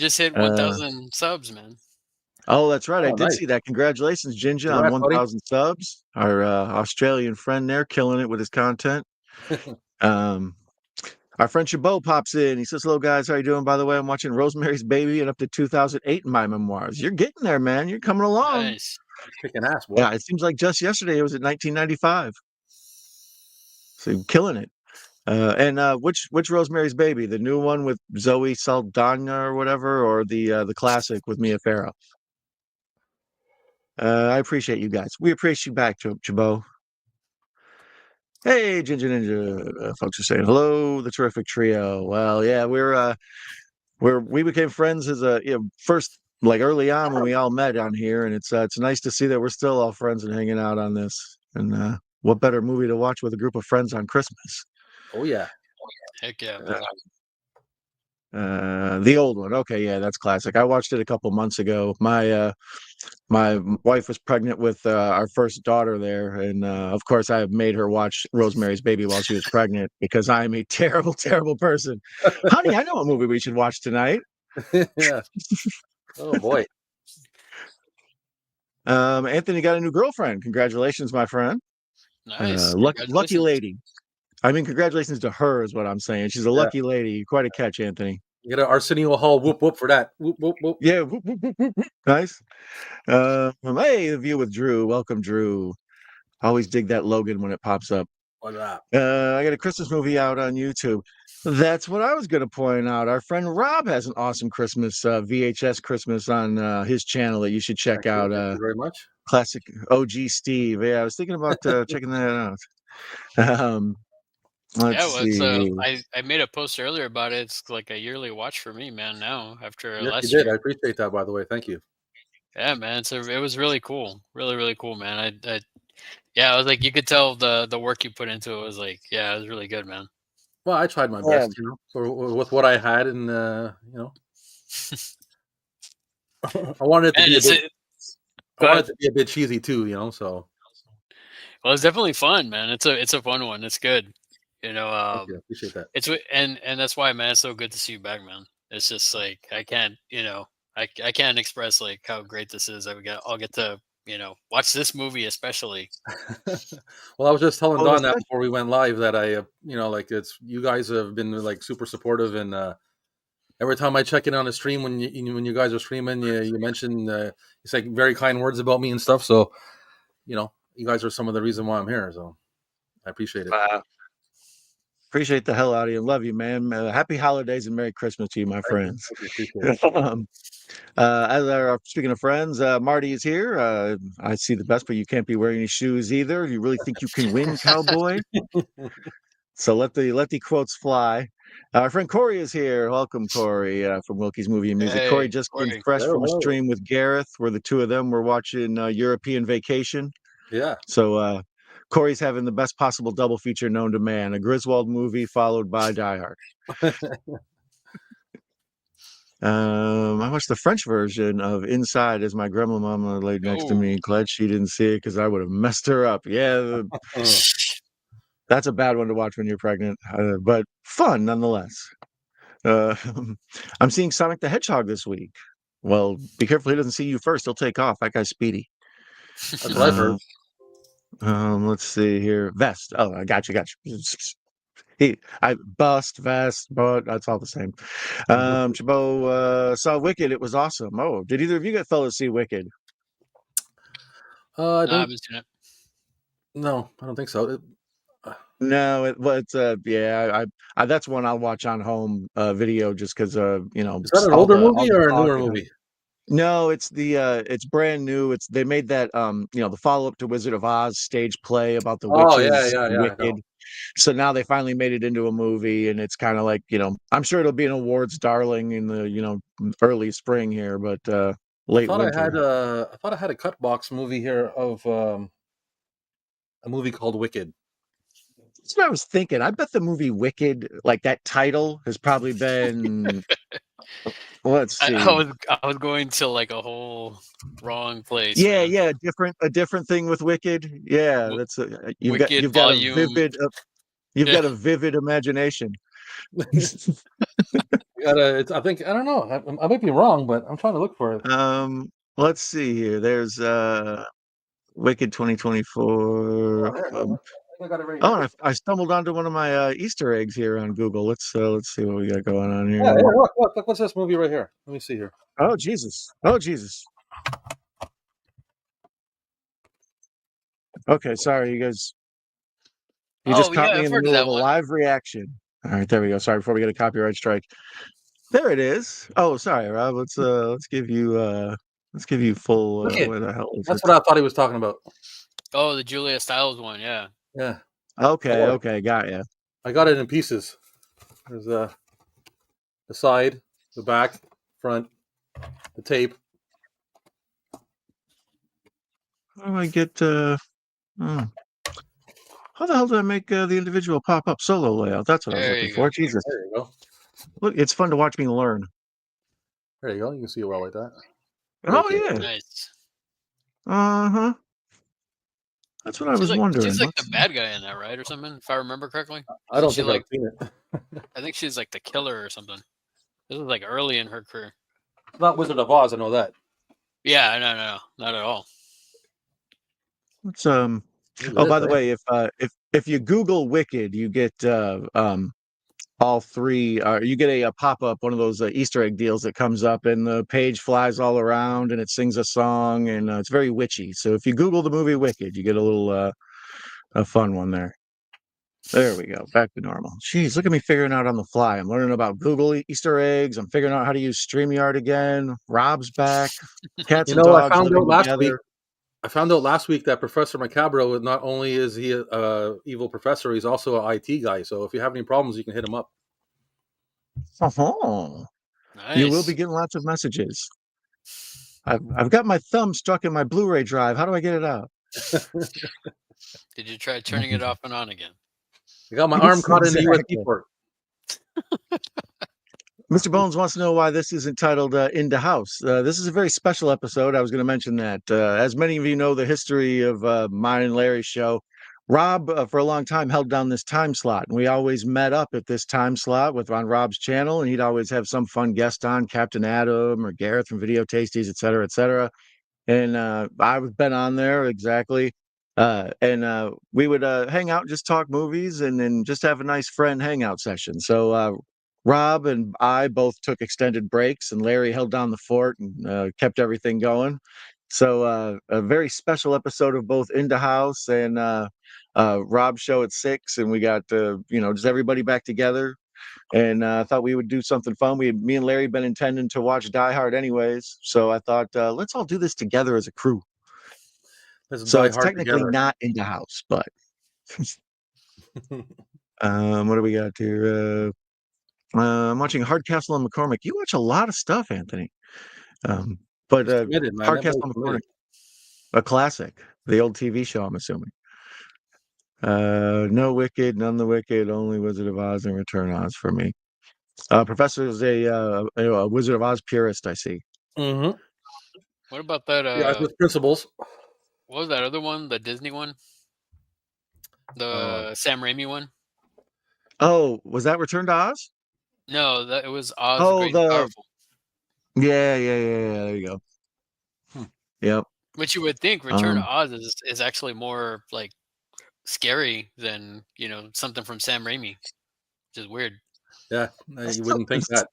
just hit Uh, 1,000 subs, man. Oh, that's right. I Oh, did nice. see that. Congratulations, Ginger, on Congrats, buddy. 1,000 subs. Our Australian friend there killing it with his content. Um, our friend Chabot pops in. He says, "Hello, guys. How you doing? By the way, I'm watching Rosemary's Baby and up to 2008 in my memoirs. You're getting there, man. You're coming along." Nice. Kicking ass, boy. Yeah, it seems like just yesterday it was at 1995. So you're killing it. And which Rosemary's Baby? The new one with Zoe Saldana or whatever, or the classic with Mia Farrow? I appreciate you guys. We appreciate you back, Chabot. Hey, Ginger Ninja. Folks are saying hello, the terrific trio. Well, yeah, we became friends as first, like early on when we all met on here, and it's nice to see that we're still all friends and hanging out on this. And what better movie to watch with a group of friends on Christmas? Oh yeah. Heck yeah, man. The old one. Okay, yeah, that's classic. I watched it a couple months ago. My wife was pregnant with our first daughter there, and of course I have made her watch Rosemary's Baby while she was pregnant because I'm a terrible, terrible person. Honey, I know what movie we should watch tonight. Yeah. Oh boy. Anthony got a new girlfriend. Congratulations, my friend. Nice. Lucky Congratulations. lady. I mean, congratulations to her is what I'm saying. She's a lucky lady. Quite a catch, Anthony. You get an Arsenio Hall whoop whoop for that. Whoop whoop whoop. Yeah, whoop, whoop, whoop, whoop, whoop. Nice. Hey, The View with Drew. Welcome, Drew. Always dig that Logan when it pops up. What's that? I got a Christmas movie out on YouTube. That's what I was going to point out. Our friend Rob has an awesome Christmas VHS Christmas on his channel that you should check out. Thank you very much. Classic OG Steve. Yeah, I was thinking about checking that out. Let's see. I made a post earlier about it. It's like a yearly watch for me, man. Now after Yes, last you did. year. I appreciate that, by the way. Thank you. Yeah, man. It was really cool. Really, really cool, man. I was like, you could tell the work you put into it was like, yeah, it was really good, man. Well, I tried my best, with what I had, and I wanted it to be a bit cheesy too, so. Well, it's definitely fun, man. It's a fun one. It's good. Thank you. I appreciate that. It's and that's why, man, it's so good to see you back, man. It's just like I can't express like how great this is. I'll get to watch this movie especially. Well, I was just telling Don that before we went live that I it's you guys have been like super supportive, and every time I check in on a stream when you guys are streaming, you mention you say very kind words about me and stuff. So you guys are some of the reason why I'm here. So I appreciate it. Appreciate the hell out of you. Love you, man. Happy holidays and Merry Christmas to you, my friends. Speaking of friends, Marty is here. I see the best, but you can't be wearing any shoes either. You really think you can win, cowboy? So let the quotes fly. Our friend Corey is here. Welcome, Corey, from Wilkie's Movie and Music. Hey, Corey just came fresh from a stream with Gareth, where the two of them were watching European Vacation. Yeah. So Corey's having the best possible double feature known to man: a Griswold movie followed by Die Hard. I watched the French version of Inside as my grandma mama laid next to me. Glad she didn't see it because I would have messed her up. Yeah, that's a bad one to watch when you're pregnant, but fun nonetheless. I'm seeing Sonic the Hedgehog this week. Well, be careful he doesn't see you first. He'll take off. That guy's speedy. That's what I've heard. Let's see here. Vest. Oh, I got you. I bust vest, but that's all the same. Chabot saw Wicked. It was awesome. Oh, did either of you fellas see Wicked? I haven't seen it. No, I don't think so. No, it's that's one I'll watch on home video just because Is that an older movie or a newer movie? No, it's brand new. They made that the follow-up to Wizard of Oz stage play about the witches. Wicked. So now they finally made it into a movie, and it's kind of like, I'm sure it'll be an awards darling in the early spring here, but late winter. I thought I had a cut box movie here of a movie called Wicked. That's what I was thinking. I bet the movie Wicked, like that title, has probably been. Let's see. I was going to like a whole wrong place. Yeah, man. Yeah, a different thing with Wicked. Yeah, that's you've got a vivid imagination. I think I don't know. I might be wrong, but I'm trying to look for it. Let's see here. There's Wicked 2024. I got it right here. I stumbled onto one of my Easter eggs here on Google. Let's see what we got going on here. Yeah, look, what's this movie right here? Let me see here. Oh Jesus! Oh Jesus! Okay, sorry, you guys. You just caught me in the middle of a live reaction. All right, there we go. Sorry, before we get a copyright strike. There it is. Oh, sorry, Rob. Let's give you full. Where the hell is That's what I thought he was talking about. Oh, the Julia Stiles one, yeah. Yeah. Okay, got ya. I got it in pieces. There's the side, the back, front, the tape. How do I get? How the hell did I make the individual pop-up solo layout? That's what I was looking for. Jesus. There you go. Look, it's fun to watch me learn. There you go. You can see it well like that. Oh yeah. Nice. Uh-huh. That's what I was wondering. She's like the bad guy in that, right, or something? If I remember correctly. I don't think I've seen it. I think she's like the killer or something. This was like early in her career. Not Wizard of Oz. I know that. Yeah, no, not at all. It's Oh, by the way, if you Google Wicked, you get all three. You get a pop-up, one of those Easter egg deals that comes up, and the page flies all around, and it sings a song, and it's very witchy. So if you Google the movie Wicked, you get a little a fun one there. There we go, back to normal. Jeez, look at me figuring out on the fly. I'm learning about Google Easter eggs. I'm figuring out how to use StreamYard again. Rob's back. Cats and dogs living together. I found out last week that Professor Macabro, not only is he a evil professor, he's also an IT guy. So if you have any problems, you can hit him up. Oh, nice. You will be getting lots of messages. I've got my thumb stuck in my Blu-ray drive. How do I get it out? Did you try turning it off and on again? I got my arm caught in the USB port. Mr. Bones wants to know why this is entitled Into House. This is a very special episode. I was going to mention that. As many of you know the history of mine and Larry's show, Rob, for a long time, held down this time slot. And we always met up at this time slot on Rob's channel. And he'd always have some fun guest on, Captain Adam or Gareth from Video Tasties, et cetera, et cetera. And I've been on there, exactly. And we would hang out and just talk movies and then just have a nice friend hangout session. So Rob and I both took extended breaks, and Larry held down the fort and kept everything going. So a very special episode of both Into House and Rob's show at 6, and we got just everybody back together. And I thought we would do something fun. Me and Larry been intending to watch Die Hard anyways, so I thought let's all do this together as a crew. So it's technically not Into House, but what do we got here? I'm watching Hardcastle on McCormick. You watch a lot of stuff, Anthony. But Hardcastle on McCormick, a classic, the old TV show, I'm assuming. No Wicked, none the Wicked, only Wizard of Oz and Return Oz for me. Professor is a Wizard of Oz purist, I see. Mm-hmm. What about that? Yeah, with principles. What was that other one? The Disney one? The Sam Raimi one? Oh, was that Return to Oz? No, it was Oz the Great and Powerful. Yeah. There you go. Yep. Which you would think Return to Oz is actually more like scary than something from Sam Raimi, which is weird. Yeah, you wouldn't think that.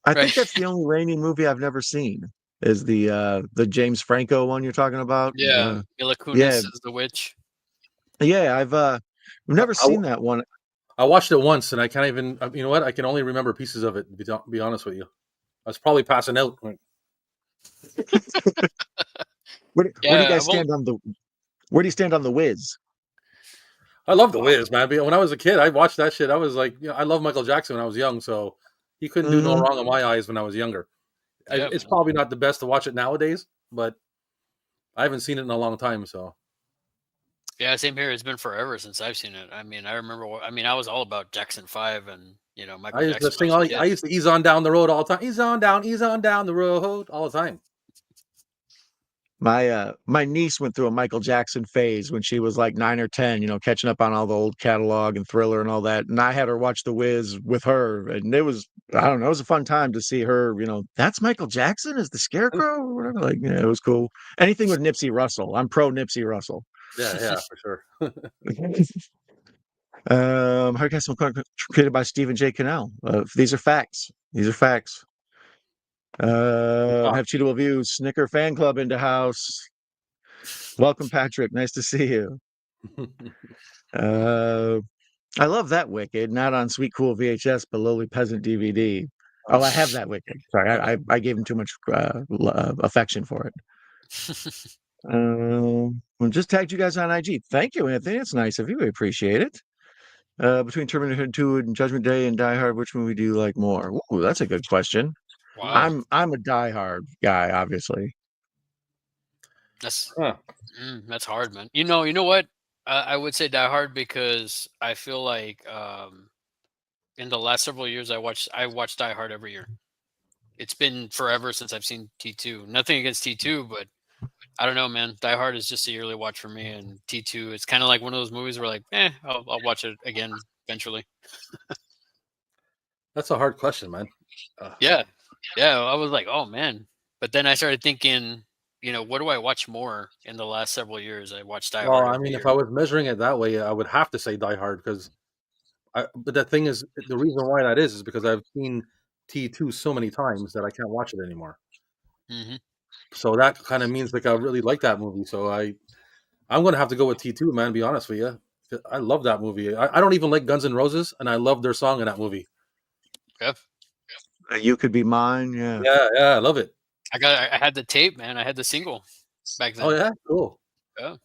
I think that's the only Raimi movie I've never seen. Is the James Franco one you're talking about? Yeah, Mila Kunis is the witch. Yeah, I've never seen that one. I watched it once, and I can't even. You know what? I can only remember pieces of it. To be honest with you, I was probably passing out. Where do you guys stand on the? Where do you stand on the Wiz? I love the Wiz, man. When I was a kid, I watched that shit. I was like, I love Michael Jackson when I was young, so he couldn't do no wrong in my eyes when I was younger. It's probably not the best to watch it nowadays, but I haven't seen it in a long time. So, yeah, same here. It's been forever since I've seen it. I mean, I remember. I was all about Jackson 5 and Michael Jackson. I used to ease on down the road all the time. Ease on down the road all the time. My niece went through a Michael Jackson phase when she was like 9 or 10, catching up on all the old catalog and Thriller and all that. And I had her watch The Wiz with her, and it was, I don't know, it was a fun time to see her. That's Michael Jackson as the Scarecrow or whatever. Like, yeah, it was cool. Anything with Nipsey Russell, I'm pro Nipsey Russell. Yeah, for sure. Hurricane created by Stephen J. Cannell. These are facts. These are facts. Have Cheatable Views. Snicker Fan Club into house. Welcome, Patrick. Nice to see you. I love that Wicked. Not on Sweet Cool VHS, but Lowly Peasant DVD. Oh, I have that Wicked. Sorry, I gave him too much affection for it. Well, just tagged you guys on IG. Thank you, Anthony. It's nice of you. We appreciate it. Between Terminator 2 and Judgment Day and Die Hard, which movie do you like more? Ooh, that's a good question. Wow. I'm a Die Hard guy, obviously. That's hard, man. You know what? I would say Die Hard because I feel like in the last several years I watched Die Hard every year. It's been forever since I've seen T2. Nothing against T2, but I don't know, man. Die Hard is just a yearly watch for me, and T2, it's kind of like one of those movies where like, I'll watch it again eventually. That's a hard question, man. Yeah. I was like, oh man, but then I started thinking, what do I watch more in the last several years? I watched Die Hard. Well, I mean, if I was measuring it that way, I would have to say Die Hard because, but the thing is, the reason why that is because I've seen T2 so many times that I can't watch it anymore. Mm-hmm. So that kind of means like I really like that movie. So I'm going to have to go with T2, man. To be honest with you, I love that movie. I don't even like Guns N' Roses, and I love their song in that movie. Yep. You Could Be Mine. Yeah. Yeah, I love it. I had the tape, man. I had the single back then. Oh yeah, cool. Yeah,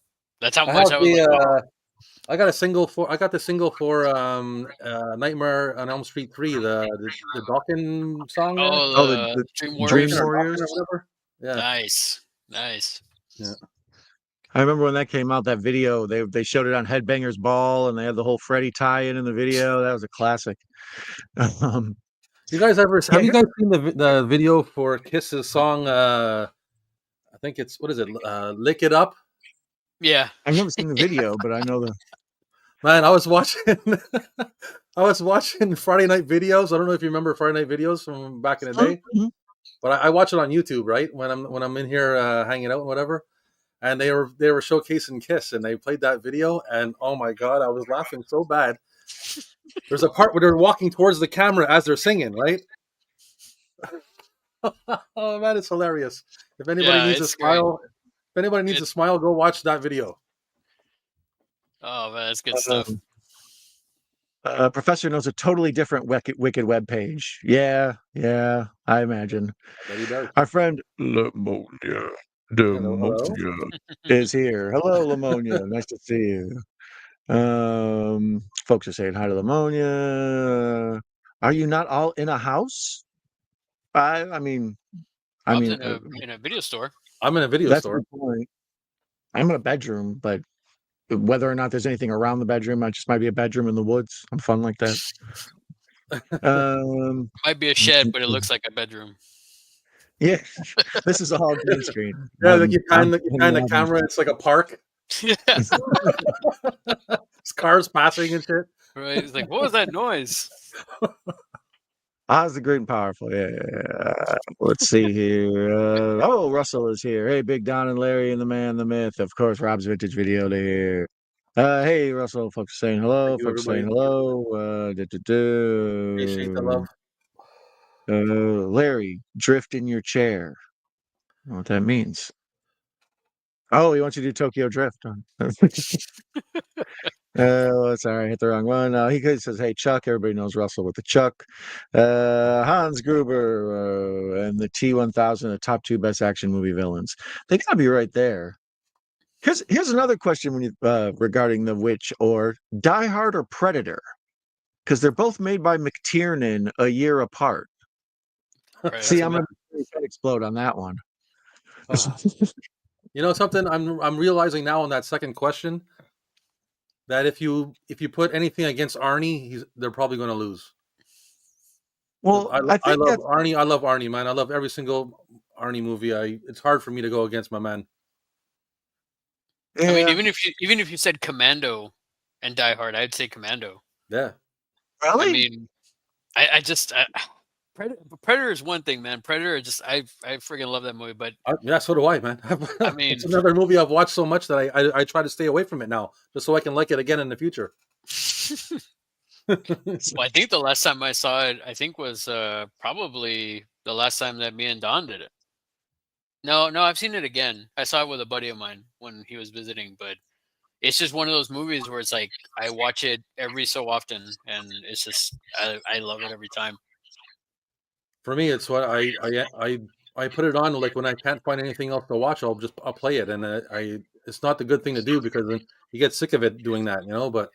that's how much I was. I got the single for Nightmare on Elm Street 3, the Dawkins song. The Dream Warriors. Yeah. Nice. Yeah. I remember when that came out, that video, they showed it on Headbangers Ball, and they had the whole Freddy tie-in the video. That was a classic. You guys have you guys seen the video for Kiss's song? I think it's, what is it? Lick It Up. Yeah, I've never seen the video, but I know the. Man, I was watching Friday Night Videos. I don't know if you remember Friday Night Videos from back in the day, but I watch it on YouTube, right? When I'm in here hanging out and whatever. And they were showcasing Kiss, and they played that video, and oh my god, I was laughing so bad. There's a part where they're walking towards the camera as they're singing, right? Oh man, it's hilarious. If anybody needs a smile, go watch that video. Oh man, that's good stuff. Professor knows a totally different Wicked web page. Yeah, I imagine. But he does. Our friend Lamonia is here. Hello, Lamonia. Nice to see you. Folks are saying hi to Lamonia. Are you not all in a house? I mean, in a video store. I'm in a video store. That's the point. I'm in a bedroom, but whether or not there's anything around the bedroom, I just might be a bedroom in the woods. I'm fun like that. Might be a shed, but it looks like a bedroom. Yeah, this is all green screen. Yeah, like you kind the camera. It's like a park. Yeah. Cars passing and shit. Right. It's like, what was that noise? Oz the Great and Powerful. Yeah. Let's see here. Russell is here. Hey, Big Don and Larry and the man, the myth. Of course, Rob's vintage video to here. Hey, Russell. Folks saying hello. Folks saying hello. Appreciate the love. Larry, drift in your chair. I don't know what that means. Oh, he wants you to do Tokyo Drift. Sorry, I hit the wrong one. He says, hey, Chuck. Everybody knows Russell with the Chuck. Hans Gruber and the T-1000, the top 2 best action movie villains. They got to be right there. Here's another question when you regarding The Witch or Die Hard or Predator, because they're both made by McTiernan a year apart. Right, see, I'm going to explode on that one. You know something? I'm realizing now on that second question that if you put anything against Arnie, they're probably going to lose. Well, I love Arnie. I love Arnie, man. I love every single Arnie movie. It's hard for me to go against my man. Yeah. I mean, even if you said Commando and Die Hard, I'd say Commando. Yeah. I Really? mean, I just Predator is one thing, man. Predator, I freaking love that movie. But Yeah, so do I, man. I mean, It's another movie I've watched so much that I try to stay away from it now, just so I can like it again in the future. well, I think the last time I saw it, was probably the last time that me and Don did it. No, I've seen it again. I saw it with a buddy of mine when he was visiting, but it's just one of those movies where it's like I watch it every so often, and it's just I love it every time. For me, it's what I put it on like when I can't find anything else to watch, I'll play it, and I it's not the good thing to do because then you get sick of it doing that, you know. But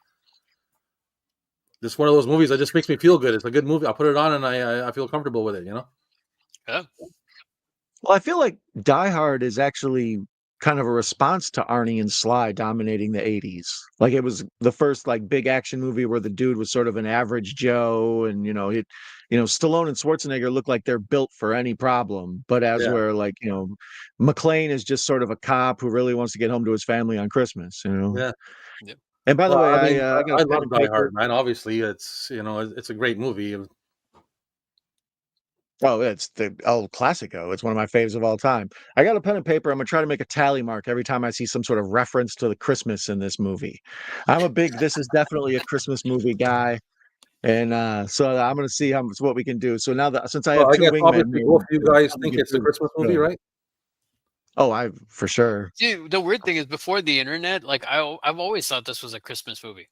it's one of those movies that just makes me feel good. It's a good movie. I'll put it on and I feel comfortable with it, you know. Yeah. Well, I feel like Die Hard is actually kind of a response to Arnie and Sly dominating the 80s. Like it was the first like big action movie where the dude was sort of an average Joe and Stallone and Schwarzenegger look like they're built for any problem, but as Yeah, where like, McClane is just sort of a cop who really wants to get home to his family on Christmas, yeah. Yep. And by the Well, way, I mean, I got a I pen love and Die paper. Hard, man. Obviously, it's a great movie. Oh, it's the El Clasico. It's one of my faves of all time. I got a pen and paper. I'm gonna try to make a tally mark every time I see some sort of reference to the Christmas in this movie. I'm a big this is definitely a Christmas movie guy. And so I'm gonna see what we can do. So now that since I have Well, I two guess wingmen obviously here, both of you we'll guys probably think get it's a through this Christmas movie, good. right? Oh, I for sure. Dude, the weird thing is before the internet, like I've always thought this was a Christmas movie.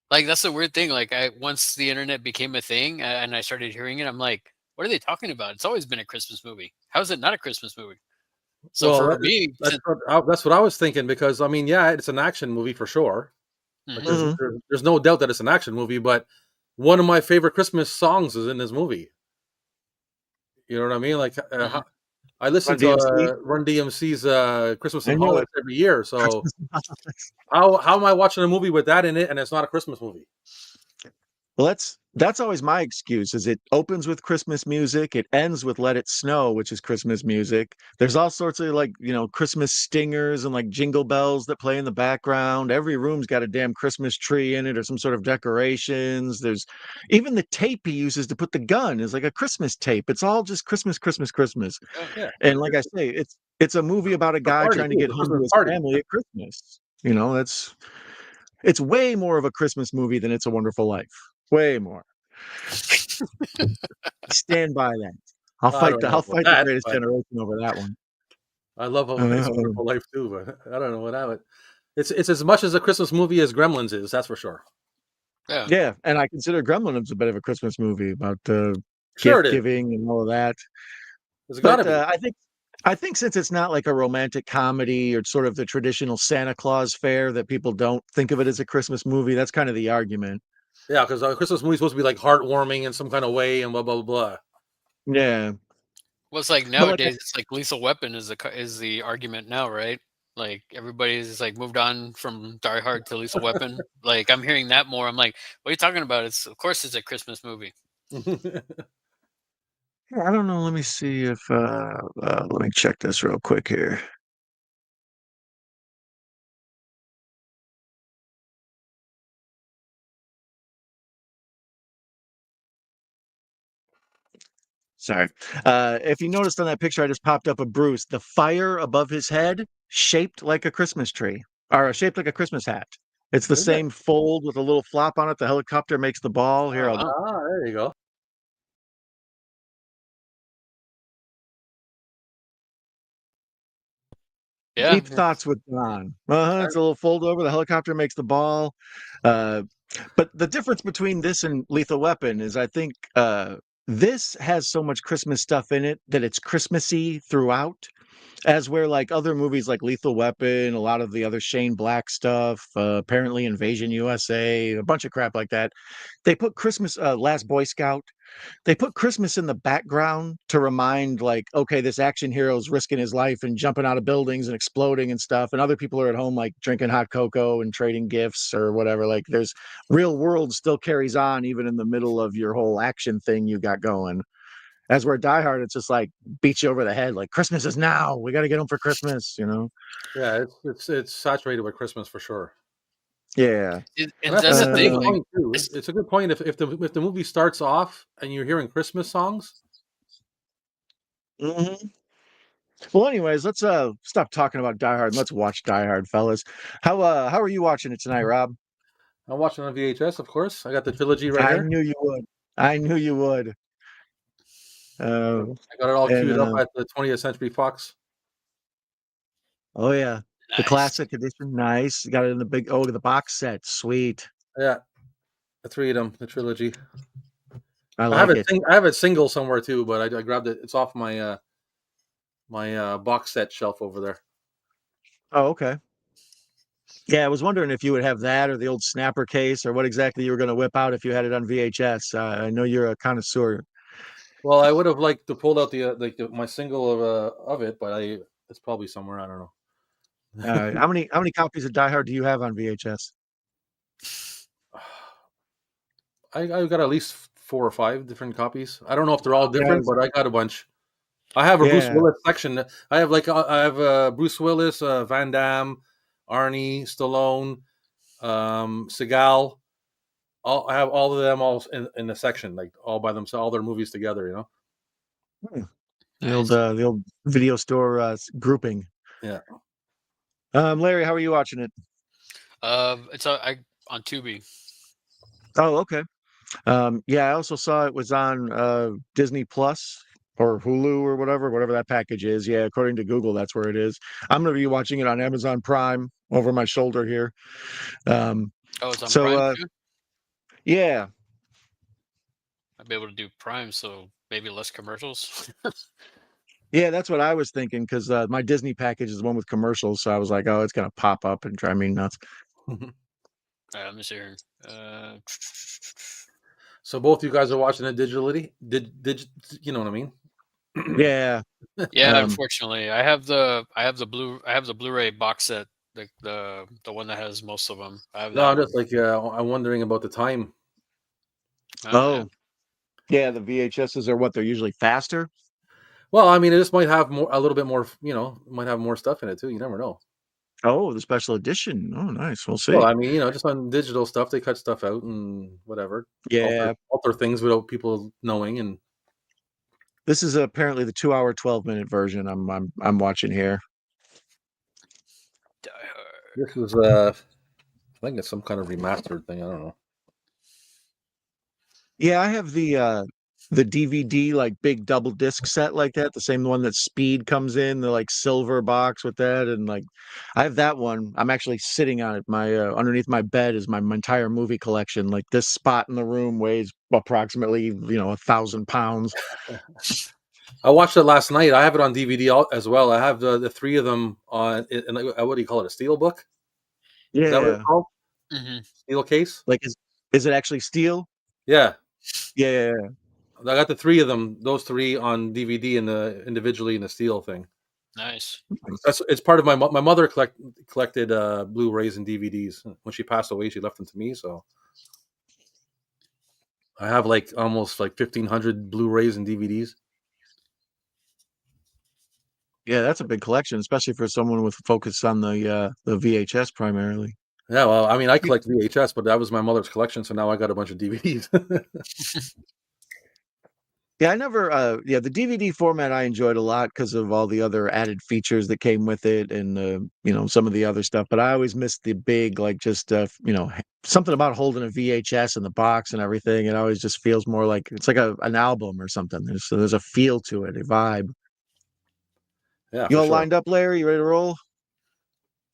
Like that's the weird thing. Like once the internet became a thing and I started hearing it, I'm like, what are they talking about? It's always been a Christmas movie. How is it not a Christmas movie? So Well, for me, that's what I was thinking because I mean, yeah, it's an action movie for sure. Like Mhm. Mhm. there's no doubt that it's an action movie, but one of my favorite Christmas songs is in this movie. You know what I mean? Like Mhm. I listen Run to DMC. Run DMC's Christmas I knew Holics it. every year. So Christmas. how am I watching a movie with that in it and it's not a Christmas movie? Well, that's always my excuse is it opens with Christmas music, it ends with Let It Snow, which is Christmas music. There's all sorts of like, Christmas stingers and like jingle bells that play in the background. Every room's got a damn Christmas tree in it or some sort of decorations. There's even the tape he uses to put the gun is like a Christmas tape. It's all just Christmas, Christmas, Christmas. Yeah, And like I say, it's a movie about a a guy party trying to too. It's get a home to Christmas his party. family at Christmas. It's way more of a Christmas movie than It's a Wonderful Life. Way more. Stand by that. I don't know I'll about fight the that, Greatest but Generation over that one. I love It's a Uh, Wonderful Life too. But I don't know what I would. It's as much as a Christmas movie as Gremlins is. That's for sure. Yeah. yeah, and I consider Gremlins a bit of a Christmas movie about Sure, gift it is. giving and all of that. It's got to But be. I think since it's not like a romantic comedy or sort of the traditional Santa Claus fare that people don't think of it as a Christmas movie, that's kind of the argument. Yeah, because a Christmas movie is supposed to be like heartwarming in some kind of way and blah blah blah. Yeah, Well, it's like but like nowadays, it's like Lethal Weapon is the argument now, right? Like everybody's like moved on from Die Hard to Lethal Weapon. Like I'm hearing that more. I'm like, what are you talking about? It's of course it's a Christmas movie. I don't know. Let me see if let me check this real quick here. Sorry. If you noticed on that picture I just popped up of Bruce, the fire above his head shaped like a Christmas tree or shaped like a Christmas hat. It's the Is it? same fold with a little flop on it. The helicopter makes the ball. Here, Oh I'll wow. There you go. Yeah. deep thoughts with Don. It's a little fold over. The helicopter makes the ball. Uh, but the difference between this and Lethal Weapon is I think this has so much Christmas stuff in it that it's Christmassy throughout. As where like other movies like Lethal Weapon, a lot of the other Shane Black stuff, apparently Invasion USA, a bunch of crap like that. They put Christmas, Last Boy Scout. They put Christmas in the background to remind, like, okay, this action hero is risking his life and jumping out of buildings and exploding and stuff, and other people are at home like drinking hot cocoa and trading gifts or whatever. Like, there's real world still carries on even in the middle of your whole action thing you got going. As where Die Hard, it's just like beats you over the head, like Christmas is now. We got to get them for Christmas, you know. Yeah, it's saturated with Christmas for sure. Yeah, and that's the a thing. good point too. It's a good point if the movie starts off and you're hearing Christmas songs. Mm-hmm. Well, anyways, let's stop talking about Die Hard and let's watch Die Hard, fellas. How are you watching it tonight, Rob? I'm watching on VHS, of course. I got the trilogy right I here. knew you would. I knew you would. I got it all And queued up at the 20th Century Fox. oh yeah, the Nice. classic edition, nice. You got it in the big the box set, sweet. Yeah, the three of them, the trilogy. I like it. I have it single somewhere too, but I grabbed it. It's off my my box set shelf over there. Oh, okay. Yeah, I was wondering if you would have that or the old snapper case or what exactly you were going to whip out if you had it on VHS. I know you're a connoisseur. Well, I would have liked to pull out my single of it, but it's probably somewhere. I don't know. How many copies of Die Hard do you have on VHS? I got at least 4 or 5 different copies. I don't know if they're all different, but I got a bunch. I have a Bruce Willis section. I have Bruce Willis, Van Damme, Arnie, Stallone, Seagal. I have all of them all in the section, like all by themselves, all their movies together. You know, nice. The old video store grouping. Yeah. Larry, how are you watching it? It's on Tubi. Oh, okay. Yeah, I also saw it was on Disney Plus or Hulu or whatever that package is. Yeah, according to Google, that's where it is. I'm going to be watching it on Amazon Prime over my shoulder here. It's on Prime too? Yeah. I'd be able to do Prime, so maybe less commercials. Yeah, that's what I was thinking because my Disney package is the one with commercials. So I was like, oh, it's going to pop up and drive me nuts. All right, let me see here. So both you guys are watching it digitally? Did you know what I mean? Yeah. Yeah, unfortunately, I have the Blu-ray box set, the one that has most of them. I'm just like I'm wondering about the time. Yeah, the VHSs are what they're usually faster. Well, I mean, it just might have a little bit more. You know, might have more stuff in it too. You never know. Oh, the special edition. Oh, nice. We'll see. Well, I mean, just on digital stuff, they cut stuff out and whatever. Yeah, alter things without people knowing. And this is apparently the 2-hour, 12-minute version. I'm watching here. This is I think it's some kind of remastered thing. I don't know. Yeah, I have the DVD like big double disc set like that, the same one that Speed comes in, the like silver box with that, and like I have that one. I'm actually sitting on it. My underneath my bed is my entire movie collection. Like this spot in the room weighs approximately 1,000 pounds. I watched it last night. I have it on DVD as well. I have the 3 of them on. And what do you call it? A steel book? Yeah, is that what it's called? Mm-hmm. Steel case. Like is it actually steel? Yeah. Yeah. I got the 3 of them, those 3 on DVD and individually in the steel thing. Nice. It's part of my mother collected Blu-rays and DVDs. When she passed away, she left them to me. So I have almost 1,500 Blu-rays and DVDs. Yeah, that's a big collection, especially for someone with focus on the VHS primarily. Yeah, well, I mean, I collect VHS, but that was my mother's collection, so now I got a bunch of DVDs. Yeah, I never the DVD format I enjoyed a lot because of all the other added features that came with it and some of the other stuff, but I always missed the big just something about holding a VHS in the box and everything. It always just feels more like it's like an album or something. There's a feel to it, a vibe. Yeah, you all lined up, Larry? You ready to roll?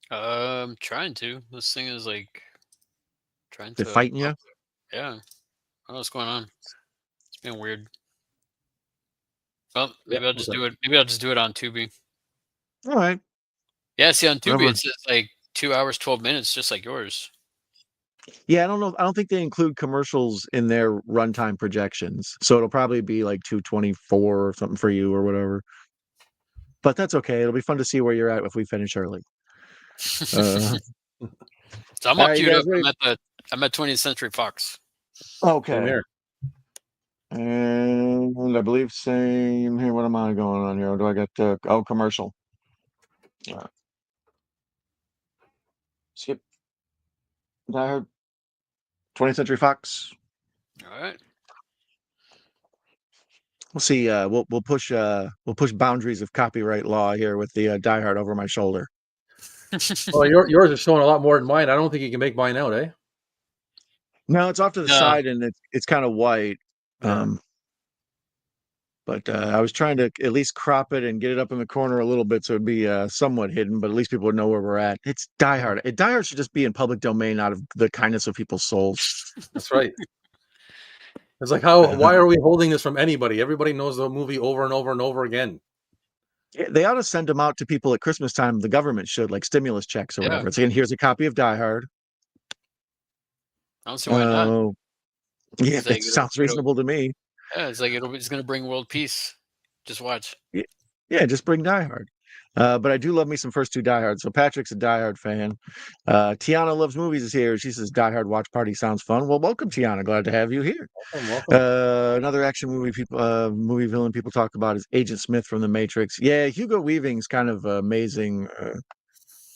Trying to. This thing is trying to. They're fighting you? Yeah. I don't know what's going on. It's been weird. Well, maybe I'll just do it. Maybe I'll just do it on Tubi. All right. Yeah, see on Tubi it says 2 hours, 12 minutes, just like yours. Yeah, I don't know. I don't think they include commercials in their runtime projections, so it'll probably be 224 or something for you or whatever. But that's okay. It'll be fun to see where you're at if we finish early. So I'm all queued up. I'm at 20th Century Fox. Okay. And I believe same here. What am I going on here? Do I got commercial? Skip. Die Hard. 20th Century Fox. All right. We'll see. We'll push boundaries of copyright law here with the Die Hard over my shoulder. Well, yours is showing a lot more than mine. I don't think you can make mine out, eh? No, it's off to the side and it's kind of white. Yeah. But I was trying to at least crop it and get it up in the corner a little bit so it'd be somewhat hidden, but at least people would know where we're at. It's Die Hard. Die Hard should just be in public domain out of the kindness of people's souls. That's right. It's like, why are we holding this from anybody? Everybody knows the movie over and over and over again. They ought to send them out to people at Christmas time. The government should, like stimulus checks or whatever. It's again, here's a copy of Die Hard. I don't see why not. Yeah, that sounds reasonable to me. Yeah, it's like it's going to bring world peace. Just watch. Yeah, just bring Die Hard. But I do love me some first two Die Hard. So Patrick's a Die Hard fan. Tiana Loves Movies is here. She says Die Hard watch party sounds fun. Well, welcome, Tiana. Glad to have you here. Welcome. Another action movie villain people talk about is Agent Smith from The Matrix. Yeah, Hugo Weaving's kind of amazing.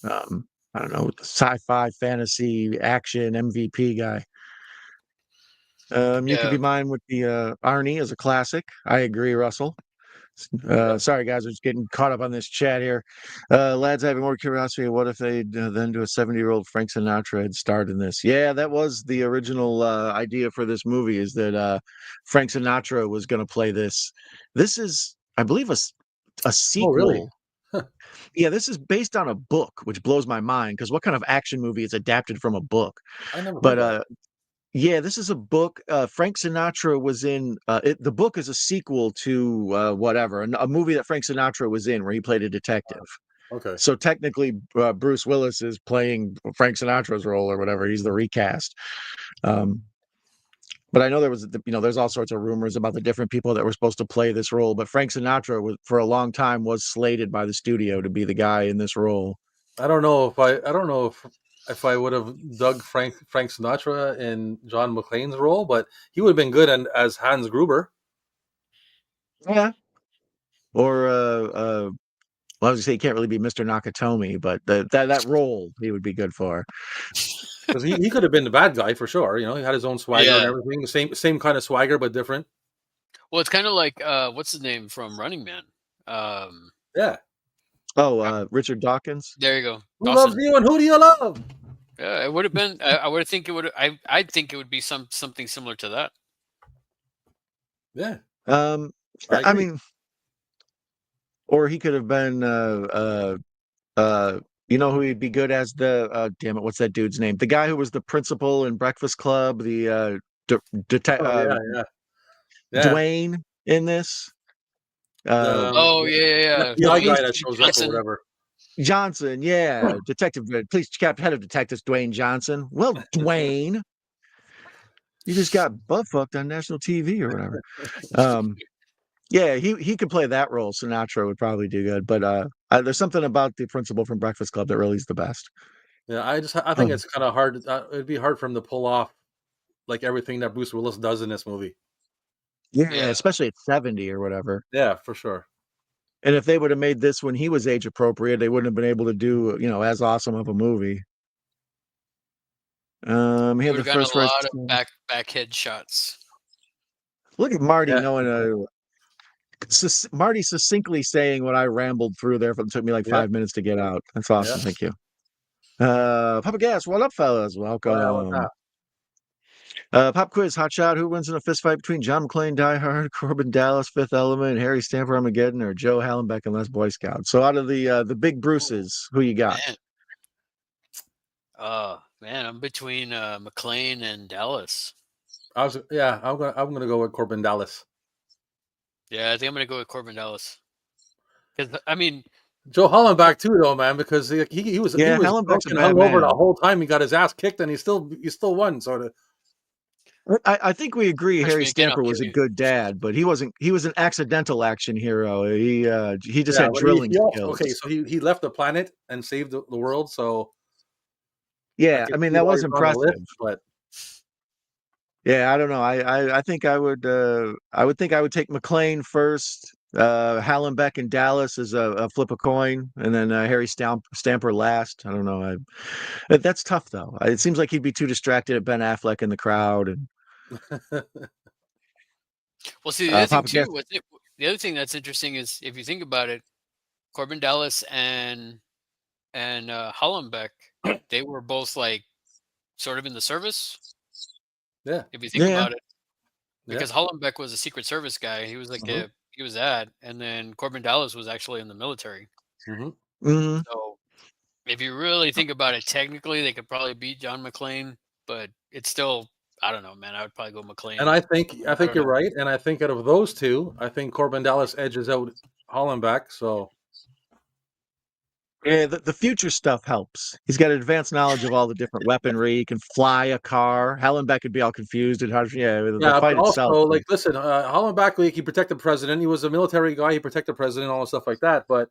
I don't know, sci-fi, fantasy, action MVP guy. You could be mine with the Arnie as a classic. I agree, Russell. Sorry, guys, we're just getting caught up on this chat here. Lads, I have more curiosity. What if they then do a 70-year-old Frank Sinatra had starred in this? Yeah, that was the original idea for this movie, is that Frank Sinatra was going to play this. This is, I believe, a sequel. Oh, really? Yeah, this is based on a book, which blows my mind, because what kind of action movie is adapted from a book? I never heard that. Yeah, this is a book. Frank Sinatra was in the book is a sequel to whatever, a movie that Frank Sinatra was in where he played a detective. Okay. So technically, Bruce Willis is playing Frank Sinatra's role or whatever. He's the recast. But I know there was, there's all sorts of rumors about the different people that were supposed to play this role. But Frank Sinatra was, for a long time, was slated by the studio to be the guy in this role. I don't know if I would have dug Frank Sinatra in John McClane's role, but he would have been good as Hans Gruber. Yeah. Or well, I was gonna say he can't really be Mr. Nakatomi, but that role he would be good for. Because he could have been the bad guy for sure. He had his own swagger and everything. The same kind of swagger, but different. Well, it's kind of like what's his name from Running Man? Yeah. Oh, Richard Dawkins. There you go. Who loves you and who do you love? Yeah, it would have been. I would think it would. I think it would be something similar to that. Yeah. I mean, or he could have been. You know who he'd be good as? Damn it, what's that dude's name? The guy who was the principal in Breakfast Club. The Dwayne in this. Yeah. The guy that shows up or whatever. Johnson, yeah, Detective, Police Captain, Head of Detectives, Dwayne Johnson. Well, Dwayne, you just got butt fucked on national TV or whatever. Yeah, he could play that role. Sinatra would probably do good, but there's something about the principal from Breakfast Club that really is the best. Yeah, I think it's kind of hard. It'd be hard for him to pull off like everything that Bruce Willis does in this movie. Yeah, especially at 70 or whatever. Yeah, for sure. And if they would have made this when he was age appropriate, they wouldn't have been able to do, as awesome of a movie. He had the first a lot of back head shots. Look at Marty knowing Marty succinctly saying what I rambled through there. It took me like 5 minutes to get out. That's awesome. Yeah. Thank you. Papa Gas, what up, fellas? Welcome. Pop quiz, hot shot. Who wins in a fist fight between John McClane, Die Hard, Corbin Dallas, Fifth Element, Harry Stamper, Armageddon, or Joe Hallenbeck and Les Boy Scout? So out of the big Bruces, who you got? Man, I'm between McClane and Dallas. I'm gonna go with Corbin Dallas. Yeah, I think I'm gonna go with Corbin Dallas. Because I mean, Joe Hallenbeck too, though, man, because he was Hallenbeck's a bad over man. the whole time. He got his ass kicked, and he still won. Sort of. I think we agree Harry Stamper was a good dad, but he wasn't. He was an accidental action hero. He just had drilling skills. Okay, so he left the planet and saved the world. So yeah, I mean that was impressive. But Yeah, I don't know. I think I would think I would take McClane first, Hallenbeck and Dallas as a flip a coin, and then Harry Stamper last. I don't know. That's tough though. It seems like he'd be too distracted at Ben Affleck in the crowd and Well, see, the other thing Papa too, Guess. the other thing that's interesting is if you think about it, Corbin Dallas and Hollenbeck, they were both like sort of in the service. Yeah. If you think Yeah. about it, Yeah. because Hollenbeck was a Secret Service guy, he was like he was that, and then Corbin Dallas was actually in the military. Hmm. So if you really think about it, technically they could probably beat John McClane, but it's still, I don't know, man. I would probably go And McClane. I think I don't you're know. right. And I think out of those two, I think Corbin Dallas edges out Hollenbeck. So Yeah, the future stuff helps. He's got advanced knowledge of all the different weaponry. He can fly a car. Hallenbeck could be all confused at how. Yeah, the yeah, but fight itself. also like listen, Hollenbeck, like, he protected the president. He was a military guy. He protected the president, all the stuff like that. But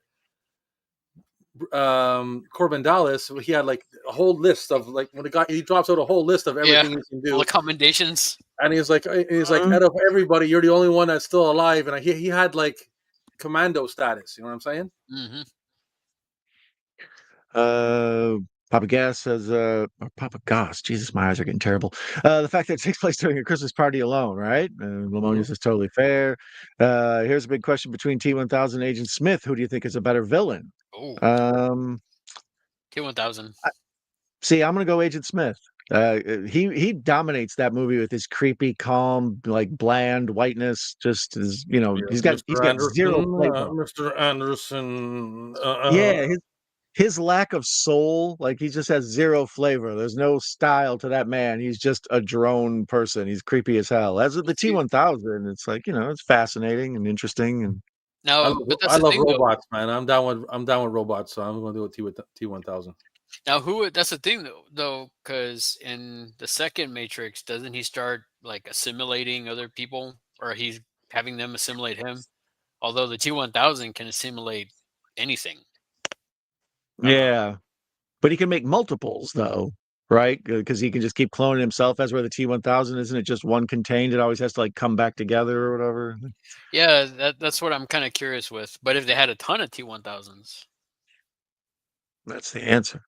Corbin Dallas, he had like a whole list of like when the guy he drops out a whole list of Yeah, everything he can all do. the commendations. And he's like, Mhm. out of everybody, you're the only one that's still alive. And he had like commando status. You know what I'm saying? Hmm. Uh, Papa Gas says, or Papa Goss, Jesus, my eyes are getting terrible. The fact that it takes place during a Christmas party alone, right? Mhm. Lamonius is totally fair. Here's a big question between T-1000 and Agent Smith. Who do you think is a better villain? Oh, Um, T-1000. See, I'm gonna go Agent Smith. He dominates that movie with his creepy, calm, like bland whiteness. Just as Yes, he's Mr. got zero Anderson. flavor. Mr. Anderson. Yeah, his lack of soul, like he just has zero flavor. There's no style to that man. He's just a drone person. He's creepy as hell. As with Well, the see, T-1000, it's like, it's fascinating and interesting. And now, but that's I the love thing though. robots, man. I'm down with robots, so I'm going to do a T1000. Now, that's the thing though, because in the second Matrix, doesn't he start like assimilating other people, or he's having them assimilate him? Although the T-1000 can assimilate anything. yeah, but he can make multiples though, right? Because he can just keep cloning himself. As where the T-1000, isn't it just one contained? It always has to like come back together or whatever. Yeah, that's what I'm kind of curious with. But if they had a ton of T-1000s, That's the answer.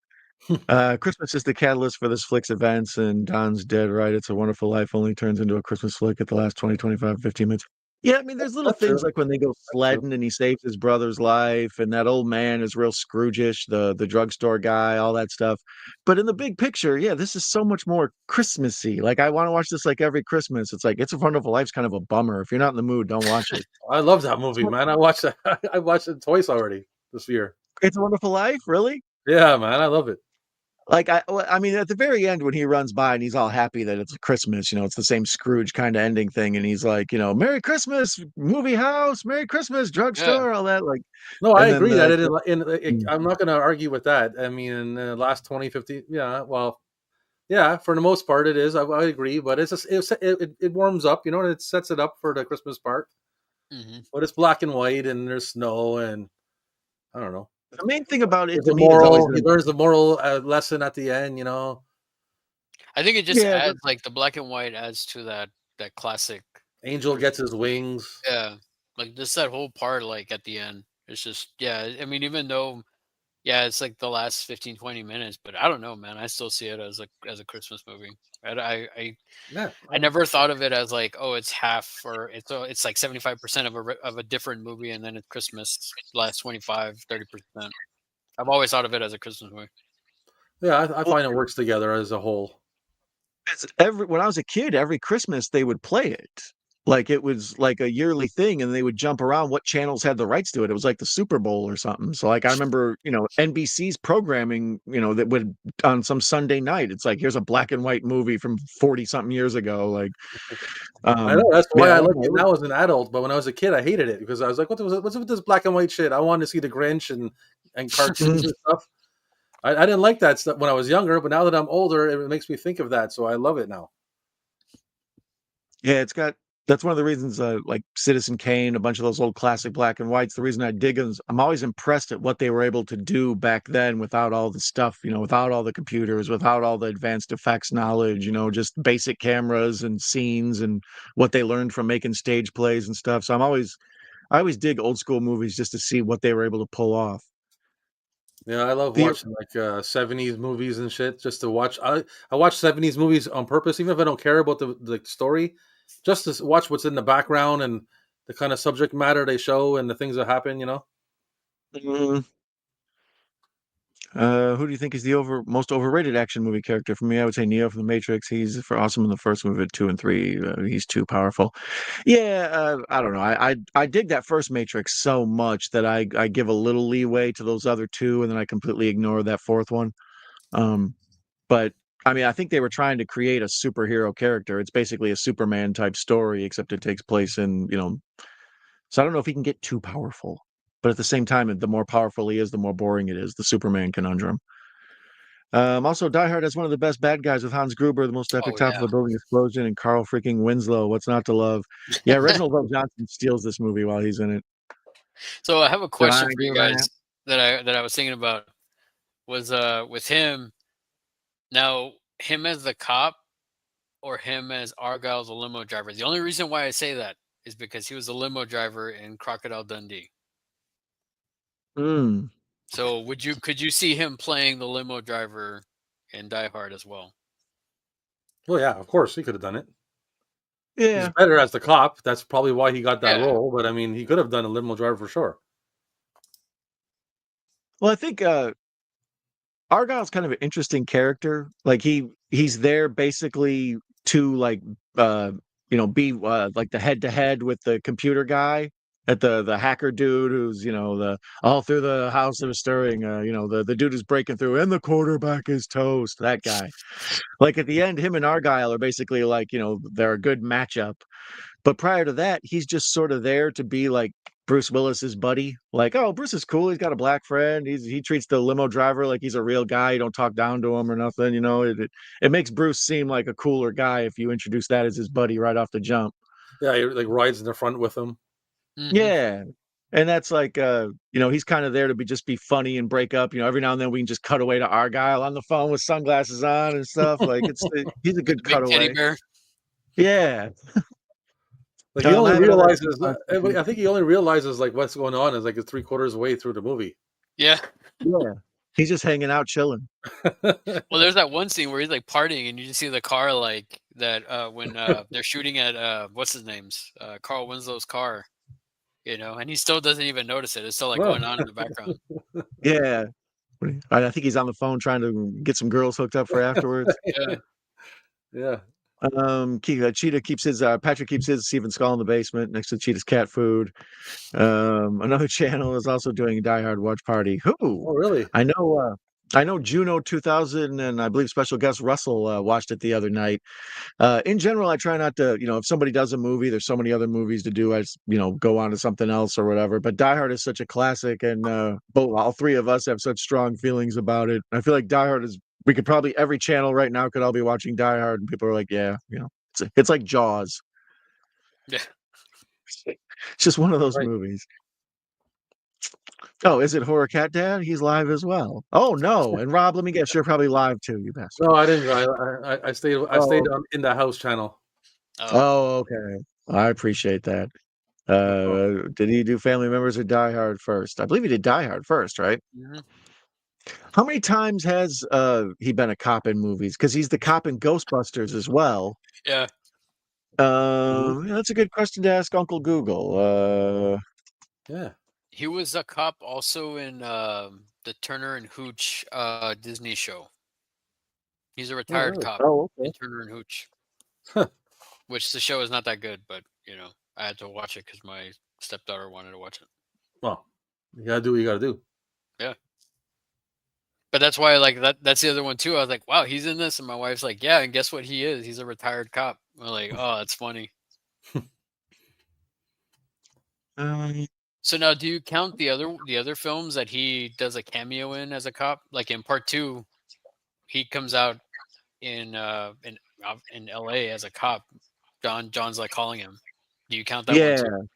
Christmas is the catalyst for this flick's events, and Don's dead, right? It's a Wonderful Life only turns into a Christmas flick at the last 20, 25, 15 minutes. Yeah, I mean, there's little That's true. things like when they go That's true. sledding and he saves his brother's life, and that old man is real Scrooge-ish, the drugstore guy, all that stuff. But in the big picture, yeah, this is so much more Christmassy. Like, I want to watch this like every Christmas. It's like It's a Wonderful Life's kind of a bummer. If you're not in the mood, don't watch it. I love that movie, man. I watched that. I watched it twice already this year. It's a Wonderful Life, really? Yeah, man, I love it. Like, I mean, at the very end when he runs by and he's all happy that it's Christmas, it's the same Scrooge kind of ending thing, and he's like, "Merry Christmas, movie house, Merry Christmas, yeah. drugstore," all that, like, No, I and then agree that mm, I'm not going to argue with that. I mean, in the last 20, 50, yeah, well, yeah, for the most part it is. I agree, but it's just, it warms up, and it sets it up for the Christmas part. Hmm. But it's black and white, and there's snow, and I don't know. the main thing about it There's to a me is always moral. He learns the moral lesson at the end. I think it just yeah, adds like the black and white adds to that classic Angel gets Christmas his movie. wings. Yeah, like just that whole part, like at the end, it's just yeah. I mean, even though yeah, it's like the last 15, 20 minutes, but I don't know, man. I still see it as a Christmas movie. Yeah, I never thought of it as like, oh, it's half or it's like 75% of a different movie, and then it's Christmas last 25, 30%. I've always thought of it as a Christmas movie. yeah. I well, find it works together as a whole. when I was a kid, every Christmas they would play it. Like it was like a yearly thing, and they would jump around what channels had the rights to it. It was like the Super Bowl or something. So like I remember, NBC's programming, that would on some Sunday night. It's like here's a black and white movie from 40 something years ago. Like, I know that's why yeah, I I don't like know. it now as an adult. But when I was a kid, I hated it because I was like, what's with this black and white shit? I wanted to see the Grinch and cartoons and stuff. I didn't like that stuff when I was younger, but now that I'm older, it makes me think of that. So I love it now. Yeah, it's got That's one of the reasons, like Citizen Kane, a bunch of those old classic black and whites. The reason I dig them is I'm always impressed at what they were able to do back then without all the stuff, without all the computers, without all the advanced effects knowledge, just basic cameras and scenes and what they learned from making stage plays and stuff. So I always dig old school movies just to see what they were able to pull off. Yeah, I love The watching like 70s movies and shit just to watch. I watch 70s movies on purpose, even if I don't care about the story, just to watch what's in the background and the kind of subject matter they show and the things that happen. Mhm. Who do you think is the most overrated action movie character? For me, I would say Neo from The Matrix. He's for awesome in the first movie, 2 and 3. He's too powerful. Yeah, I don't know. I dig that first Matrix so much that I give a little leeway to those other two, and then I completely ignore that fourth one. But I mean, I think they were trying to create a superhero character. It's basically a Superman type story, except it takes place in, so I don't know if he can get too powerful. But at the same time, the more powerful he is, the more boring it is. The Superman conundrum. Also, Die Hard has one of the best bad guys with Hans Gruber, the most epic Oh top of yeah. the building explosion, and Carl freaking Winslow. What's not to love? Yeah, Reginald Vo Johnson steals this movie while he's in it. So I have a Did I question for you do that? guys that I was thinking about was with him now, him as the cop or him as Argyle's a limo driver. The only reason why I say that is because he was a limo driver in Crocodile Dundee. Mm. So could you see him playing the limo driver in Die Hard as well? Well, yeah, of course he could have done it. He's Yeah. better as the cop. That's probably why he got that Yeah. role. But I mean, he could have done a limo driver for sure. Well, I think Argyle's kind of an interesting character. Like he's there basically to uh be like the head to head with the computer guy at the hacker dude who's the all through the house of stirring the dude who's breaking through and the quarterback is toast, that guy. Like at the end, him and Argyle are basically like they're a good matchup. But prior to that, he's just sort of there to be like Bruce Willis's buddy. Like, oh, Bruce is cool. He's got a black friend. He treats the limo driver like he's a real guy. You don't talk down to him or nothing. It makes Bruce seem like a cooler guy if you introduce that as his buddy right off the jump. Yeah, he like rides in the front with him. Mm-hmm. Yeah. And that's like he's kind of there to just be funny and break up. Every now and then we can just cut away to Argyle on the phone with sunglasses on and stuff. Like he's a good Big teddy cutaway. bear. Yeah. Like he only I have another realizes. I think he only realizes like what's going on is like it's 3/4 way through the movie. Yeah. Yeah. He's just hanging out, chilling. Well, there's that one scene where he's like partying, and you just see the car like that when they're shooting at what's his name's Carl Winslow's car, and he still doesn't even notice it. It's still like going on in the background. Yeah. I think he's on the phone trying to get some girls hooked up for afterwards. Yeah. Yeah. Cheetah keeps his Patrick keeps his Steven Skull in the basement next to Cheetah's cat food. Another channel is also doing a Die Hard watch party. Who? Oh, really? I know Juno 2000 and I believe special guest Russell watched it the other night. In general, I try not to, if somebody does a movie, there's so many other movies to do. I just, go on to something else or whatever. But Die Hard is such a classic, and all three of us have such strong feelings about it. I feel like Die Hard is. We could probably every channel right now could all be watching Die Hard, and people are like, yeah, it's like Jaws. Yeah. It's just one of those Right. movies. Oh, is it Horror Cat Dad? He's live as well. Oh no! And Rob, let me guess, you're probably live too, you bastard. No, I didn't. I stayed. I stayed in the house channel. Oh, okay. I appreciate that. Did he do Family Members or Die Hard first? I believe he did Die Hard first, right? Mm-hmm. How many times has he been a cop in movies? Because he's the cop in Ghostbusters as well. Yeah. That's a good question to ask Uncle Google. Yeah. He was a cop also in the Turner and Hooch Disney show. He's a retired cop in Turner and Hooch. Which the show is not that good, but I had to watch it because my stepdaughter wanted to watch it. Well, you gotta do what you gotta do. Yeah. But that's why that's the other one too. I was like, wow, he's in this. And my wife's like, yeah, and guess what he is? He's a retired cop. I'm like, oh, that's funny. So now do you count the other films that he does a cameo in as a cop? Like in part 2, he comes out in LA as a cop. John's like calling him. Do you count that one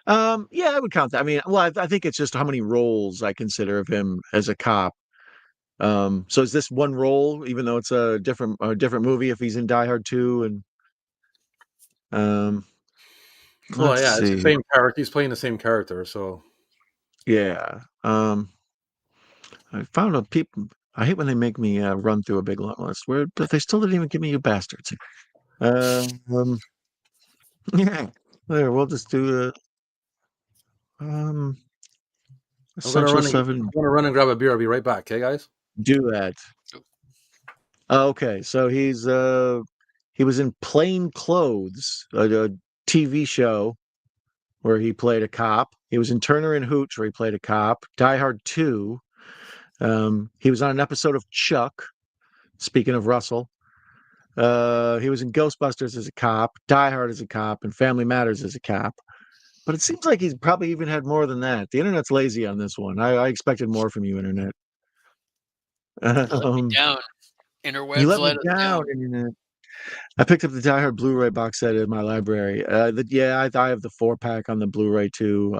too? Yeah, I would count that. I mean, well, I think it's just how many roles I consider of him as a cop. So is this one role, even though it's a different movie, if he's in Die Hard 2 and Well, let's yeah, it's the see. same character. He's playing the same character, so Yeah. I found a people. I hate when they make me run through a big long list. Where, but they still didn't even give me you bastards. Yeah. There, we'll just do um Essential Seven. I'm gonna run and grab a beer. I'll be right back. Okay, guys. Do that. Okay, so he was in Plain Clothes, a TV show where he played a cop. He was in Turner and Hooch where he played a cop. Die Hard 2. He was on an episode of Chuck. Speaking of Russell, he was in Ghostbusters as a cop, Die Hard as a cop, and Family Matters as a cop. But it seems like he's probably even had more than that. The internet's lazy on this one. I expected more from you, internet. Let me down. You Interwebs let me let us down, internet. I picked up the Die Hard Blu-ray box set in my library. I have the 4-pack on the Blu-ray too.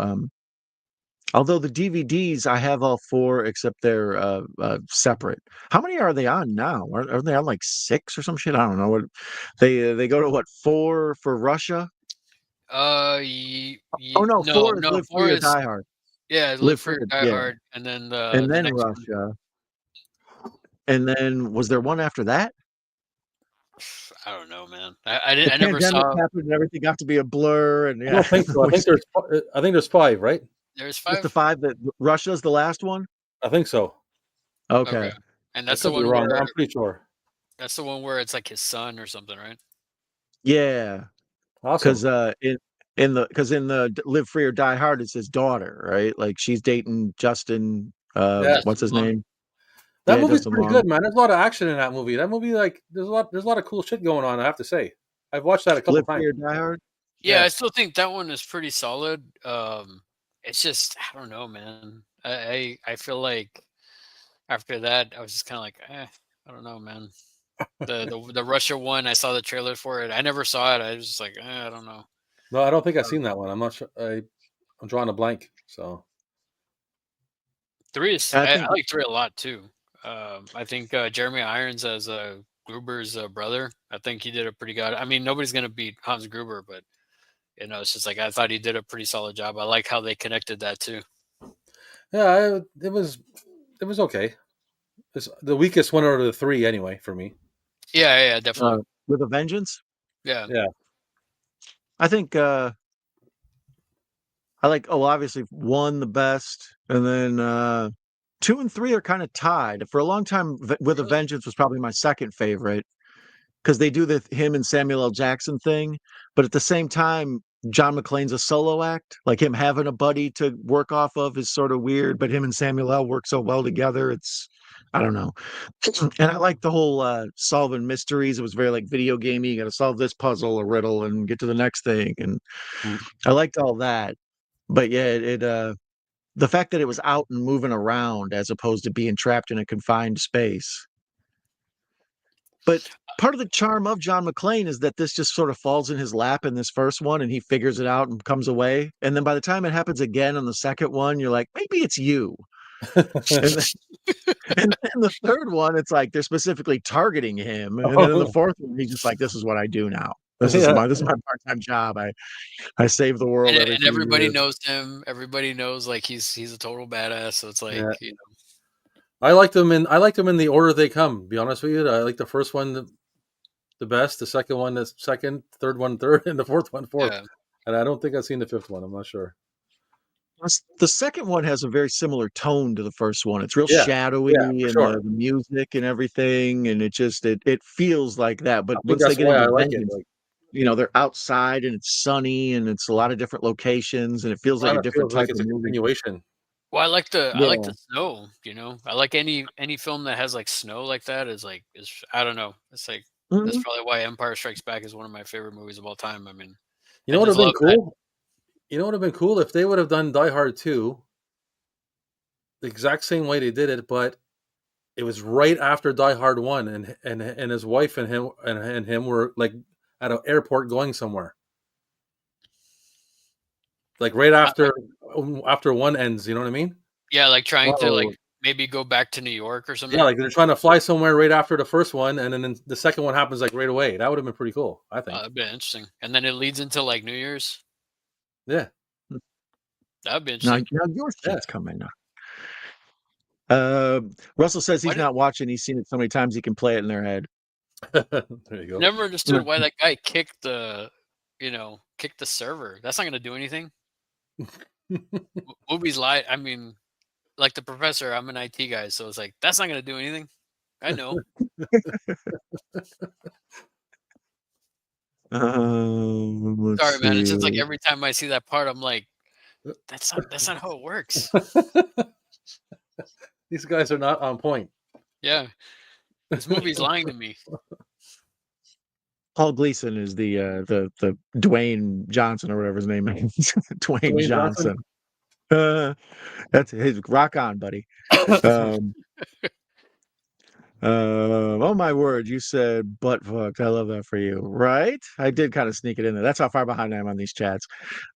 Although the DVDs, I have all 4 except they're separate. How many are they on now? Are they on like 6 or some shit? I don't know. What they go to what 4 for Russia? Oh no, 4 is Live Free or Die Hard. Yeah, Live Free or Die Hard, and then the next Russia. One. And then was there one after that? I don't know, man. I never saw. Happened and everything got to be a blur. And yeah. I don't think so. I think there's 5, right? There's 5. Just the 5 that Russia's the last one. I think so. Okay. And that's the one wrong. I'm pretty sure. That's the one where it's like his son or something, right? Yeah. Awesome. Because in the Live Free or Die Hard, it's his daughter, right? Like she's dating Justin. What's his name? That movie's pretty good, man. There's a lot of action in that movie. That movie, like, there's a lot of cool shit going on. I have to say, I've watched that a couple times. Live Free or Die Hard. Yeah, I still think that one is pretty solid. It's just I don't know, man. I feel like after that I was just kind of like, I don't know, man. The Russia one, I saw the trailer for it. I never saw it. I was just like, I don't know. No, I don't think I've seen that one. I'm not sure. I'm drawing a blank. So 3 is I like 3 a lot too. I think Jeremy Irons as Gruber's brother. I think he did a pretty good. I mean, nobody's gonna beat Hans Gruber, but it's just like I thought he did a pretty solid job. I like how they connected that too. Yeah, it was okay. It's the weakest one out of the 3 anyway for me. Yeah, definitely. With a Vengeance. Yeah. I think I like obviously 1 the best, and then 2 and 3 are kind of tied. For a long time, With a Vengeance was probably my second favorite because they do the him and Samuel L. Jackson thing, but at the same time, John McClane's a solo act. Like him having a buddy to work off of is sort of weird, but him and Samuel L. work so well together. It's I don't know. And I like the whole solving mysteries. It was very like video gamey. You got to solve this puzzle or riddle and get to the next thing. And I liked all that. But yeah, the fact that it was out and moving around as opposed to being trapped in a confined space. But part of the charm of John McClane is that this just sort of falls in his lap in this first one and he figures it out and comes away. And then by the time it happens again on the second one, you're like, maybe it's you. and then the third one, it's like they're specifically targeting him. And then in the fourth one, he's just like, this is what I do now. This is my part-time job. I save the world. And everybody knows him. Everybody knows like he's a total badass. So it's like, I liked them in the order they come. To be honest with you, I like the first one the best, the second one the second, third one third, and the fourth one fourth. Yeah. And I don't think I've seen the fifth one. I'm not sure. The second one has a very similar tone to the first one. It's real shadowy and the music and everything, and it feels like that. But once they get into Vengeance, they're outside and it's sunny and it's a lot of different locations and it feels like a different type of continuation. Well, I like the snow. I like any film that has like snow like that is I don't know. It's like that's probably why Empire Strikes Back is one of my favorite movies of all time. I mean, what would have been cool? You know what would have been cool if they would have done Die Hard 2 the exact same way they did it, but it was right after Die Hard 1 and his wife and him were like at an airport going somewhere. like right after one ends. You know what I mean? Yeah, like trying to like maybe go back to New York or something. Yeah, like they're trying to fly somewhere right after the first one, and then the second one happens like right away. That would have been pretty cool, I think. That'd be interesting. And then it leads into like New Year's. Yeah, that'd be Now interesting. your shit's coming up. Russell says he's not watching. He's seen it so many times he can play it in their head. There you go. Never understood why that guy kicked the server. That's not going to do anything. Movies lie. I mean, like the professor, I'm an IT guy, so it's like that's not going to do anything. I know. Sorry, man. It's just like every time I see that part, I'm like, that's not how it works. These guys are not on point. Yeah, this movie's lying to me. Paul Gleason is the Dwayne Johnson or whatever his name is. Dwayne Johnson. That's his rock on, buddy. Oh my word, you said butt fucked. I love that for you, right? I did kind of sneak it in there. That's how far behind I am on these chats.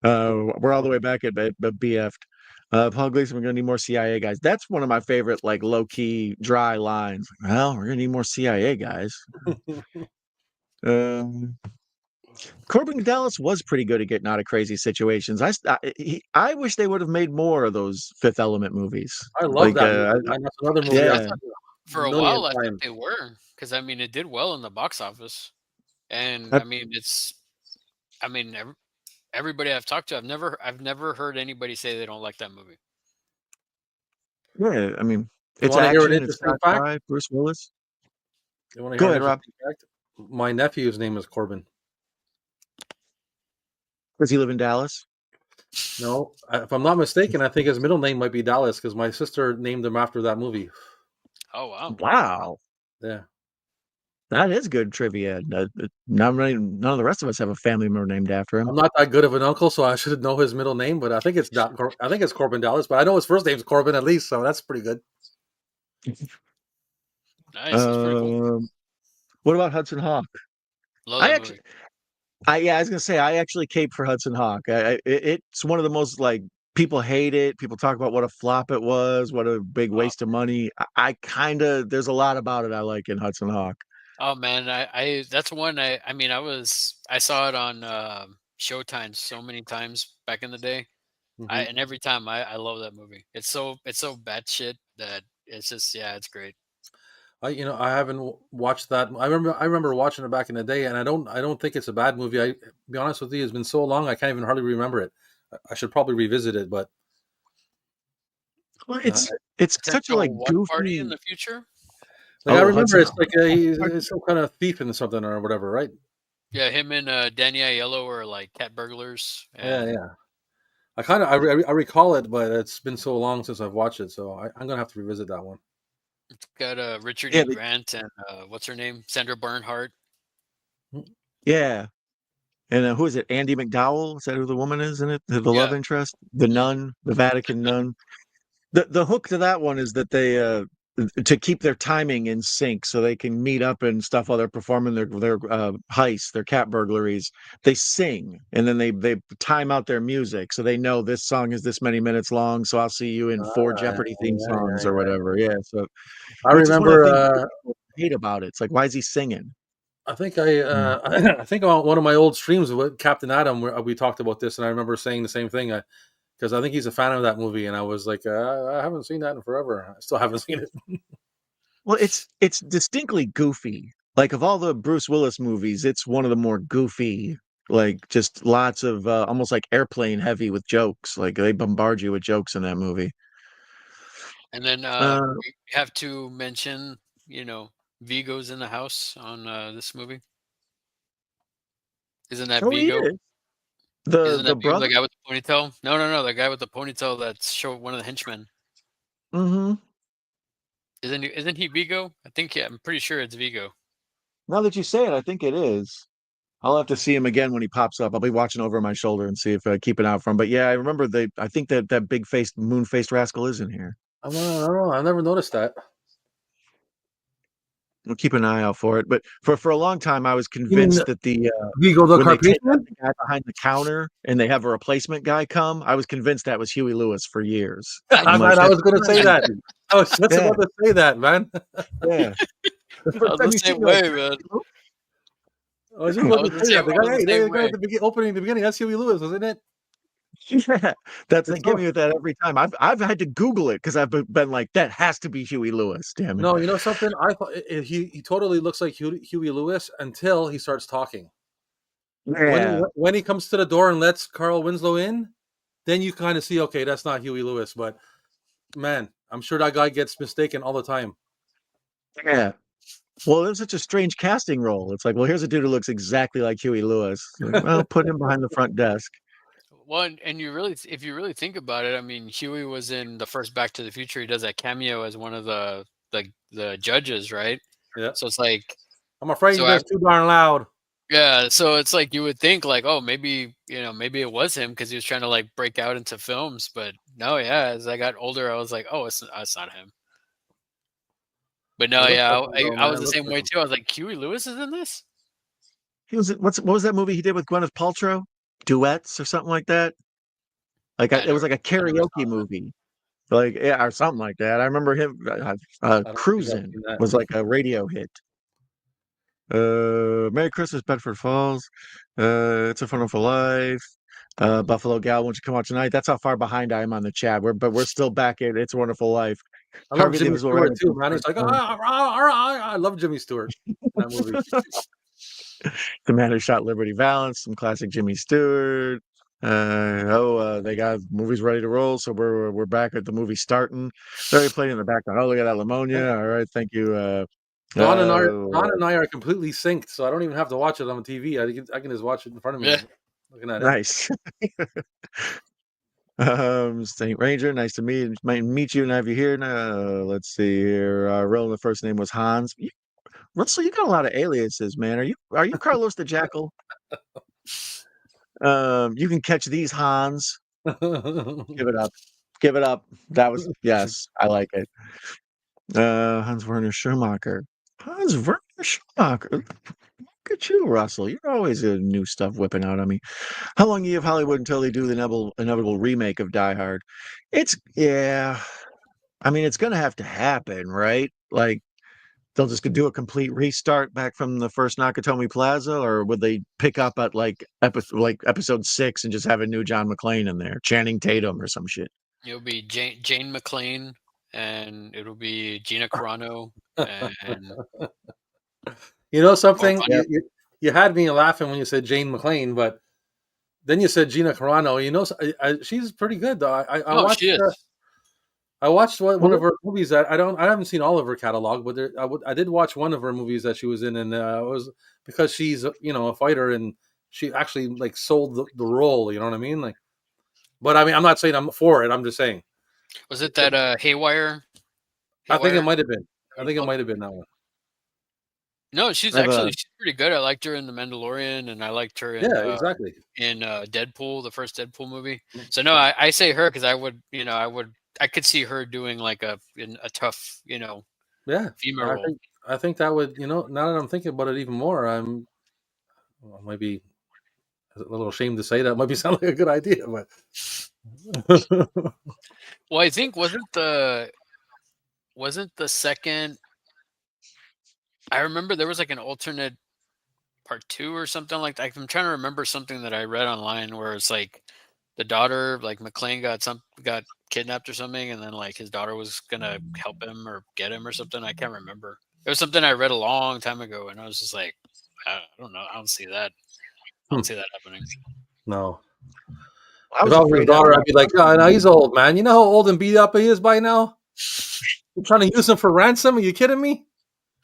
We're all the way back at BF'd. Paul Gleason, we're gonna need more CIA guys. That's one of my favorite, like low key, dry lines. Well, we're gonna need more CIA guys. Corbin Dallas was pretty good at getting out of crazy situations. I wish they would have made more of those Fifth Element movies. I love that. That's another movie. Yeah. For a while, I think they were, because I mean, it did well in the box office, and I mean, everybody I've talked to, I've never heard anybody say they don't like that movie. Yeah, I mean, it's action. It's sci-fi. Bruce Willis. Go ahead, Rob. My nephew's name is Corbin. Does he live in Dallas? No, if I'm not mistaken, I think his middle name might be Dallas because my sister named him after that movie. Oh wow! Wow. Yeah, that is good trivia. None of the rest of us have a family member named after him. I'm not that good of an uncle, so I should know his middle name, but I think it's Corbin Dallas. But I know his first name's Corbin at least, so that's pretty good. Nice, that's pretty cool. What about Hudson Hawk? Love that movie. I was gonna say I actually cape for Hudson Hawk. It's one of the most, like, people hate it. People talk about what a flop it was, what a big waste of money. I kind of, there's a lot about it I like in Hudson Hawk. Oh man, I that's one I saw it on Showtime so many times back in the day. And every time I love that movie. It's so batshit that it's just, yeah, it's great. I haven't watched that. I remember watching it back in the day, and I don't think it's a bad movie. I be honest with you, it's been so long I can't even hardly remember it. I should probably revisit it, but well, it's such a, like, goofy party in the future. Like, I remember it's like he's some kind of thief in something or whatever, right? Yeah, him and Danny Aiello are like cat burglars. Yeah. I recall it, but it's been so long since I've watched it, so I'm gonna have to revisit that one. It's got Richard E. Grant and what's her name, Sandra Bernhardt. Yeah, and who is it? Andy McDowell? Is that who the woman is in it? The love interest, the nun, the Vatican nun. The hook to that one is that they to keep their timing in sync so they can meet up and stuff while they're performing their heists, their cat burglaries. They sing, and then they time out their music so they know this song is this many minutes long, so I'll see you in 4 Jeopardy theme songs or whatever. Yeah, so I remember hate about it. It's like, why is he singing? I think I think on one of my old streams with Captain Adam we talked about this, and I remember saying the same thing. Because I think he's a fan of that movie, and I was like, I haven't seen that in forever. I still haven't seen it. Well, it's distinctly goofy. Like, of all the Bruce Willis movies, it's one of the more goofy, like, just lots of almost like Airplane heavy with jokes. Like, they bombard you with jokes in that movie. And then we have to mention, Vigo's in the house on this movie. Isn't that Vigo? The brother, the guy with the ponytail? No, the guy with the ponytail that's one of the henchmen. Mm-hmm. Isn't he Vigo? I'm pretty sure it's Vigo. Now that you say it, I think it is. I'll have to see him again when he pops up. I'll be watching over my shoulder and see if I keep an eye out for him. But yeah, I remember I think that big faced, moon faced rascal is in here. I don't know. I never noticed that. We'll keep an eye out for it. But for a long time, I was You mean convinced that Vigo the when they take out Carpathian? the guy behind the counter and they have a replacement guy come, I was convinced that was Huey Lewis for years. I'm like, Man, I that's was going to say that. I was just yeah, about to say that, man. yeah. The I first was time the you see same me, like, way, man. I was just about to say that. The I was guy, the hey, same the guy way. at the opening, the beginning, that's Huey Lewis, wasn't it? yeah, that's they It's give so, me with that every time. I've had to Google it because I've been like, that has to be Huey Lewis. Damn it. no, you know something? I thought he totally looks like Huey Lewis until he starts talking. Yeah, When he comes to the door and lets Carl Winslow in, then you kind of see, okay, that's not Huey Lewis. But man, I'm sure that guy gets mistaken all the time. yeah. Well, it was such a strange casting role. It's like, well, here's a dude who looks exactly like Huey Lewis. Like, well, put him behind the front desk. Well, and if you really think about it, I mean, Huey was in the first Back to the Future. He does that cameo as one of the judges, right? Yeah. So it's like, I'm afraid so that's too darn loud. yeah, so it's like you would think like, oh, maybe maybe it was him because he was trying to like break out into films, but no, yeah. As I got older, I was like, oh, it's not him. But It no, looks yeah, like him, though, I man. was It the looks same like way him. too. I was like, Huey Lewis is in this. What was that movie he did with Gwyneth Paltrow? Duets or something like that? Like I it was like a I never saw karaoke that. movie. Like, yeah, or something like that. I remember him I don't think I've Cruisin' seen that. was like a radio hit. Merry Christmas, Bedford Falls. It's a Wonderful Life. Buffalo Gal, won't you come out tonight? That's how far behind I am on the chat. We're still back at It's a Wonderful Life. I love Harvey Jimmy Davis will write Stewart a too, book man. for He's his like, son. I love Jimmy Stewart in that movie. The Man Who Shot Liberty Valance, some classic Jimmy Stewart. They got movies ready to roll, so we're back at the movie starting. They're already playing in the background. Oh, look at that Lamonia. All right, thank you. Don and I are completely synced, so I don't even have to watch it on TV. I can just watch it in front of me, Yeah. looking at it. Nice. Saint Ranger, nice to meet you and have you here. Let's see here. Roland, the first name was Hans. Russell, you got a lot of aliases, man. Are you Carlos the Jackal? You can catch these Hans. Give it up. Give it up. That was yes, I like it. Hans Werner Schumacher. Hans Werner Schumacher. Look at you, Russell. You're always new stuff whipping out on me. How long do you have Hollywood until they do the inevitable remake of Die Hard? Yeah. I mean, it's gonna have to happen, right? Like they'll just do a complete restart back from the first Nakatomi Plaza, or would they pick up at like episode 6 and just have a new John McClane in there, Channing Tatum or some shit? It'll be Jane McClane, and it'll be Gina Carano, and You know something? Yeah. You had me laughing when you said Jane McClane, but then you said Gina Carano. You know, she's pretty good though. I oh, watched she is. I watched one Well, of her movies that I haven't seen all of her catalog, but I did watch one of her movies that she was in, and it was because she's a fighter, and she actually like sold the role. You know what I mean? Like, but I mean, I'm not saying I'm for it. I'm just saying. Was it that Haywire? I think it Haywire? might have been. I think it Oh, might have been that one. no, she's I've pretty good. I liked her in The Mandalorian, and I liked her Yeah, exactly. in Deadpool, the first Deadpool movie. So no, I say her because I could see her doing like a tough Yeah, female role. I think that would now that I'm thinking about it even more, I might be a little ashamed to say that. It might be sound like a good idea, but Well, I think wasn't the second. I remember there was like an alternate part 2 or something like that. I'm trying to remember something that I read online where it's like the daughter, like McClane, got kidnapped or something, and then like his daughter was gonna help him or get him or something. I can't remember. It was something I read a long time ago, and I was just like, I don't know. I don't see that. I don't see that happening. no. I If was I was his afraid daughter, I'd be like, oh, no, he's old, man. You know how old and beat up he is by now? You're trying to use him for ransom? Are you kidding me?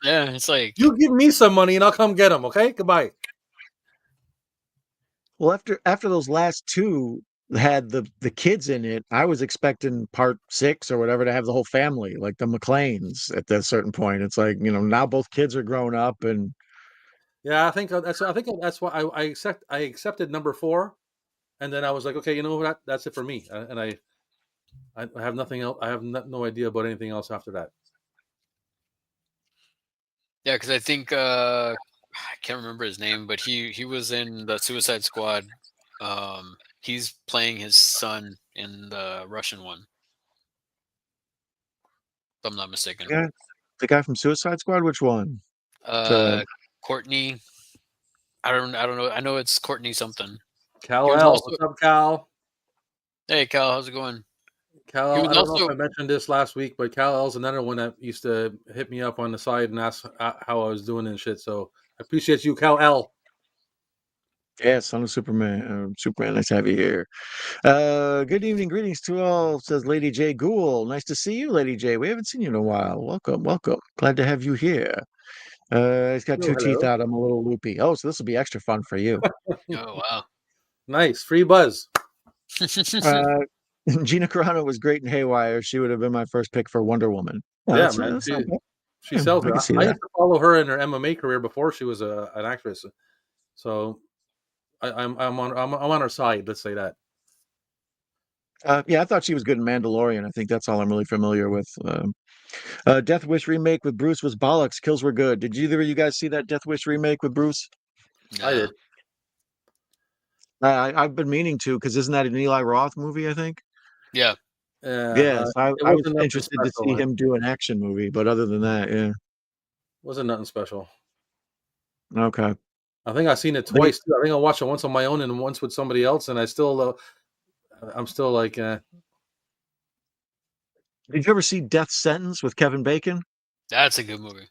Yeah, it's like You give me some money and I'll come get him, okay? Goodbye. well after those last two had the kids in it, I was expecting part 6 or whatever to have the whole family, like the McClanes at that certain point. It's like, now both kids are grown up and Yeah, I think that's why I accepted number 4, and then I was like, okay, you know what? That's it for me. And I have nothing else. I have no idea about anything else after that. Yeah, because I think I can't remember his name, but he was in the Suicide Squad. He's playing his son in the Russian one, if I'm not mistaken. The guy from Suicide Squad. Which one? Courtney. I don't know. I know it's Courtney something. Cal L. What's up, Cal? Hey, Cal. How's it going? Cal, I don't know if I mentioned this last week, but Cal L's another one that used to hit me up on the side and ask how I was doing and shit. So I appreciate you, Cal L. Yeah, son of Superman. Superman, nice to have you here. Good evening, greetings to all, says Lady J. Ghoul. Nice to see you, Lady J. We haven't seen you in a while. Welcome, welcome. Glad to have you here. He's got two teeth out. I'm a little loopy. Oh, so this will be extra fun for you. Oh, wow. Nice. Free buzz. Gina Carano was great in Haywire. She would have been my first pick for Wonder Woman. Yeah, man. She sells it. I used to follow her in her MMA career before she was an actress. So I'm on her side. Let's say that. Yeah, I thought she was good in Mandalorian. I think that's all I'm really familiar with. Death Wish remake with Bruce was bollocks. Kills were good. Did either of you guys see that Death Wish remake with Bruce? No. I did. I've been meaning to, because isn't that an Eli Roth movie, I think? Yeah. Yes, I was interested to see him do an action movie, but other than that, yeah. Wasn't nothing special. Okay. I think I've seen it twice too. I think I watched it once on my own and once with somebody else, and I'm still like. Did you ever see Death Sentence with Kevin Bacon? That's a good movie.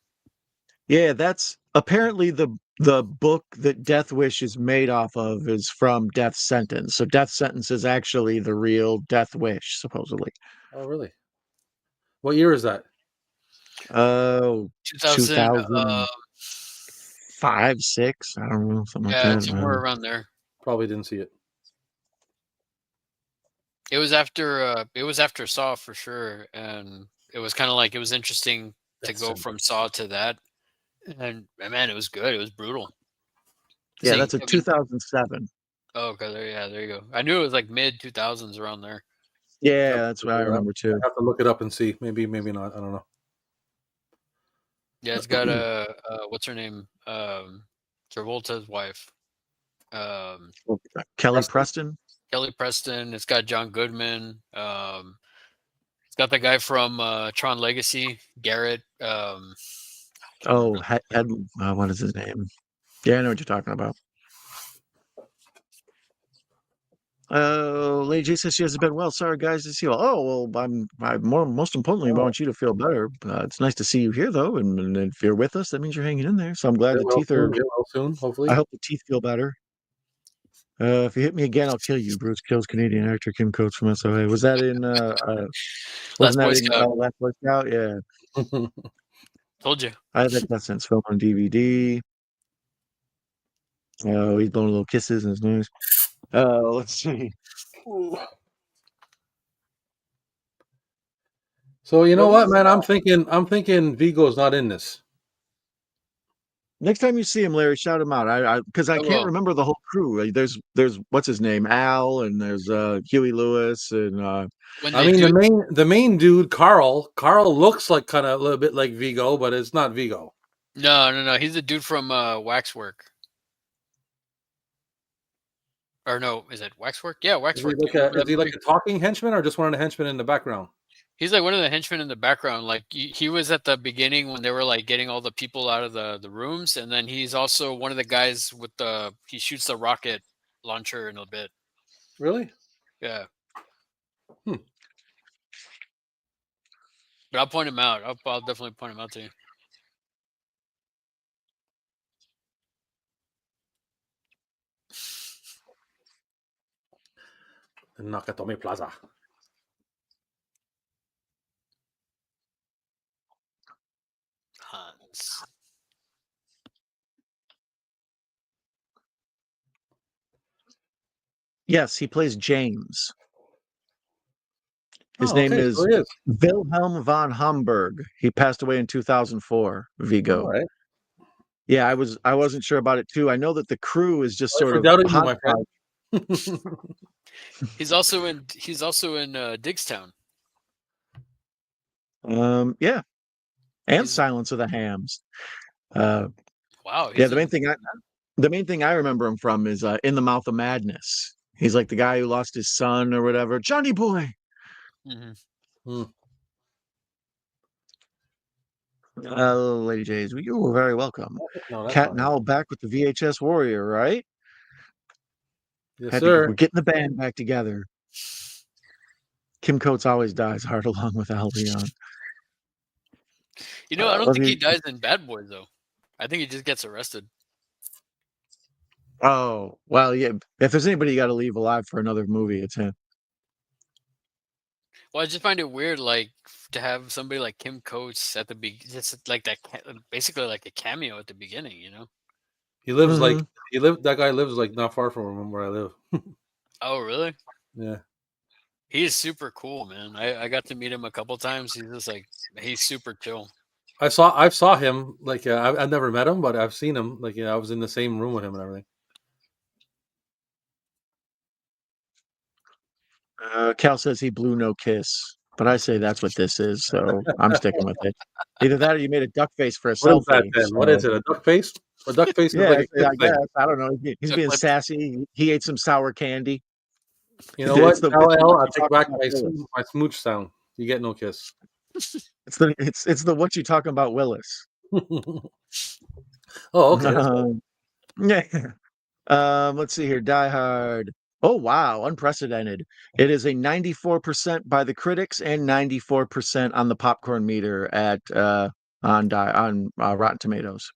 Yeah, that's apparently the book that Death Wish is made off of is from Death Sentence. So Death Sentence is actually the real Death Wish, supposedly. Oh, really? What year is that? Oh, 2005, 6. I don't know, something like that. Somewhere around there. Probably didn't see it. It was after Saw for sure, and it was kind of like it was interesting to go from Saw to that, and man, it was good. It was brutal. Yeah, that's a 2007. Oh, okay, there you go. I knew it was like mid 2000s around there. Yeah, that's what I remember too. I have to look it up and see. Maybe not. I don't know. Yeah, it's got what's her name? Travolta's wife. Kelly Preston. Kelly Preston. It's got John Goodman. It's got the guy from Tron Legacy, Garrett. What is his name? Yeah, I know what you're talking about. Lady J says she hasn't been well. Sorry, guys, to see you. Oh, well, most importantly, I want you to feel better. It's nice to see you here, though, and if you're with us, that means you're hanging in there. So I'm glad the teeth are. Get well soon, hopefully. I hope the teeth feel better. If you hit me again, I'll kill you. Bruce kills Canadian actor Kim Coates from SOA. Was that in? Last Boy Scout? Yeah. Told you. I had that since film on DVD. Oh, he's blowing little kisses and it's nice. Let's see. So you know what, man? I'm thinking Vigo's not in this. Next time you see him, Larry, shout him out. Because I can't remember the whole crew. There's what's his name, Al, and there's Huey Lewis, and the main dude, Carl. Carl looks like kind of a little bit like Vigo, but it's not Vigo. No. He's the dude from Waxwork. Or no, is it Waxwork? Yeah, Waxwork. Is he like a talking henchman or just one of the henchmen in the background? He's like one of the henchmen in the background. Like he was at the beginning when they were like getting all the people out of the rooms, and then he's also one of the guys with he shoots the rocket launcher in a bit. Really? Yeah. But I'll point him out. I'll definitely point him out to you. Nakatomi Plaza. Hans. Yes, he plays James. His name is Wilhelm von Homburg. He passed away in 2004. Vigo. Right. Yeah, I wasn't sure about it too. I know that the crew is just sort of. My friend. He's also in Digstown. Yeah, and Silence of the Hams. Wow. Yeah, the main thing I remember him from is In the Mouth of Madness. He's like the guy who lost his son or whatever. Johnny boy. Mm-hmm. Lady Jays, you were very welcome. No, that's Cat not and him. Owl back with the VHS Warrior, right? Yes, sir. We're getting the band back together. Kim Coates always dies hard along with Al Leon. I don't think he dies in Bad Boys though. I think he just gets arrested. Oh, well, yeah. If there's anybody you got to leave alive for another movie, it's him. Well, I just find it weird, like to have somebody like Kim Coates at the just like that, basically like a cameo at the beginning. He lives that guy lives like not far from where I live. Oh, really? Yeah. He's super cool, man. I got to meet him a couple times. He's just like, he's super chill. I saw him like I've never met him, but I've seen him like I was in the same room with him and everything. Cal says he blew no kiss, but I say that's what this is, so I'm sticking with it. Either that or you made a duck face for a What selfie. is that then? So. What is it? A duck face? A duck face is Yeah, like a kiss I thing. guess. I don't know. He's being sassy. He ate some sour candy. You know what? I take back my smooch sound. You get no kiss. It's the what you talking about, Willis. Oh, okay. Yeah. Let's see here. Die Hard. Oh wow, unprecedented. It is a 94% by the critics and 94% on the popcorn meter at on Rotten Tomatoes.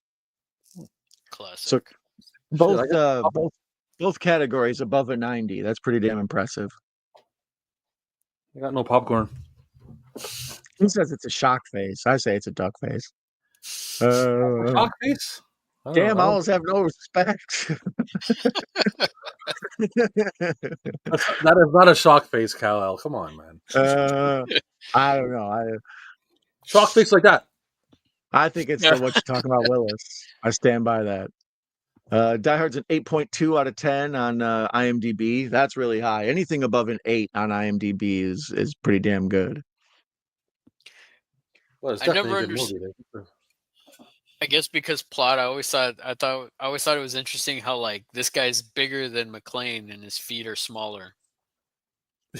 Classic. So both categories above a 90. That's pretty damn impressive. I got no popcorn. He says it's a shock face. I say it's a duck face. Shock face? Damn, owls have no respect. That is not a shock face, Kal-El. Come on, man. I don't know. Shock face like that. I think it's the what you're talking about, Willis. I stand by that. Die Hard's an 8.2 out of 10 on IMDb. That's really high. Anything above an 8 on IMDb is pretty damn good. Well, it's definitely a good movie. I guess because plot, I always thought it was interesting how like this guy's bigger than McClane and his feet are smaller.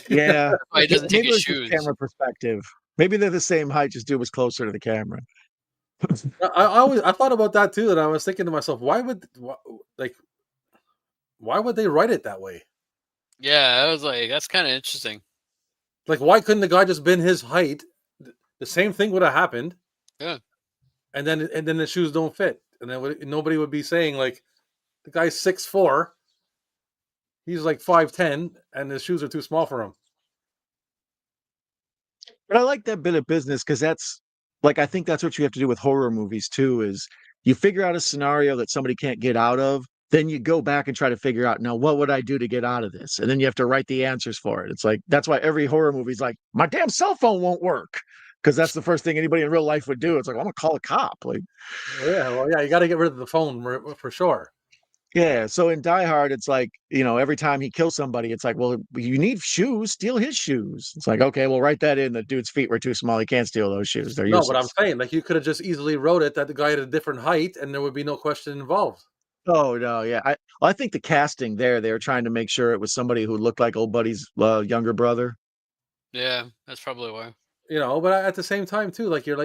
Yeah, he doesn't take his shoes. Camera perspective. Maybe they're the same height. Just dude was closer to the camera. I thought about that too, and I was thinking to myself, why would they write it that way? Yeah, I was like, that's kind of interesting. Like, why couldn't the guy just been his height? The same thing would have happened. Yeah. And then the shoes don't fit, and then nobody would be saying like, the guy's 6'4", he's like 5'10", and his shoes are too small for him. But I like that bit of business because that's like I think that's what you have to do with horror movies too. Is you figure out a scenario that somebody can't get out of, then you go back and try to figure out now what would I do to get out of this, and then you have to write the answers for it. It's like that's why every horror movie is like my damn cell phone won't work. Because that's the first thing anybody in real life would do. It's like, well, I'm gonna call a cop. Like, yeah, you got to get rid of the phone for sure. Yeah, so in Die Hard, it's like every time he kills somebody, it's like, well, you need shoes, steal his shoes. It's like, okay, well, write that in. The dude's feet were too small. He can't steal those shoes. They're useless. No, but I'm saying, like, you could have just easily wrote it that the guy had a different height, and there would be no question involved. Oh no, yeah, I think the casting they were trying to make sure it was somebody who looked like old buddy's younger brother. Yeah, that's probably why. But at the same time too, like you're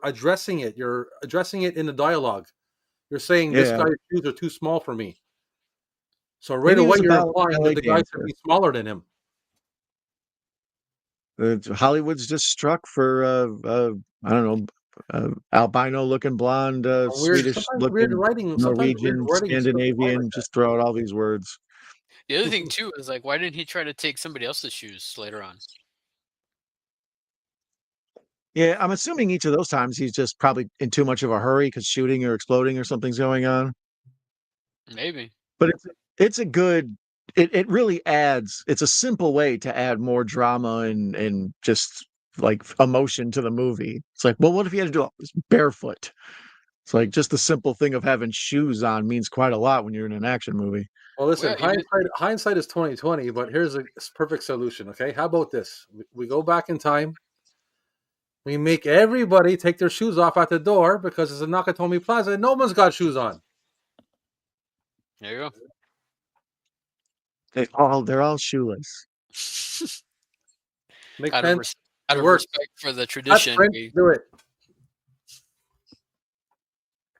addressing it. You're addressing it in the dialogue. You're saying this guy's shoes are too small for me. So right away you're implying that the guy should be smaller than him. Hollywood's just struck for I don't know, albino-looking blonde, Swedish-looking, weird writing, Norwegian, Scandinavian. Just throw out all these words. The other thing too is like, why didn't he try to take somebody else's shoes later on? Yeah, I'm assuming each of those times he's just probably in too much of a hurry because shooting or exploding or something's going on. Maybe. But it's a good. It really adds. It's a simple way to add more drama and just like emotion to the movie. It's like, well, what if he had to do it barefoot? It's like just the simple thing of having shoes on means quite a lot when you're in an action movie. Well, listen, hindsight is 20/20, but here's a perfect solution. Okay, how about this? We go back in time. We make everybody take their shoes off at the door because it's a Nakatomi Plaza and no one's got shoes on. There you go. They're all shoeless. Make out sense? Of respect for the tradition, do it.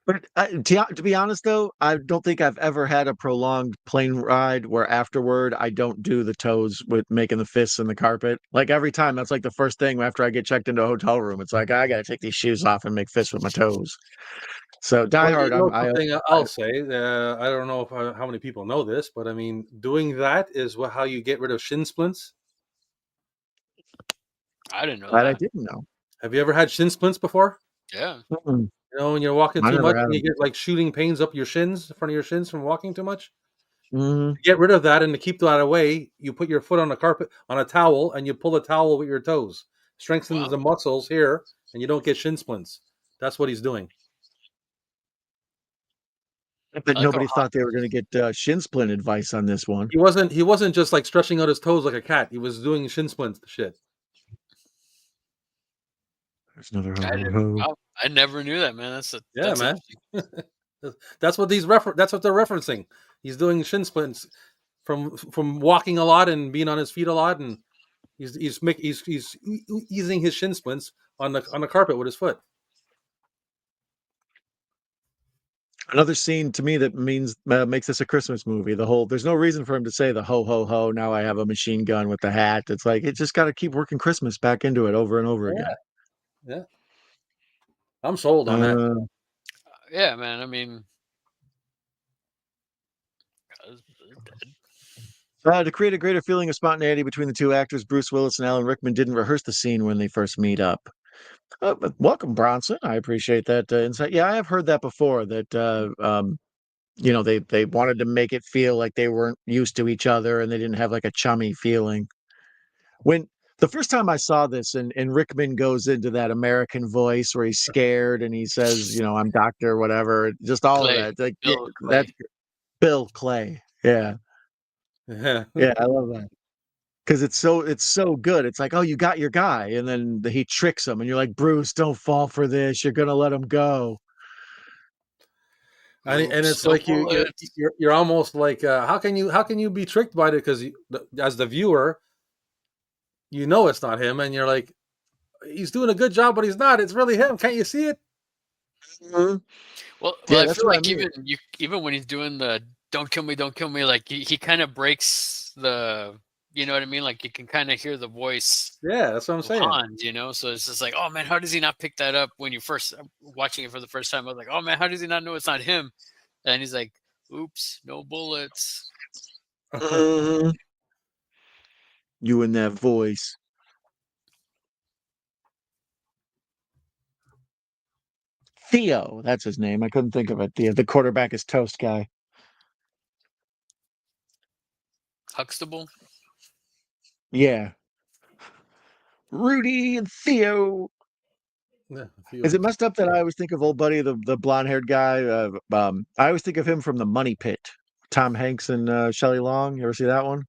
But to be honest, though, I don't think I've ever had a prolonged plane ride where afterward I don't do the toes with making the fists in the carpet. Like every time, that's like the first thing after I get checked into a hotel room. It's like I got to take these shoes off and make fists with my toes. So Die Hard, something I'll say. I don't know how many people know this, but I mean, doing that is how you get rid of shin splints. I didn't know that. I didn't know. Have you ever had shin splints before? Yeah. Mm-mm. You know, when you're walking too much and you get like shooting pains up your shins, in front of your shins from walking too much. Mm-hmm. To get rid of that and to keep that away, you put your foot on a carpet, on a towel, and you pull the towel with your toes. Strengthens the muscles here, and you don't get shin splints. That's what he's doing. But nobody thought they were going to get shin splint advice on this one. He wasn't just like stretching out his toes like a cat. He was doing shin splint shit. There's another ho. I never knew that, man. That's man. That's what that's what they're referencing. He's doing shin splints from walking a lot and being on his feet a lot, and he's easing his shin splints on the carpet with his foot. Another scene to me that makes this a Christmas movie. There's no reason for him to say the ho ho ho. Now I have a machine gun with the hat. It's like it just got to keep working Christmas back into it over and over again. Yeah, I'm sold on that. Yeah, man. I mean, to create a greater feeling of spontaneity between the two actors, Bruce Willis and Alan Rickman didn't rehearse the scene when they first meet up. Welcome, Bronson. I appreciate that insight. Yeah, I have heard that before. That they wanted to make it feel like they weren't used to each other and they didn't have like a chummy feeling. When the first time I saw this, and Rickman goes into that American voice where he's scared and he says, I'm doctor, whatever, just all of that. Like, that's Bill Clay. Yeah. Yeah, I love that. Because it's so good. It's like, oh, you got your guy, and then he tricks him, and you're like, Bruce, don't fall for this. You're gonna let him go. And it's like you're almost like, how can you be tricked by it? Because as the viewer, it's not him, and you're like, he's doing a good job, but he's not. It's really him. Can't you see it? Mm-hmm. Well, I feel like even when he's doing the don't kill me, like he kind of breaks the. You know what I mean? Like you can kind of hear the voice. Yeah, that's what I'm saying. Hans, so it's just like, oh man, how does he not pick that up when you first watching it for the first time? I was like, oh man, how does he not know it's not him? And he's like, oops, no bullets. You and that voice. Theo, that's his name. I couldn't think of it. The quarterback is toast guy. Huxtable? Yeah. Rudy and Theo. Yeah, is it messed up that I always think of old buddy, the blonde-haired guy? I always think of him from The Money Pit. Tom Hanks and Shelley Long. You ever see that one?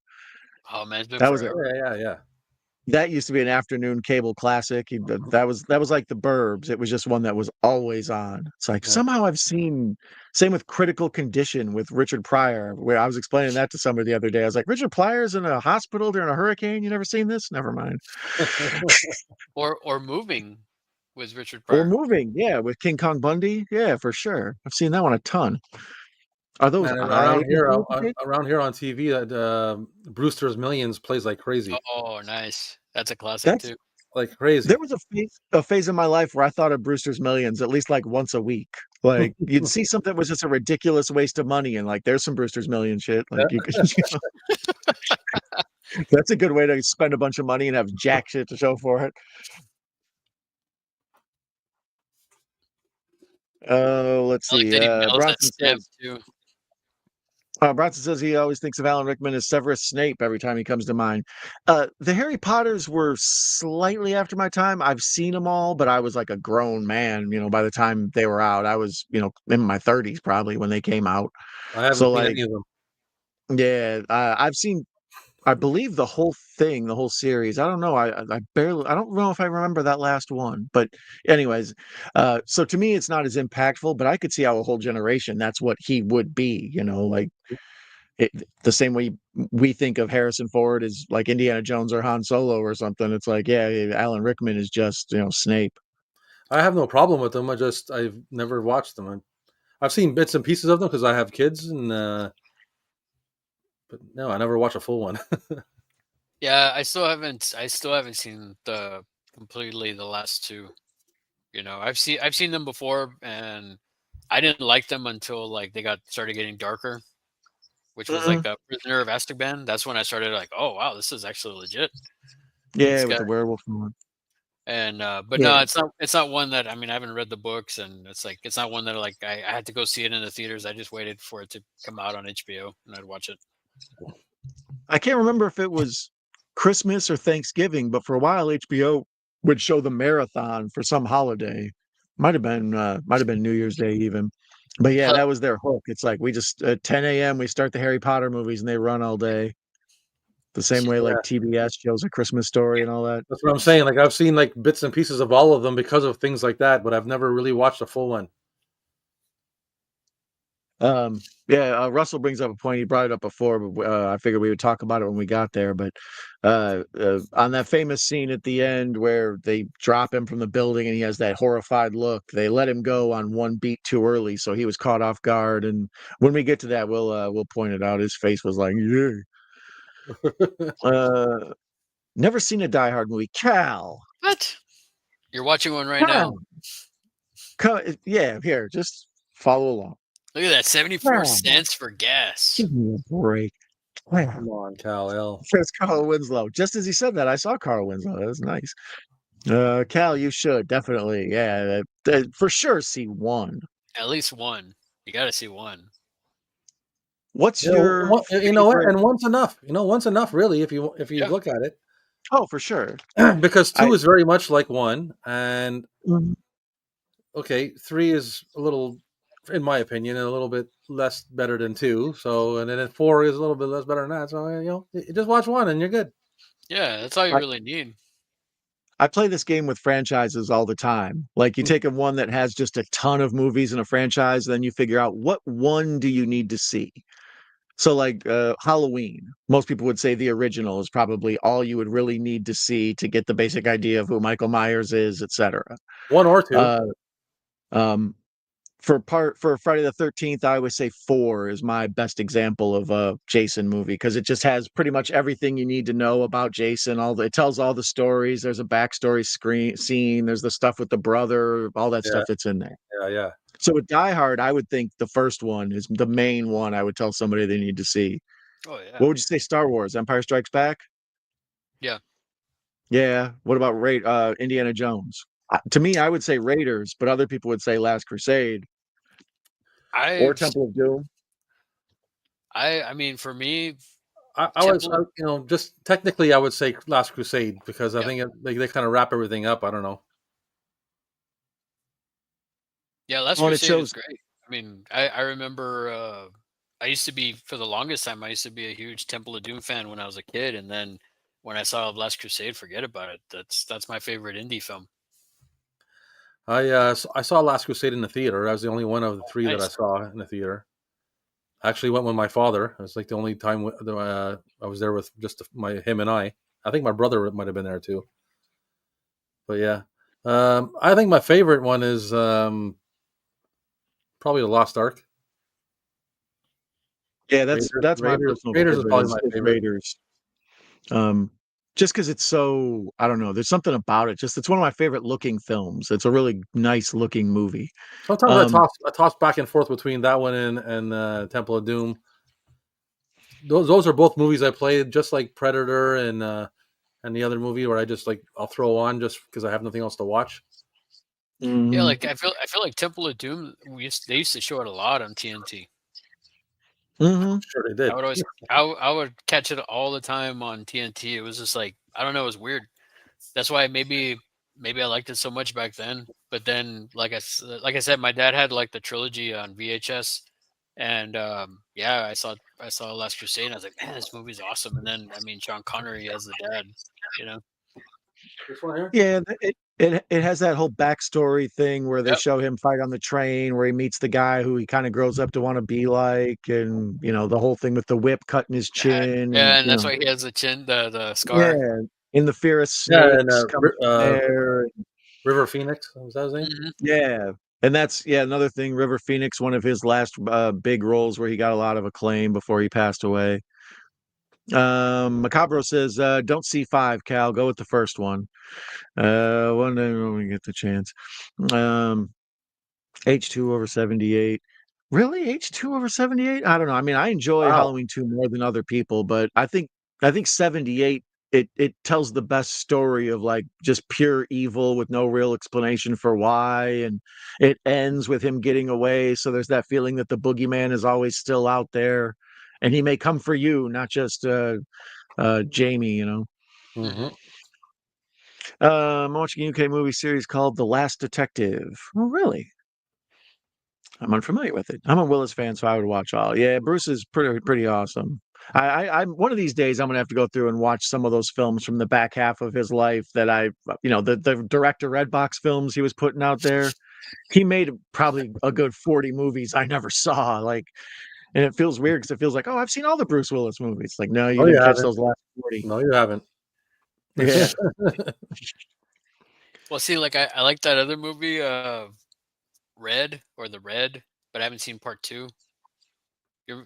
Oh man, it's been forever. Yeah. That used to be an afternoon cable classic. That was like The Burbs. It was just one that was always on. It's like somehow I've seen. Same with Critical Condition with Richard Pryor, where I was explaining that to somebody the other day. I was like, Richard Pryor's in a hospital during a hurricane. You never seen this? Never mind. or Moving with Richard Pryor. Or Moving, yeah, with King Kong Bundy. Yeah, for sure. I've seen that one a ton. Are those around here on TV? That Brewster's Millions plays like crazy. Oh, nice! That's a classic too. Like crazy. There was a phase in my life where I thought of Brewster's Millions at least like once a week. Like you'd see something that was just a ridiculous waste of money, and like there's some Brewster's Millions shit. Like you could, that's a good way to spend a bunch of money and have jack shit to show for it. Let's see. Bronson says, Bronson says he always thinks of Alan Rickman as Severus Snape every time he comes to mind. The Harry Potters were slightly after my time. I've seen them all, but I was like a grown man, by the time they were out. I was, in my 30s probably when they came out. I haven't seen any of them. Yeah, I've seen I believe the whole thing, the whole series. I don't know. I don't know if I remember that last one. But anyways, so to me, it's not as impactful. But I could see how a whole generation, that's what he would be. Like the same way we think of Harrison Ford as like Indiana Jones or Han Solo or something. It's like, yeah, Alan Rickman is just Snape. I have no problem with them. I've never watched them. I've seen bits and pieces of them because I have kids, and but no, I never watched a full one. Yeah, I still haven't seen completely the last two. I've seen them before, and I didn't like them until like they started getting darker, which was like the Prisoner of Azkaban. That's when I started like, oh wow, this is actually legit. Yeah, with the werewolf one. And but no, it's not one that I haven't read the books, and it's not one that like I had to go see it in the theaters. I just waited for it to come out on HBO and I'd watch it. I can't remember if it was Christmas or Thanksgiving, but for a while HBO would show the marathon for some holiday. Might have been New Year's Day even. But yeah, that was their hook. It's like we just at 10 a.m. we start the Harry Potter movies and they run all day. The same way like TBS shows A Christmas Story and all that. That's what I'm saying. Like I've seen like bits and pieces of all of them because of things like that, but I've never really watched a full one. Russell brings up a point. He brought it up before, but I figured we would talk about it when we got there. But on that famous scene at the end where they drop him from the building and he has that horrified look, they let him go on one beat too early, so he was caught off guard. And when we get to that, we'll point it out. His face was like, yeah. Never seen a Die Hard movie. Cal, what? You're watching one right now? Yeah, here, just follow along. Look at that, 74 cents for gas. Give me a break. Come on, Cal L. Says Carl Winslow. Just as he said that, I saw Carl Winslow. That was nice. Cal, you should definitely, yeah, for sure see one. At least one. You got to see one. What's your? You know what? And one's enough. One's enough, really, if you look at it. Oh, for sure. Because two is very much like one, and okay, three is a little, in my opinion, a little bit less better than two. So, and then four is a little bit less better than that. So, you just watch one and you're good. Yeah, that's all you really need. I play this game with franchises all the time. Like you take one that has just a ton of movies in a franchise, then you figure out what one do you need to see. So like Halloween, most people would say the original is probably all you would really need to see to get the basic idea of who Michael Myers is, etc. One or two. For Friday the 13th, I would say 4 is my best example of a Jason movie because it just has pretty much everything you need to know about Jason. It tells all the stories. There's a backstory scene. There's the stuff with the brother. All that stuff that's in there. Yeah. So with Die Hard, I would think the first one is the main one. I would tell somebody they need to see. Oh yeah. What would you say? Star Wars: Empire Strikes Back. Yeah. Yeah. What about Indiana Jones? To me, I would say Raiders, but other people would say Last Crusade. Or Temple of Doom. I mean, for me, I was, just technically, I would say Last Crusade because I think they kind of wrap everything up. I don't know. Yeah, Last Crusade is great. I mean, I remember I used to be, for the longest time, I used to be a huge Temple of Doom fan when I was a kid, and then when I saw Last Crusade, forget about it. That's my favorite indie film. I saw Last Crusade in the theater. I was the only one of the three that I saw in the theater. I actually went with my father. It was like the only time I was there with just him and I. I think my brother might have been there too. But yeah, I think my favorite one is probably The Lost Ark. Yeah, that's my personal Raiders is probably my favorite. Raiders. Just because it's so, I don't know, there's something about it. It's one of my favorite looking films. It's a really nice looking movie. Sometimes I toss back and forth between that one and Temple of Doom. Those are both movies I played, just like Predator and the other movie where I just I'll throw on just because I have nothing else to watch. Mm-hmm. Yeah, like I feel like Temple of Doom. They used to show it a lot on TNT. Mm-hmm. Sure they did. I would catch it all the time on TNT. It was just like, I don't know, it was weird. That's why maybe I liked it so much back then. But then, like I said, my dad had like the trilogy on VHS, And yeah, I saw Last Crusade. And I was like, man, this movie's awesome. And then I mean, Sean Connery as the dad. You know. This one here. Yeah, it has that whole backstory thing where they Yep. show him fight on the train, where he meets the guy who he kind of grows up to want to be like, and the whole thing with the whip cutting his chin, and Yeah, and that's why he has the chin, the scar. yeah, in the Fear of Yeah, and Snakes comes from there. River Phoenix, was that his name? Mm-hmm. Yeah, and that's another thing. River Phoenix, one of his last big roles where he got a lot of acclaim before he passed away. Macabro says, "Don't see 5, Cal. Go with the first one. One day when we get the chance." H2 over 78. Really? H2 over 78? I don't know. I mean, I enjoy Wow. Halloween 2 more than other people, but I think 78 it tells the best story of like just pure evil with no real explanation for why, and it ends with him getting away, so there's that feeling that the boogeyman is always still out there and he may come for you, not just Jamie, Mm-hmm. I'm watching a UK movie series called The Last Detective. Oh, really? I'm unfamiliar with it. I'm a Willis fan, so I would watch all. Yeah, Bruce is pretty awesome. I'm one of these days I'm gonna have to go through and watch some of those films from the back half of his life that the director Redbox films he was putting out there. He made probably a good 40 movies I never saw. Like, and it feels weird because it feels like, oh, I've seen all the Bruce Willis movies. Like, no, you No, you didn't catch haven't. those last 40. No, you haven't. Yeah. Well, see, like I like that other movie, Red or The Red, but I haven't seen part 2.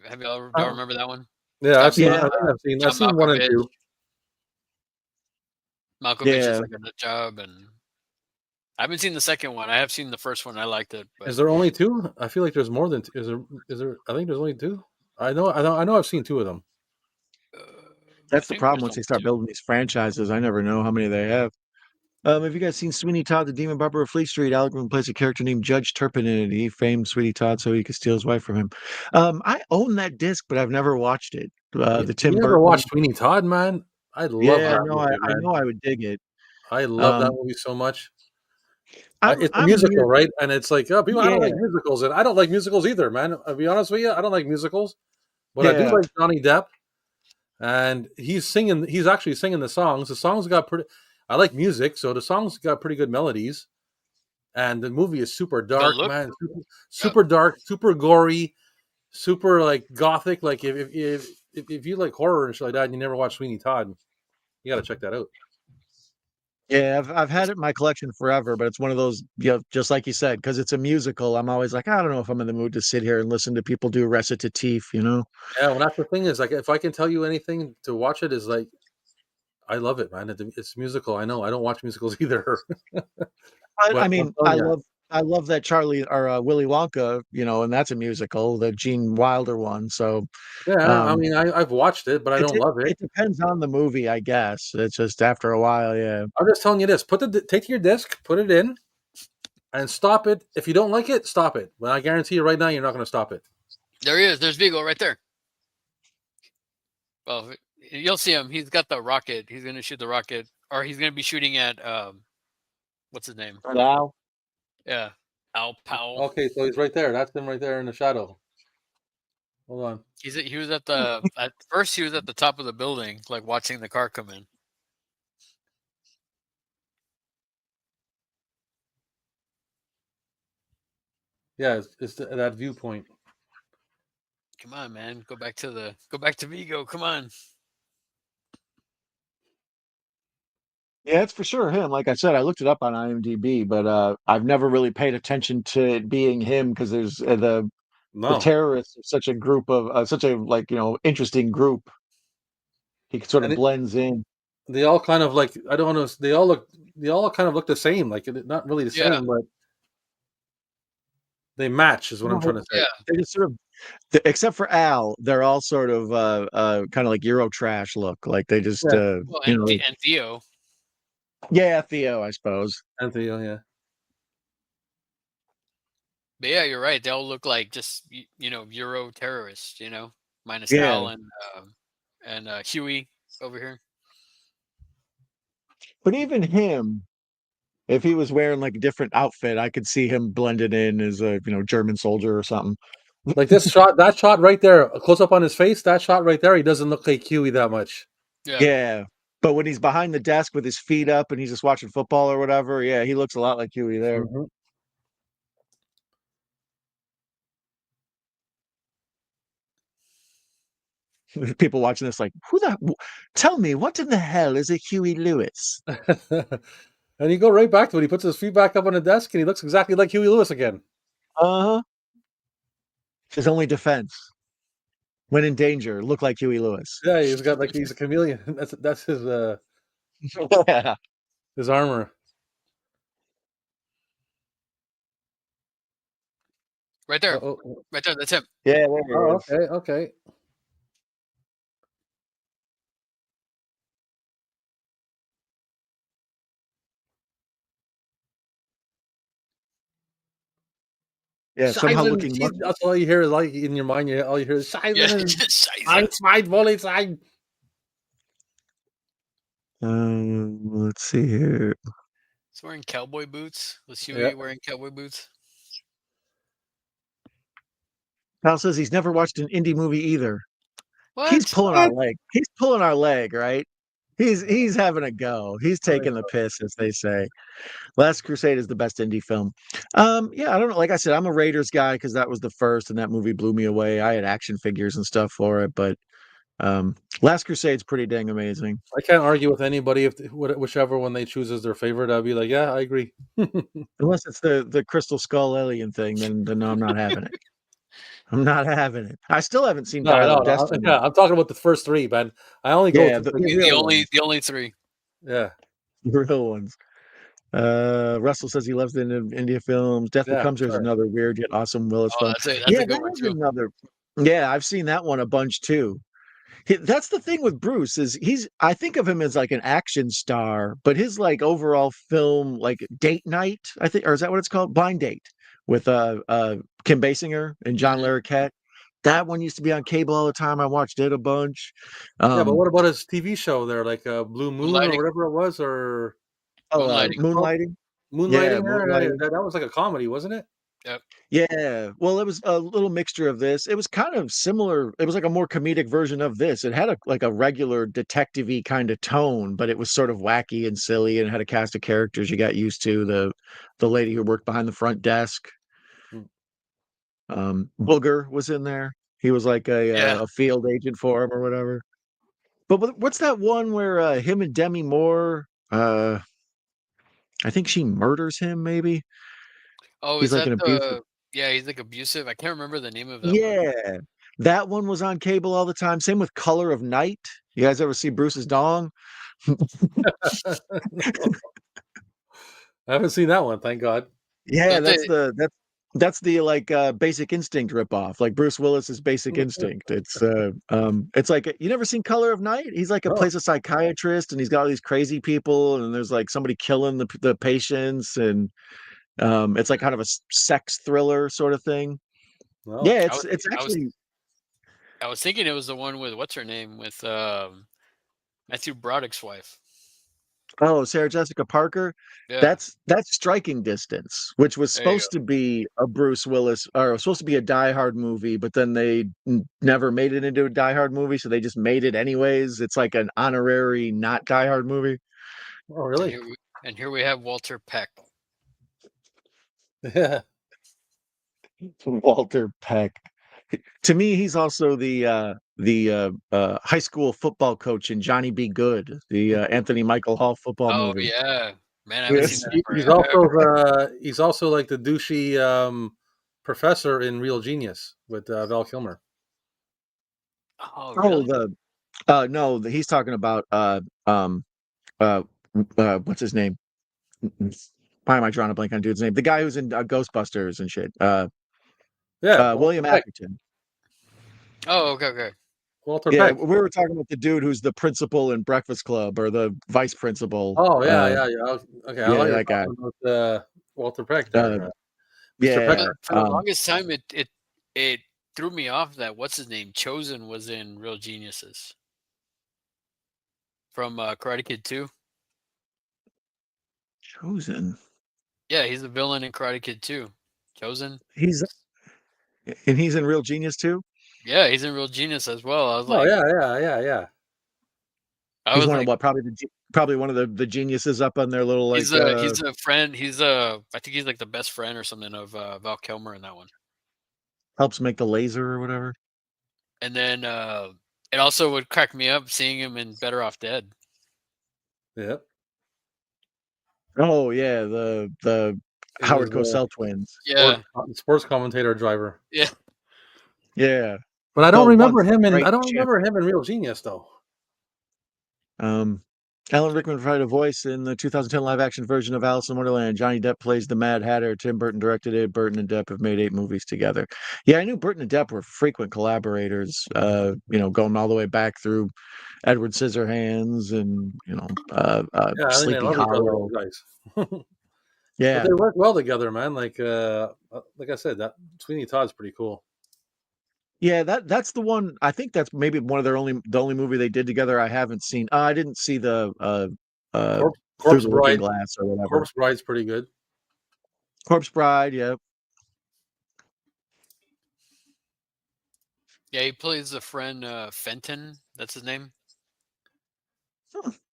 Have y'all remember that one? Yeah, Got, Yeah. I think I've John seen 1 and Malkovich. 2. Malkovich is Yeah. like a nut job, and I haven't seen the second one. I have seen the first one. I liked it, but Is there only 2? I feel like there's more than 2. Is there I think there's only 2. I know I've seen 2 of them. I That's the think problem there's once they only start 2. building these franchises. I never know how many they have. Have you guys seen Sweeney Todd, the Demon Barber of Fleet Street? Alec plays a character named Judge Turpin in it. He famed Sweeney Todd so he could steal his wife from him. I own that disc, but I've never watched it. You The Tim never Burton. watched Sweeney Todd, man? I love Yeah, that no, movie, I man. know I would dig it. I love that Um, movie so much. I'm It's a I'm musical, weird. right? And it's like, oh, people, I don't Yeah, like musicals, and I don't like musicals either, man. I'll be honest with you, I don't like musicals, but I do yeah. like Johnny Depp, and he's singing. He's actually singing the songs. The songs got pretty. I like music, so the songs got pretty good melodies, and the movie is super The dark, Look. man. Yep. Super dark, super gory, super like gothic. Like if you like horror and shit like that, and you never watch Sweeney Todd, you got to check that out. Yeah, I've had it in my collection forever, but it's one of those, just like you said, because it's a musical. I'm always like, I don't know if I'm in the mood to sit here and listen to people do recitative. Yeah, well, that's the thing is like if I can tell you anything to watch it is like I love it, man. It's musical. I know I don't watch musicals either, I but I'm mean, telling you, I love that Charlie or Willy Wonka, and that's a musical, the Gene Wilder one. So yeah. I um, mean, I've watched it, but I it don't love it. it depends on the movie, I guess. It's just after a while, yeah. I'm just telling you this: take your disc, put it in, and stop it. If you don't like it, stop it. But I guarantee you, right now, you're not going to stop it. There he is. There's Vigo right there. Well, you'll see him. He's got the rocket. He's going to shoot the rocket, or he's going to be shooting at what's his name? Now, Yeah, Al Powell. Okay, so he's right there. That's him right there in the shadow. Hold on. He was at first he was at the top of the building, like watching the car come in. Yeah, it's that viewpoint. Come on, man. Go back to Vigo. Come on. yeah, it's for sure him. Like I said, I looked it up on IMDb, but I've never really paid attention to it being him because there's the No, terrorists are such a group of such a like interesting group. He sort and of blends in. they all kind of like I don't know. They all kind of look the same. Like not really the Yeah, same, but they match. Is what I'm trying to say. yeah. They just sort of, except for Al, they're all sort of kind of like Euro trash look. Like they just Yeah, Well, and Theo. yeah, Theo, I suppose. Anthony. Yeah. But yeah, you're right. They all look like just Euro terrorists. Minus Yeah, Al and Huey over here. but even him, if he was wearing like a different outfit, I could see him blended in as a German soldier or something. Like this shot, that shot right there, a close up on his face. That shot right there, he doesn't look like Huey that much. Yeah. But when he's behind the desk with his feet up and he's just watching football or whatever, yeah, he looks a lot like Huey there. Mm-hmm. People watching this like, tell me, what in the hell is a Huey Lewis? And you go right back to it. He puts his feet back up on the desk and he looks exactly like Huey Lewis again. Uh-huh. His only defense. When in danger, look like Huey Lewis. Yeah, he's got like he's a chameleon. That's his his armor. Right there. Right there, that's him. Yeah, oh, okay. Yeah, somehow looking much. That's all you hear is like in your mind. All you hear is Scheiße, volley side. Let's see here. He's wearing cowboy boots. Was Huey wearing cowboy boots? Kyle says he's never watched an indie movie either. What? He's pulling our leg. He's pulling our leg, right? He's having a go. He's taking the piss, as they say. Last Crusade is the best indie film. Yeah, I don't know. Like I said, I'm a Raiders guy because that was the first, and that movie blew me away. I had action figures and stuff for it, but Last Crusade's pretty dang amazing. I can't argue with anybody if whichever one they choose as their favorite. I'd be like, yeah, I agree. Unless it's the Crystal Skull alien thing, then no, I'm not having it. I'm not having it. I still haven't seen Dial of Destiny. Yeah, I'm talking about the first three, man. I only go with the only three. Yeah, the real ones. Russell says he loves the India films. Death Becomes Her is another weird yet awesome Willis film. That's a good one too. Another. Yeah, I've seen that one a bunch too. That's the thing with Bruce is I think of him as like an action star, but his like overall film like Date Night, I think, or is that what it's called? Blind Date with Kim Basinger and John Larroquette. That one used to be on cable all the time. I watched it a bunch. Yeah, but what about his TV show there, like Blue Moon or whatever it was, or Moonlighting? Moonlighting? Moonlighting. That was like a comedy, wasn't it? Yep. Yeah. Well, it was a little mixture of this. It was kind of similar. It was like a more comedic version of this. It had a regular detective-y kind of tone, but it was sort of wacky and silly and had a cast of characters you got used to. The lady who worked behind the front desk. Booger was in there. He was like a field agent for him or whatever. But what's that one where him and Demi Moore, I think she murders him, maybe? Oh, he's like an abusive. Yeah, he's like abusive. I can't remember the name of that one. That one was on cable all the time. Same with Color of Night. You guys ever see Bruce's dong? I haven't seen that one, thank God. Yeah, that's the like Basic Instinct ripoff, like Bruce Willis's Basic Instinct. It's like, you never seen Color of Night? He's like plays a psychiatrist, and he's got all these crazy people, and there's like somebody killing the patients, and it's like kind of a sex thriller sort of thing. Well, yeah, it's actually. I was thinking it was the one with what's her name, with Matthew Broderick's wife. Oh, Sarah Jessica Parker. Yeah. That's Striking Distance, which was supposed to be a Bruce Willis, or supposed to be a Die Hard movie, but then they never made it into a Die Hard movie, so they just made it anyways. It's like an honorary not Die Hard movie. Oh, really? And here we have Walter Peck. Yeah. Walter Peck. To me, he's also the high school football coach in Johnny Be Good, the Anthony Michael Hall football movie. Oh yeah, man, I haven't seen that. He's also like the douchey professor in Real Genius with Val Kilmer. Oh, really? No, he's talking about what's his name? Why am I drawing a blank on dude's name? The guy who's in Ghostbusters and shit. William Atherton. Oh, okay. Walter Peck. We were talking about the dude who's the principal in Breakfast Club, or the vice principal. Oh yeah. Okay, I like that guy. About, Walter Peck. There. Yeah. For the longest time, it threw me off that what's his name, Chosen, was in Real Geniuses from Karate Kid 2. Chosen. Yeah, he's the villain in Karate Kid 2. Chosen. And he's in Real Genius too? Yeah, he's in Real Genius as well. I was Oh like, yeah. He's one of what? Probably one of the geniuses up on their little like. He's a friend. I think he's like the best friend or something of Val Kilmer in that one. Helps make the laser or whatever. And then it also would crack me up seeing him in Better Off Dead. Yep. Oh yeah, the Howard Cosell twins. Yeah, sports commentator driver. Yeah. Yeah. But I don't remember him in Real Genius though. Alan Rickman provided a voice in the 2010 live-action version of Alice in Wonderland. Johnny Depp plays the Mad Hatter. Tim Burton directed it. Burton and Depp have made 8 movies together. Yeah, I knew Burton and Depp were frequent collaborators. Going all the way back through Edward Scissorhands and Sleepy Hollow. Yeah, but they work well together, man. Like I said, that Sweeney Todd's pretty cool. Yeah, that's the one. I think that's maybe one of the only movie they did together I haven't seen. I didn't see the Corpse Bride Glass or whatever. Corpse Bride's pretty good. Corpse Bride, yeah. Yeah, he plays a friend Fenton. That's his name.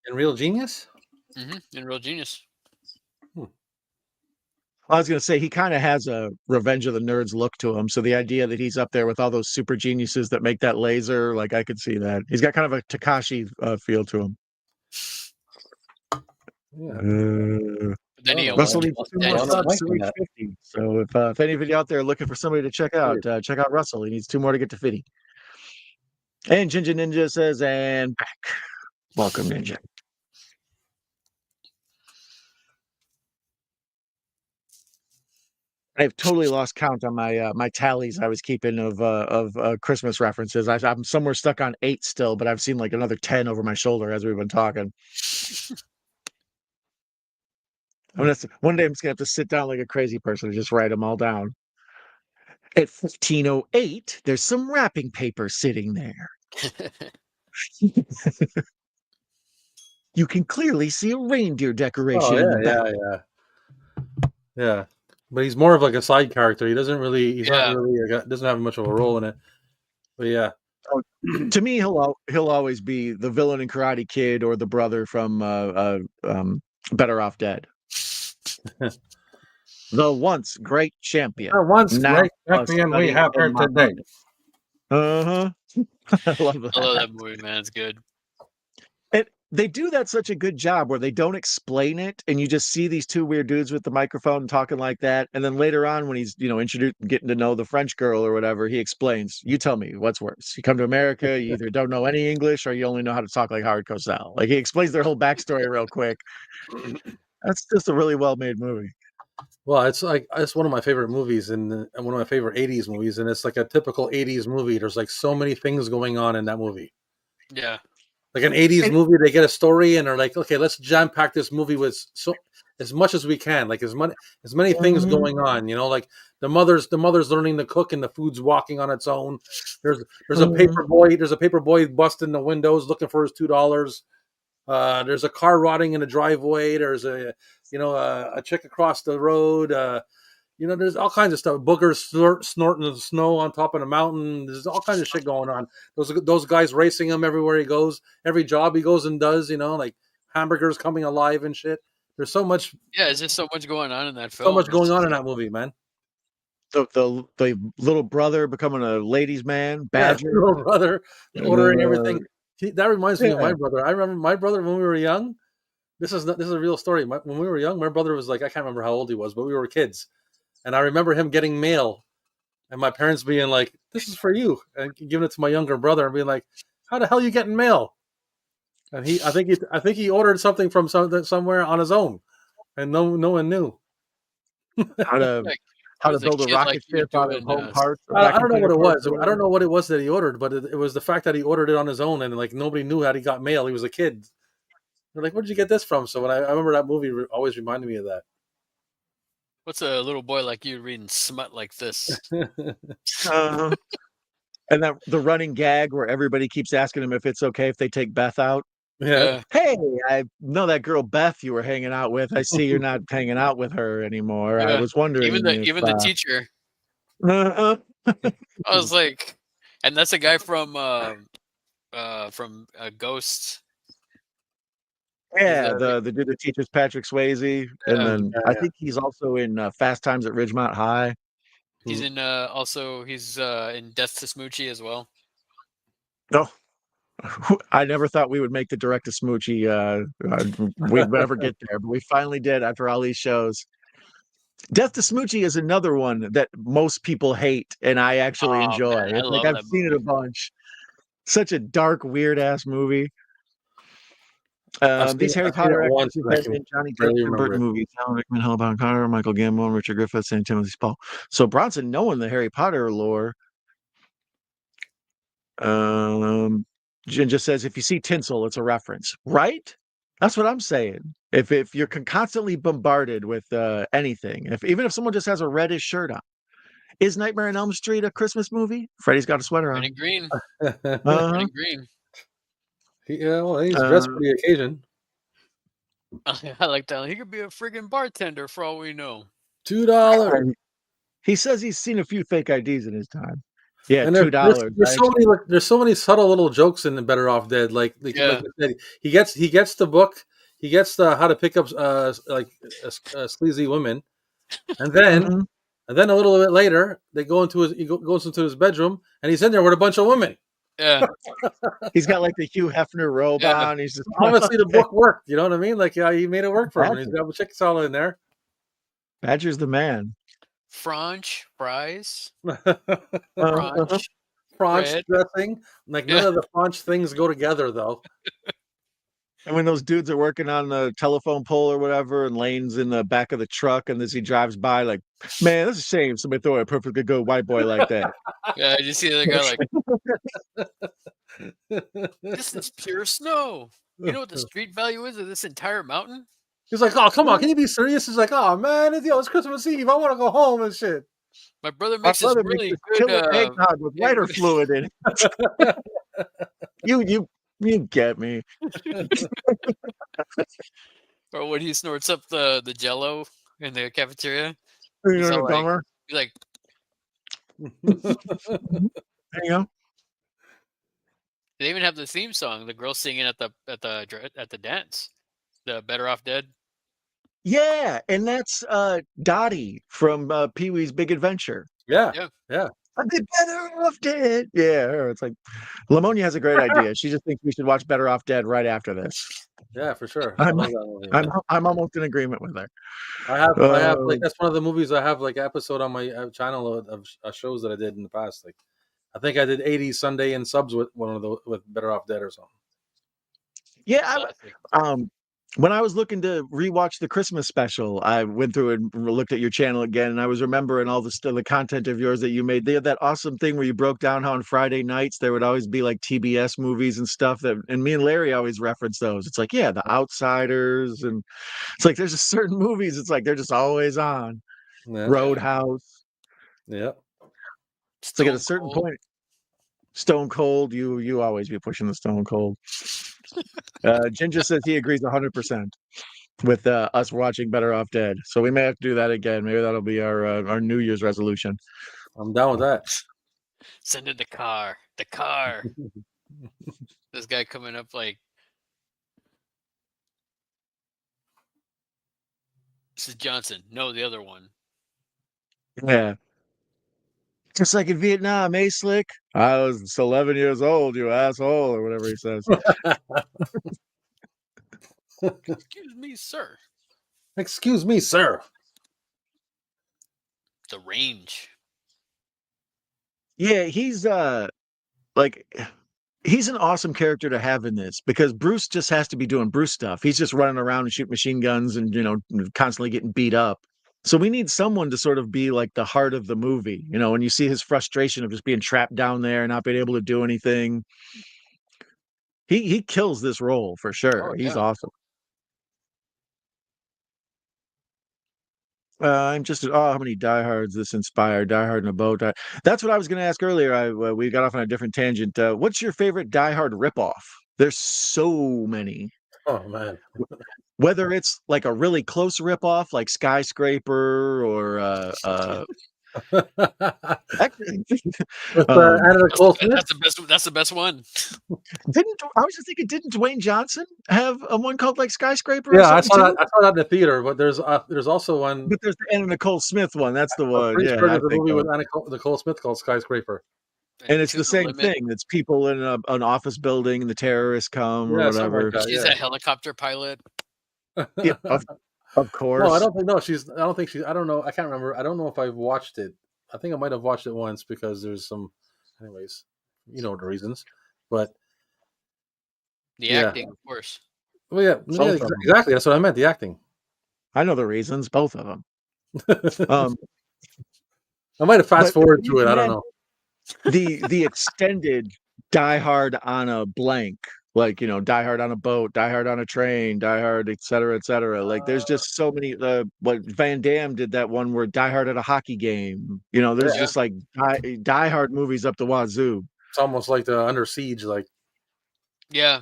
In Real Genius? Mm-hmm. In Real Genius. I was going to say he kind of has a Revenge of the Nerds look to him. So the idea that he's up there with all those super geniuses that make that laser, like I could see that. He's got kind of a Takashi feel to him. Yeah. Russell needs 2 more subs to reach 50. So if any of you out there are looking for somebody to check out Russell. He needs 2 more to get to 50. And Ginger Ninja says, and back. Welcome, Ninja. I've totally lost count on my tallies I was keeping of Christmas references. I'm somewhere stuck on 8 still, but I've seen like another 10 over my shoulder as we've been talking. One day I'm just gonna have to sit down like a crazy person and just write them all down. At 15:08, there's some wrapping paper sitting there. You can clearly see a reindeer decoration in the back. Yeah. But he's more of like a side character. He doesn't really. Doesn't have much of a role in it. But yeah. To me, he'll always be the villain in Karate Kid or the brother from Better Off Dead. The once great champion. Great champion we have here today. I love that. I love that movie, man. It's good. They do that such a good job where they don't explain it, and you just see these 2 weird dudes with the microphone talking like that, and then later on when he's introduced, getting to know the French girl or whatever, he explains, you tell me what's worse. You come to America, you either don't know any English or you only know how to talk like Howard Cosell. Like, he explains their whole backstory real quick. That's just a really well-made movie. Well, it's one of my favorite movies and one of my favorite 80s movies, and it's like a typical 80s movie. There's like so many things going on in that movie. Yeah. Like an 80s movie, they get a story and they're like, okay, let's jam pack this movie with as much as we can, like as many things going on. Like the mother's learning to cook and the food's walking on its own. There's a paper boy. There's a paper boy busting the windows looking for his $2. There's a car rotting in the driveway. There's a chick across the road. There's all kinds of stuff. Boogers snorting the snow on top of the mountain. There's all kinds of shit going on. Those guys racing him everywhere he goes. Every job he goes and does, like hamburgers coming alive and shit. There's so much. Yeah, there's just so much going on in that film. So much going on in that movie, man. The little brother becoming a ladies' man, Badger. Yeah, little brother ordering everything. That reminds me of my brother. I remember my brother when we were young. This is a real story. When we were young, my brother was like, I can't remember how old he was, but we were kids. And I remember him getting mail and my parents being like, this is for you, and giving it to my younger brother and being like, how the hell are you getting mail? And I think he ordered something from somewhere on his own and no one knew. How to build a rocket ship out of home parts. I don't know what it was. I don't know what it was that he ordered, but it was the fact that he ordered it on his own and like nobody knew how he got mail. He was a kid. They're like, where'd you get this from? So when I remember that movie always reminded me of that. What's a little boy like you reading smut like this? And that the running gag where everybody keeps asking him if it's okay if they take Beth out. Yeah. Hey, I know that girl Beth you were hanging out with. I see you're not hanging out with her anymore. I was wondering. Even the teacher. I was like, and that's a guy from Ghost. Yeah, the dude that teaches Patrick Swayze, and then I think he's also in Fast Times at Ridgemont High. He's in also he's in Death to Smoochie as well. No, I never thought we would make the direct to Smoochie. We'd ever get there, but we finally did after all these shows. Death to Smoochie is another one that most people hate, and I actually enjoy. Man, It's like I've seen it a bunch. Such a dark, weird ass movie. These Harry Potter actors have been in Johnny Depp and Burton movies: Alan Rickman, Hellbound Carter, Michael Gambon, Richard Griffiths, and Timothy Spall. So Bronson, knowing the Harry Potter lore, Jen just says if you see tinsel, it's a reference, right? That's what I'm saying. If you're constantly bombarded with anything, even if someone just has a reddish shirt on, is Nightmare on Elm Street a Christmas movie? Freddy's got a sweater on. Red and green. Red and green. Yeah, well, he's dressed for the occasion. I like that. He could be a friggin' bartender for all we know. $2. He says he's seen a few fake IDs in his time. Yeah, $2. There's so many subtle little jokes in the Better Off Dead. Like he gets the book, he gets the how to pick up sleazy women, and then a little bit later he goes into his bedroom and he's in there with a bunch of women. Yeah, he's got like the Hugh Hefner robe on. He's just obviously the book worked. You know what I mean? Like he made it work for him. He's got chicks all in there. Badger's the man. French fries. French dressing. Like none of the French things go together though. And when those dudes are working on the telephone pole or whatever, and Lane's in the back of the truck, and as he drives by, like, man, that's a shame somebody throw a perfectly good white boy like that. Yeah, you see the guy like, this is pure snow. You know what the street value is of this entire mountain? He's like, oh, come on, can you be serious? He's like, oh man, it's Christmas Eve. I want to go home and shit. My brother makes this really good eggnog with lighter fluid in it. You get me. Or when he snorts up the Jello in the cafeteria. He's like, there you go. They even have the theme song. The girl singing at the dance. The Better Off Dead. Yeah, and that's Dottie from Pee-wee's Big Adventure. Yeah. I'd be better off dead. Yeah, it's like Lamonia has a great idea. She just thinks we should watch Better Off Dead right after this. Yeah, for sure. I'm almost in agreement with her. I have like that's one of the movies I have like episode on my channel of shows that I did in the past. Like I think I did 80 Sunday in subs with one of those with Better Off Dead or something. Yeah, when I was looking to rewatch the Christmas special, I went through and looked at your channel again, and I was remembering all the content of yours that you made. They had that awesome thing where you broke down how on Friday nights there would always be like TBS movies and stuff and me and Larry always reference those. It's like, yeah, The Outsiders, and it's like there's just certain movies. It's like they're just always on. Yeah. Roadhouse. Yeah. It's like at a certain point. Stone Cold, you always be pushing the Stone Cold. Ginger says he agrees 100% with us watching Better Off Dead. So we may have to do that again. Maybe that'll be our New Year's resolution. I'm down with that. Send in the car. The car. This guy coming up like, this is Johnson. No, the other one. Yeah. Just like in Vietnam, eh, Slick? I was 11 years old, you asshole, or whatever he says. Excuse me, sir. Excuse me, sir. The range. Yeah, he's he's an awesome character to have in this because Bruce just has to be doing Bruce stuff. He's just running around and shooting machine guns and, constantly getting beat up. So we need someone to sort of be like the heart of the movie, when you see his frustration of just being trapped down there and not being able to do anything. He kills this role for sure. He's awesome. I'm just how many diehards this inspired? Die Hard in a Boat. That's what I was going to ask earlier. We got off on a different tangent. What's your favorite Die Hard ripoff? There's so many. Oh man. Whether it's like a really close ripoff, like Skyscraper, or Actually, With um, Anna Nicole Smith. That's the best one. I was just thinking, didn't Dwayne Johnson have a one called like Skyscraper or Yeah, I something saw too? that. I saw that in the theater. But there's also one. But there's the Anna Nicole Smith one. That's the I'm one. pretty Yeah, sure I there's a think movie of. with Nicole Smith called Skyscraper. And it's To the the same limit. thing. It's people in an office building, and the terrorists come or Yeah, something like whatever. that. She's a helicopter pilot. Yeah, of No, I course. don't think. No, she's. I don't think she's. I don't know. I can't remember. I don't know if I've watched it. I think I might have watched it once because there's some. Anyways, you know the reasons. But The yeah. acting, of course. Well, yeah, Both of them. exactly. That's what I meant. The acting. I know the reasons. Both of them. I might have fast forwarded you through it. I can don't add know. the extended Die Hard on a blank, like Die Hard on a boat, Die Hard on a train, Die Hard, et cetera, et cetera. Like there's just so many. What Van Damme did that one where Die Hard at a hockey game. There's Yeah. just like Die Hard movies up the wazoo. It's almost like the Under Siege, like Yeah,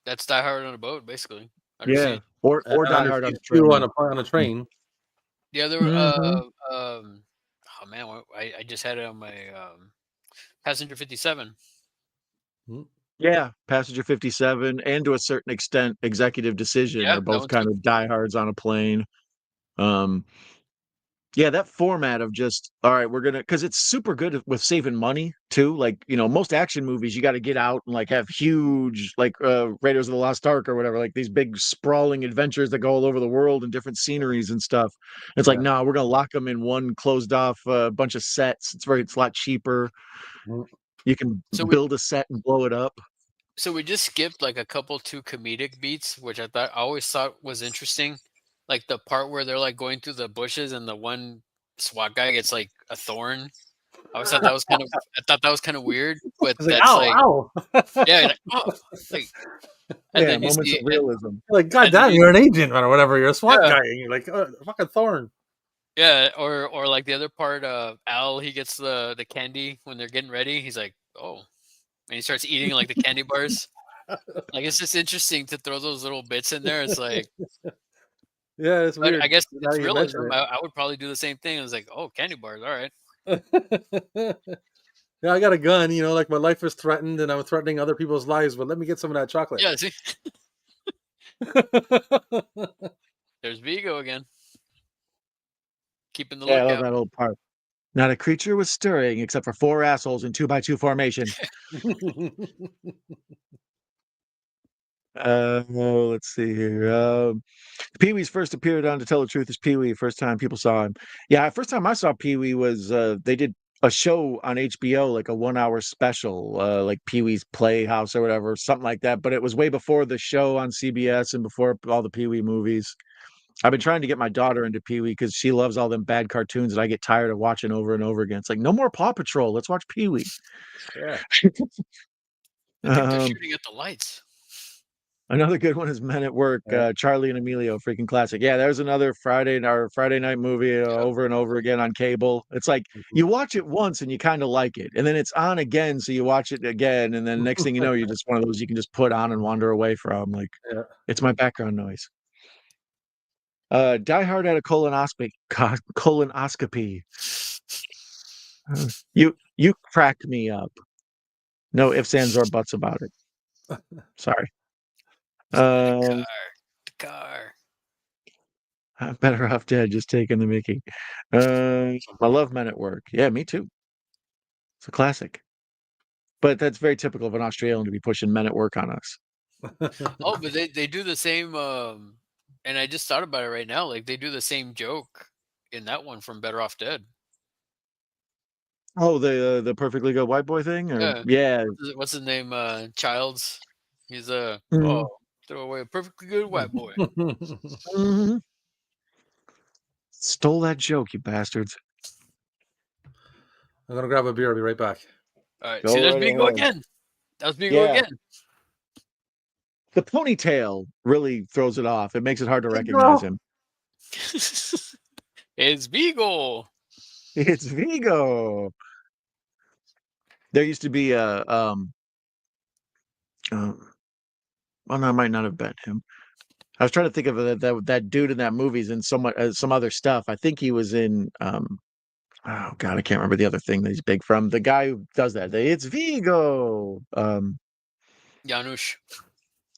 that's Die Hard on a boat, basically. Yeah, or Die Under Hard on Siege a 2 train. on a train. The other, Mhm. oh man, I just had it on my Passenger 57. Yeah, Passenger 57, and to a certain extent, Executive Decision Yeah, are that both one kind too. of diehards on a plane. Yeah, that format of just, all right, we're gonna, because it's super good with saving money too. Like, most action movies, you got to get out and like have huge, like Raiders of the Lost Ark or whatever, like these big sprawling adventures that go all over the world and different sceneries and stuff. It's like, no, we're gonna lock them in one closed off bunch of sets. It's a lot cheaper. You can build a set and blow it up. So we just skipped like a couple two comedic beats, which I always thought was interesting. Like the part where they're like going through the bushes and the one SWAT guy gets like a thorn. I thought that was kind of weird, but It's like, that's ow. yeah, like, oh, like, and Yeah, then you moments see of realism. Like, God damn, you're an agent or whatever. You're a SWAT guy, and you're like, fucking thorn. Yeah, or like the other part, Al, he gets the candy when they're getting ready. He's like, oh, and he starts eating like the candy bars. Like it's just interesting to throw those little bits in there. It's like, yeah, it's but weird. I guess Now it's you mention realism. it. I would probably do the same thing. I was like, oh, candy bars, all right. Yeah, I got a gun. Like my life is threatened, and I'm threatening other people's lives. But let me get some of that chocolate. Yeah, see, there's Vigo again, keeping the Yeah, I love lookout. that old part. Not a creature was stirring except for 4 assholes in 2x2 formation. Let's see here. Pee-wee's first appeared on To Tell the Truth is Pee-wee. First time people saw him. Yeah, first time I saw Pee-wee was they did a show on HBO, like a 1-hour special, like Pee-wee's Playhouse or whatever, something like that. But it was way before the show on CBS and before all the Pee-wee movies. I've been trying to get my daughter into Pee-wee because she loves all them bad cartoons that I get tired of watching over and over again. It's like, no more Paw Patrol. Let's watch Pee-wee. Yeah. I think they're shooting at the lights. Another good one is Men at Work, Charlie and Emilio, freaking classic. Yeah, there's another Friday night movie over and over again on cable. It's like you watch it once and you kind of like it, and then it's on again, so you watch it again, and then next thing you know, you're just one of those you can just put on and wander away from. Like, it's my background noise. Die Hard had a colonoscopy. You crack me up. No ifs, ands, or buts about it. Sorry. The car. I'm better off dead, just taking the mickey. I love Men at Work. Yeah, me too. It's a classic. But that's very typical of an Australian to be pushing Men at Work on us. Oh, but they do the same. And I just thought about it right now. Like they do the same joke in that one from Better Off Dead. Oh, the perfectly good white boy thing, or yeah. What's his name? Childs. He's a Mhm. throw away a perfectly good white boy. Mhm. Stole that joke, you bastards. I'm gonna grab a beer. I'll be right back. All right. See, there's Bingo again. That was Bingo again. The ponytail really throws it off. It makes it hard to recognize him. It's Vigo. It's Vigo. There used to be a well, no, it might not have been him. I was trying to think of that dude in that movie's in some other stuff. I think he was in Oh God, I can't remember the other thing that he's big from. The guy who does that. It's Vigo. Janusz.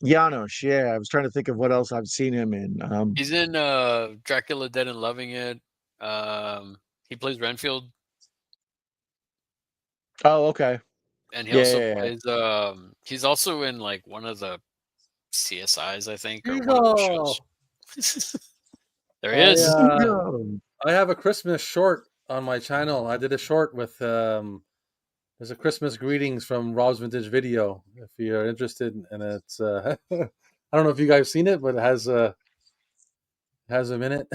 Janos. Yeah, I was trying to think of what else I've seen him in. He's in Dracula Dead and Loving It. He plays Renfield. Oh, okay. And he also Yeah. plays he's also in like one of the CSIs, I think, or one of those Vigo! shows. There he is. I have a Christmas short on my channel. I did a short with there's a Christmas greetings from Rob's Vintage Video if you're interested, and it's I don't know if you guys seen it, but it has a minute.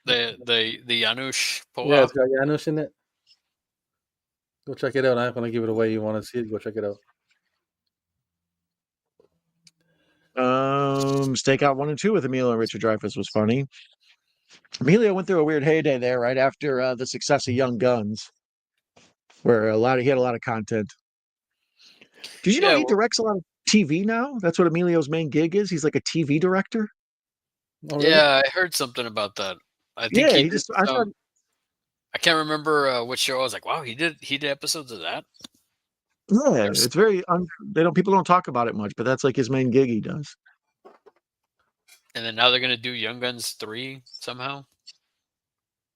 the Janusz Poa. Yeah, it's got Janusz in it. Go check it out. I'm not gonna give it away. You want to see it? Go check it out. Stakeout 1 and 2 with Emilio and Richard Dreyfuss was funny. Emilio went through a weird heyday there right after the success of Young Guns, where he had a lot of content. Did you know he directs a lot of TV now? That's what Emilio's main gig is. He's like a TV director. Oh, really? Yeah, I heard something about that. I think he did I can't remember which show. I was like, wow, he did episodes of that. Yeah, it's very people don't talk about it much, but that's like his main gig he does. And then now they're gonna do Young Guns 3 somehow.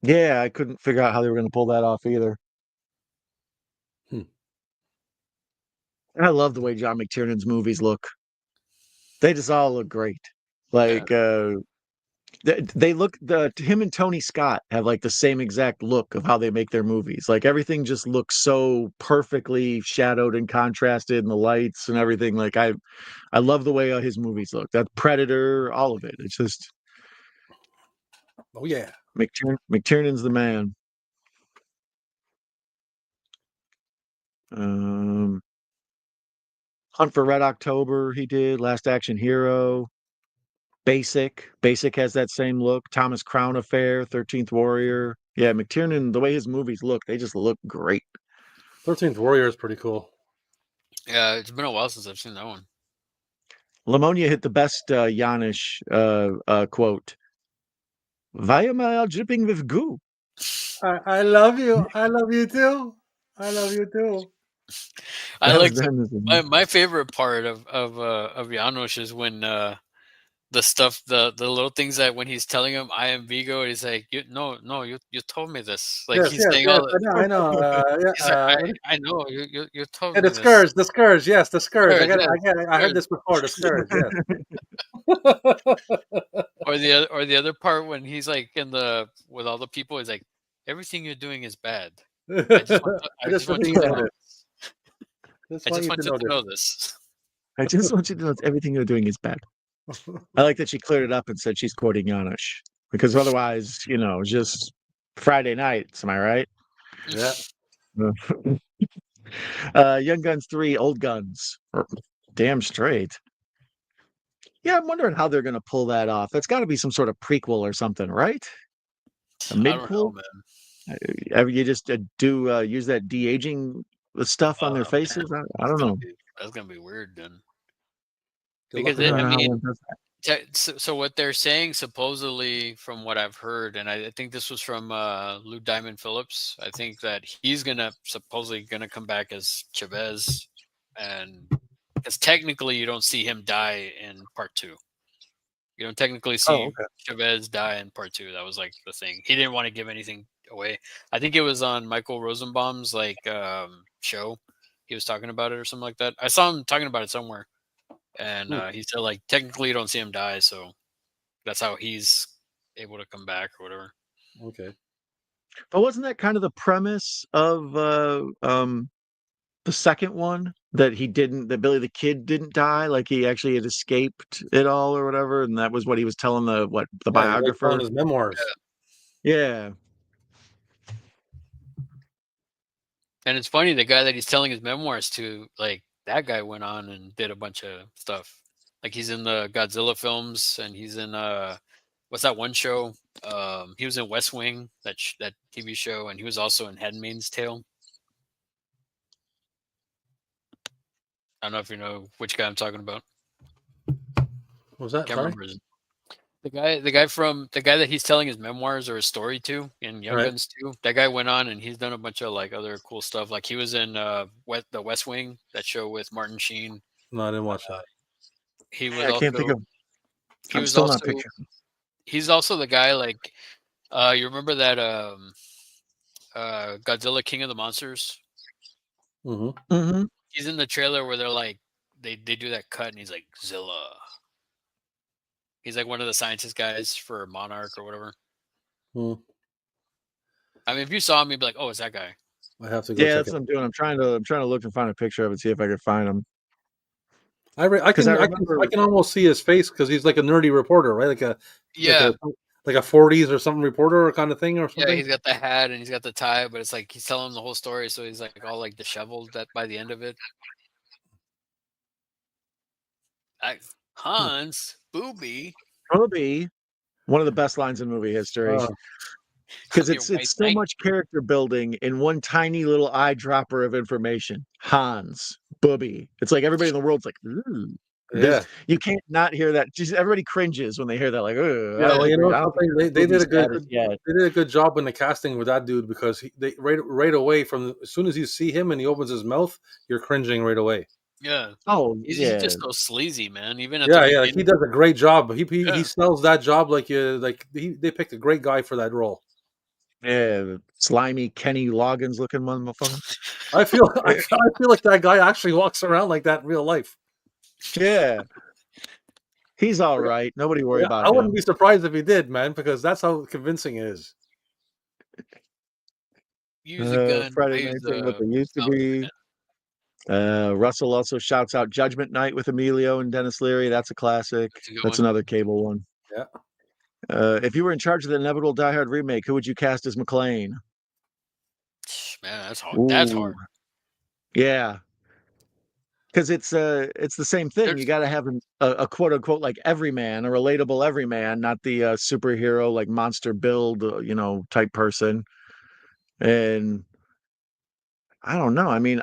Yeah, I couldn't figure out how they were gonna pull that off either. I love the way John McTiernan's movies look. They just all look great. Like they look him and Tony Scott have like the same exact look of how they make their movies. Like everything just looks so perfectly shadowed and contrasted, and the lights and everything. Like I love the way his movies look. That Predator, all of it. It's just oh yeah, McTiernan's the man. Hunt for Red October, he did. Last Action Hero. Basic has that same look. Thomas Crown Affair, 13th Warrior. Yeah, McTiernan, the way his movies look, they just look great. 13th Warrior is pretty cool. Yeah, it's been a while since I've seen that one. Lamonia hit the best Janusz quote. Why am I all dripping with goo? I love you. I love you too. I love you too. I like my favorite part of Janusz is when the stuff, the little things that when he's telling him I am Vigo, he's like, you told me this. Like yes, he's saying all I know. I know you told me the scourge, the scourge, yes, the scourge. I heard this before, the scourge, yes. or the other part when he's like with all the people, he's like, everything you're doing is bad. I just want you to know this. I just want you to know this. I just want you to know everything you're doing is bad. I like that she cleared it up and said she's quoting Janusz, because otherwise, just Friday nights. Am I right? Yeah. Young Guns 3, Old Guns. Damn straight. Yeah, I'm wondering how they're going to pull that off. It's got to be some sort of prequel or something, right? A midquel? I don't know, man. You just use that de-aging stuff on their faces? I don't know. That's going to be weird then. Because I mean, so what they're saying supposedly, from what I've heard, and I think this was from Lou Diamond Phillips, I think that he's supposedly gonna come back as Chavez, and because technically you don't see him die in part 2. You don't technically see Chavez die in part 2. That was like the thing. He didn't want to give anything away. I think it was on Michael Rosenbaum's show. He was talking about it or something like that. I saw him talking about it somewhere. And he said, like, technically you don't see him die, so that's how he's able to come back or whatever. Okay. But wasn't that kind of the premise of the second one, that Billy the Kid didn't die, like he actually had escaped it all or whatever, and that was what he was telling the biographer? His memoirs. Yeah. And it's funny, the guy that he's telling his memoirs to, like, that guy went on and did a bunch of stuff. Like he's in the Godzilla films, and he's in what's that one show? He was in West Wing, that TV show, and he was also in Handmaid's Tale. I don't know if you know which guy I'm talking about. What was that? Can't remember his. The guy that he's telling his memoirs or his story to in Young Guns 2, that guy went on and he's done a bunch of like other cool stuff. Like he was in the West Wing, that show with Martin Sheen. No, I didn't watch that. He was I can't think also of. he I'm was still not also picturing. he's also the guy like you remember that Godzilla King of the Monsters? Mm-hmm. Mm-hmm. He's in the trailer where they're like they do that cut and he's like Zilla. He's like one of the scientist guys for Monarch or whatever. Mm. I mean, if you saw him, you'd be like, "Oh, it's that guy." I have to go Yeah, check that's it. what I'm doing. I'm trying to look and find a picture of it, see if I can find him. I can almost see his face because he's like a nerdy reporter, right? Like a Yeah, like a 40s or something reporter kind of thing or yeah. something. He's got the hat and he's got the tie, but it's like he's telling the whole story, so he's like all like disheveled that by the end of it. Hans Booby. Probably one of the best lines in movie history. Because it's so much character building in one tiny little eyedropper of information. Hans, Booby. It's like everybody in the world's like, ooh. Yeah. You can't not hear that. Just everybody cringes when they hear that. Like, Yeah, well, you know something, they did a good job in the casting with that dude because they right away as soon as you see him and he opens his mouth, you're cringing right away. Yeah. Oh, he's just so sleazy, man. Even at yeah, like he does a great job. He sells that job like they picked a great guy for that role. Yeah, slimy Kenny Loggins looking motherfucker. I feel like that guy actually walks around like that in real life. Yeah. He's all right. Nobody worry about him. I wouldn't be surprised if he did, man, because that's how convincing it is. Use a gun. Friday night thing what they used to be. Russell also shouts out Judgment Night with Emilio and Dennis Leary. That's a classic. That's another cable one. Yeah. If you were in charge of the inevitable Die Hard remake, who would you cast as McClane? Man, that's hard. Ooh. That's hard. Yeah. Because it's the same thing. You got to have a quote unquote like everyman, a relatable everyman, not the superhero like monster build, type person. And I don't know. I mean,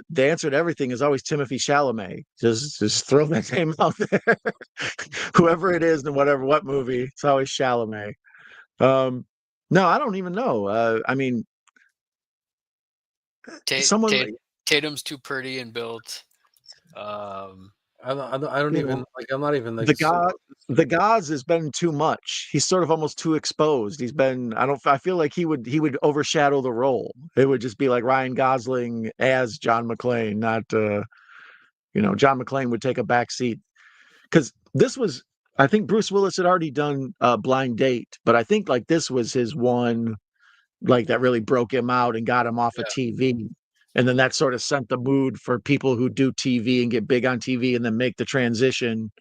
the answer to everything is always Timothy Chalamet. Just throw that name out there. Whoever it is in what movie, it's always Chalamet. No, I don't even know. I mean, Tatum's too pretty and built. I don't even like. I'm not even like the Gauze has been too much. He's sort of almost too exposed. He's been. I feel like he would overshadow the role. It would just be like Ryan Gosling as John McClane, not John McClane would take a back seat because this was. I think Bruce Willis had already done Blind Date, but I think like this was his one, like that really broke him out and got him off of TV. And then that sort of sent the mood for people who do TV and get big on TV and then make the transition.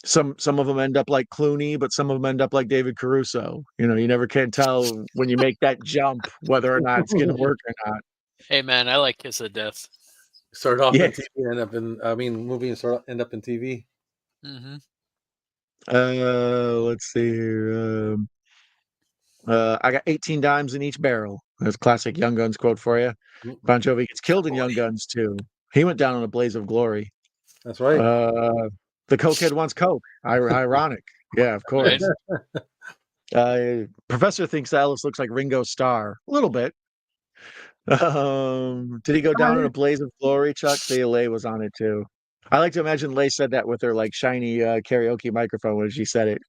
Some of them end up like Clooney, but some of them end up like David Caruso. You never can tell when you make that jump whether or not it's going to work or not. Hey man, I like Kiss of Death. Start off in TV and end up in movie and end up in TV. Mm-hmm. Let's see here. I got 18 dimes in each barrel. That's a classic Young Guns quote for you. Bon Jovi gets killed in Young Guns too. He went down in a blaze of glory. That's right. The cokehead wants coke. Ironic. Yeah, of course. Professor thinks Alice looks like Ringo Starr. A little bit. Did he go down in a blaze of glory, Chuck? See, Lay was on it too. I like to imagine Lay said that with her like shiny karaoke microphone when she said it.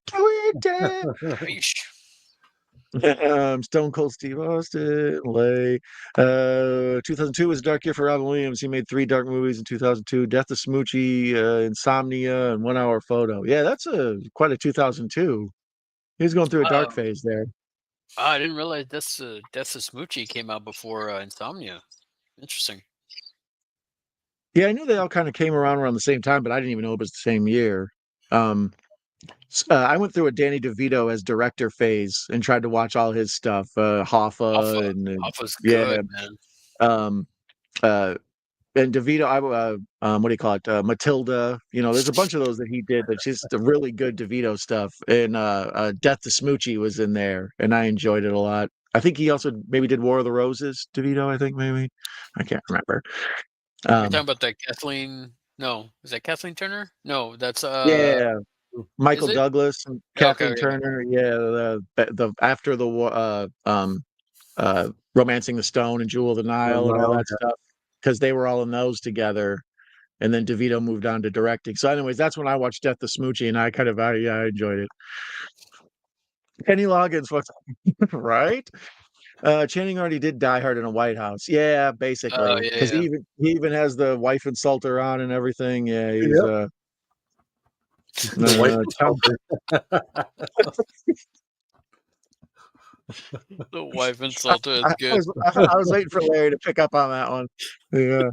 Stone Cold Steve Austin, Lay. 2002 was a dark year for Robin Williams. He made 3 dark movies in 2002: Death to Smoochie, Insomnia, and 1 Hour Photo. Yeah, that's quite a 2002. He was going through a dark phase there. I didn't realize Death to Smoochie came out before Insomnia. Interesting. Yeah, I knew they all kind of came around the same time, but I didn't even know it was the same year. I went through a Danny DeVito as director phase and tried to watch all his stuff. Hoffa and Hoffa's good, man. And DeVito, what do you call it? Matilda. There's a bunch of those that he did. That's just the really good DeVito stuff. And Death to Smoochie was in there, and I enjoyed it a lot. I think he also maybe did War of the Roses. DeVito, I think maybe. I can't remember. You're talking about that Kathleen? No, is that Kathleen Turner? No, that's yeah. Michael Douglas and Kathleen Okay, Turner. Yeah, the after the war, Romancing the Stone and Jewel of the Nile and all that stuff, because they were all in those together. And then DeVito moved on to directing. So, anyways, that's when I watched Death of Smoochie, and I kind of, I enjoyed it. Kenny Loggins, what's right? Channing already did Die Hard in a White House. Yeah, basically, because yeah. he even has the wife insulter on and everything. Yeah, he's the wife The wife insulter is good. I was waiting for Larry to pick up on that one. Yeah.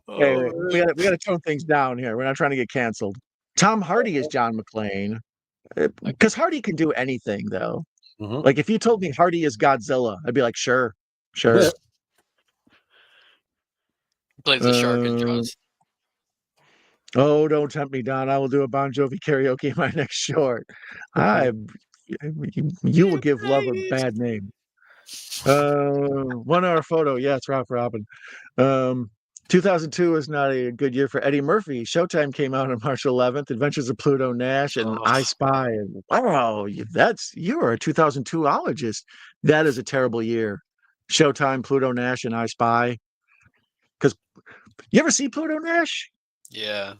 Hey, we gotta tone things down here. We're not trying to get canceled. Tom Hardy is John McClane. Because Hardy can do anything, though. Like, if you told me Hardy is Godzilla, I'd be like, sure. Plays the shark in Jaws. Oh, don't tempt me, Don. I will do a Bon Jovi karaoke in my next short. You will give love a bad name. 1 hour photo. Yeah, it's Ralph Robin. 2002 is not a good year for Eddie Murphy. Showtime came out on March 11th. Adventures of Pluto Nash and I Spy. Wow, you are a 2002ologist. That is a terrible year. Showtime, Pluto Nash, and I Spy. Because you ever see Pluto Nash? Yeah.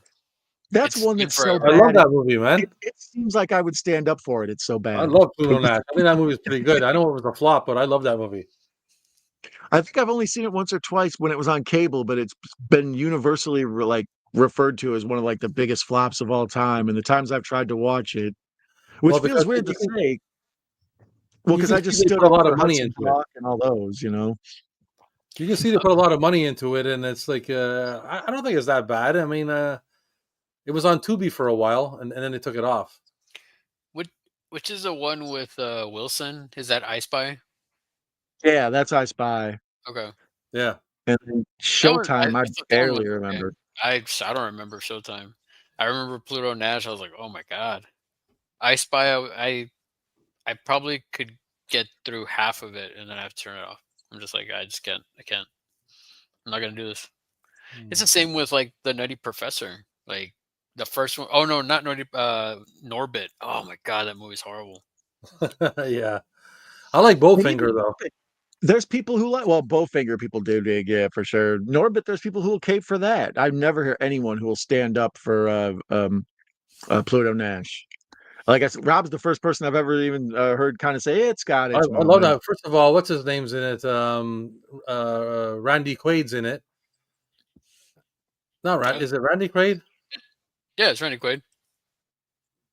That's one that's so bad. I love that movie, man. It seems like I would stand up for it. It's so bad. I love Pluto Nash. I think that movie is pretty good. I know it was a flop, but I love that movie. I think I've only seen it once or twice when it was on cable, but it's been universally referred to as one of the biggest flops of all time. And the times I've tried to watch it, which feels weird to say, because I just stood a lot of money into it and all those, You can see they put a lot of money into it, and it's like I don't think it's that bad. I mean, it was on Tubi for a while, and then they took it off. Which is the one with Wilson? Is that I Spy? Yeah, that's I Spy. Okay. Yeah. And then Showtime, I barely remember. I don't remember Showtime. I remember Pluto Nash. I was like, oh my god. I Spy. I probably could get through half of it, and then I have to turn it off. I'm just like, I just can't. I can't. I'm not gonna do this. It's the same with the Nutty Professor. Like the first one. Oh no, not Nutty. Norbit. Oh my god, that movie's horrible. Yeah, I like Bowfinger though. There's people who Bowfinger people do dig, yeah, for sure. Norbit, there's people who will cape for that. I've never heard anyone who will stand up for Pluto Nash. Like I said, Rob's the first person I've ever even heard kind of say it's got it. I love that. First of all, what's his name's in it? Randy Quaid's in it. Not Randy. Is it Randy Quaid? Yeah, it's Randy Quaid.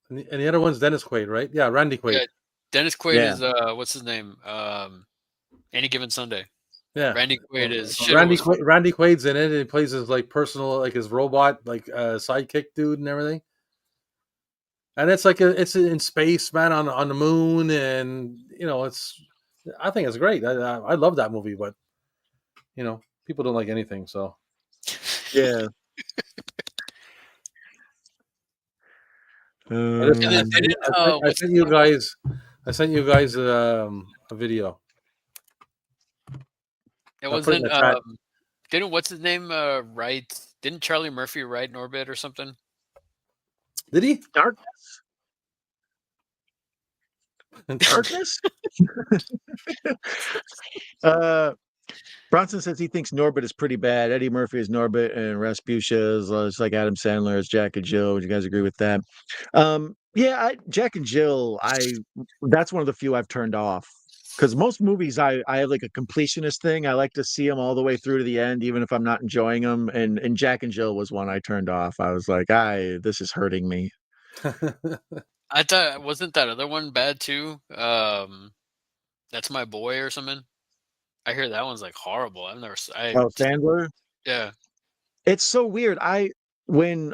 And the other one's Dennis Quaid, right? Yeah, Randy Quaid. Yeah, Dennis Quaid is what's his name? Any Given Sunday. Yeah, Randy Quaid is Randy Quaid's in it. And he plays his personal his robot sidekick dude and everything. And it's it's in space, man, on the moon, and I think it's great. I love that movie, but people don't like anything, so yeah. I sent you guys a video. It wasn't. Didn't what's his name write? Didn't Charlie Murphy write Norbit or something? Did he? Darkness? Bronson says he thinks Norbit is pretty bad. Eddie Murphy is Norbit, and Rasputia is it's like Adam Sandler is Jack and Jill. Would you guys agree with that? Yeah, Jack and Jill, that's one of the few I've turned off. Because most movies, I have a completionist thing. I like to see them all the way through to the end, even if I'm not enjoying them. And Jack and Jill was one I turned off. I was like, this is hurting me. I thought, wasn't that other one bad too? That's My Boy or something. I hear that one's horrible. I've never. Sandler. Yeah, it's so weird. When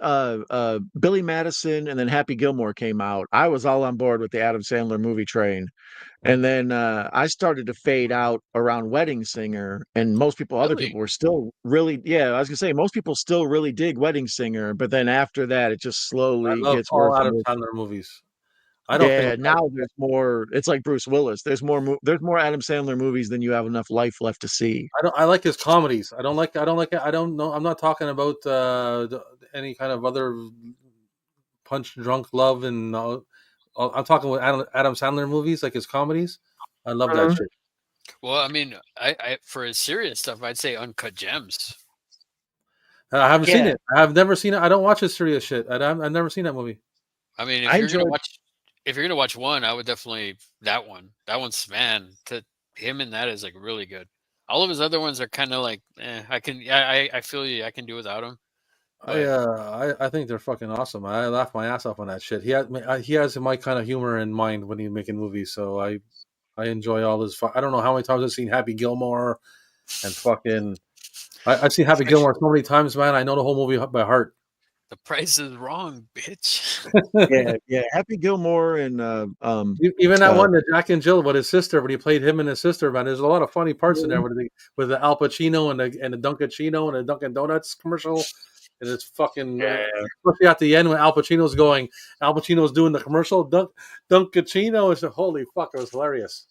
Billy Madison and then Happy Gilmore came out, I was all on board with the Adam Sandler movie train. And then I started to fade out around Wedding Singer, and other people were still really, I was gonna say most people still really dig Wedding Singer, but then after that, it just slowly gets worse. All Adam Sandler movies. I don't Yeah, think now there's more. It's like Bruce Willis. There's more. There's more Adam Sandler movies than you have enough life left to see. I like his comedies. I don't like I don't know. I'm not talking about any kind of other punch drunk love and I'm talking with Adam Sandler movies, like his comedies. I love that shit. Well, I mean, I for his serious stuff, I'd say Uncut Gems. I haven't seen it. I've never seen it. I don't watch his serious shit. I've never seen that movie. I mean, if you're gonna watch one, I would definitely that one. That one's to him and that is like really good. All of his other ones are kind of like, I feel you. I can do without him. I think they're fucking awesome. I laugh my ass off on that shit. He has my kind of humor in mind when he's making movies. So I enjoy all his. I don't know how many times I've seen Happy Gilmore, and fucking. I've seen Happy Gilmore so many times, man. I know the whole movie by heart. The Price is Wrong, bitch. yeah. Happy Gilmore and even that one, the Jack and Jill with his sister, when he played him and his sister, man. There's a lot of funny parts in there with the Al Pacino and the Dunkachino and the Dunkin' Donuts commercial. And it's fucking, especially at the end when Al Pacino's doing the commercial. Dunkachino is holy fuck. It was hilarious.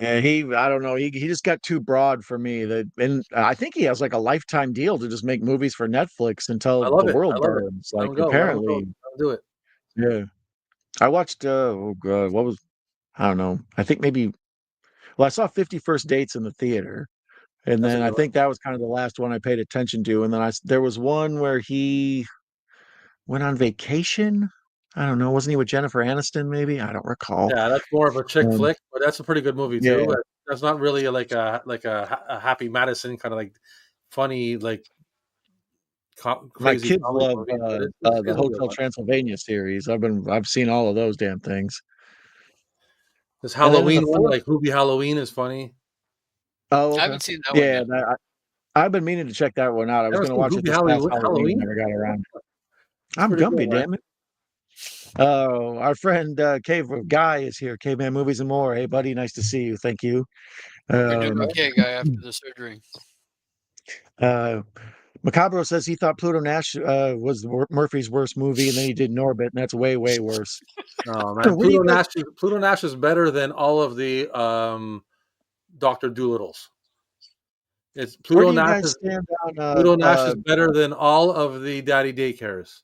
And I don't know, he just got too broad for me. And I think he has like a lifetime deal to just make movies for Netflix until the world burns. Like apparently, do it. Yeah, I watched. Oh god, what was? I don't know. I think maybe. Well, I saw 50 First Dates in the theater, and then I think that was kind of the last one I paid attention to. And then there was one where he went on vacation. I don't know. Wasn't he with Jennifer Aniston? Maybe I don't recall. Yeah, that's more of a chick flick, but that's a pretty good movie too. Yeah. That's not really like a Happy Madison kind of like funny like crazy. My kids love the Hotel Transylvania series. I've seen all of those damn things. This Halloween one, like Hoobie Halloween, is funny. Oh, okay. I haven't seen that one yet. I've been meaning to check that one out. I was going to watch it this past Halloween. Never got around. I'm Gumby, damn it. Oh, our friend Cave Guy is here. Caveman Movies and More. Hey, buddy, nice to see you. Thank you. You're doing okay, guy, after the surgery. Macabro says he thought Pluto Nash was Murphy's worst movie, and then he did Norbit, and that's way, way worse. Oh man, Pluto Nash is better than all of the Dr. Doolittles. It's Pluto Nash is better than all of the Daddy Daycares.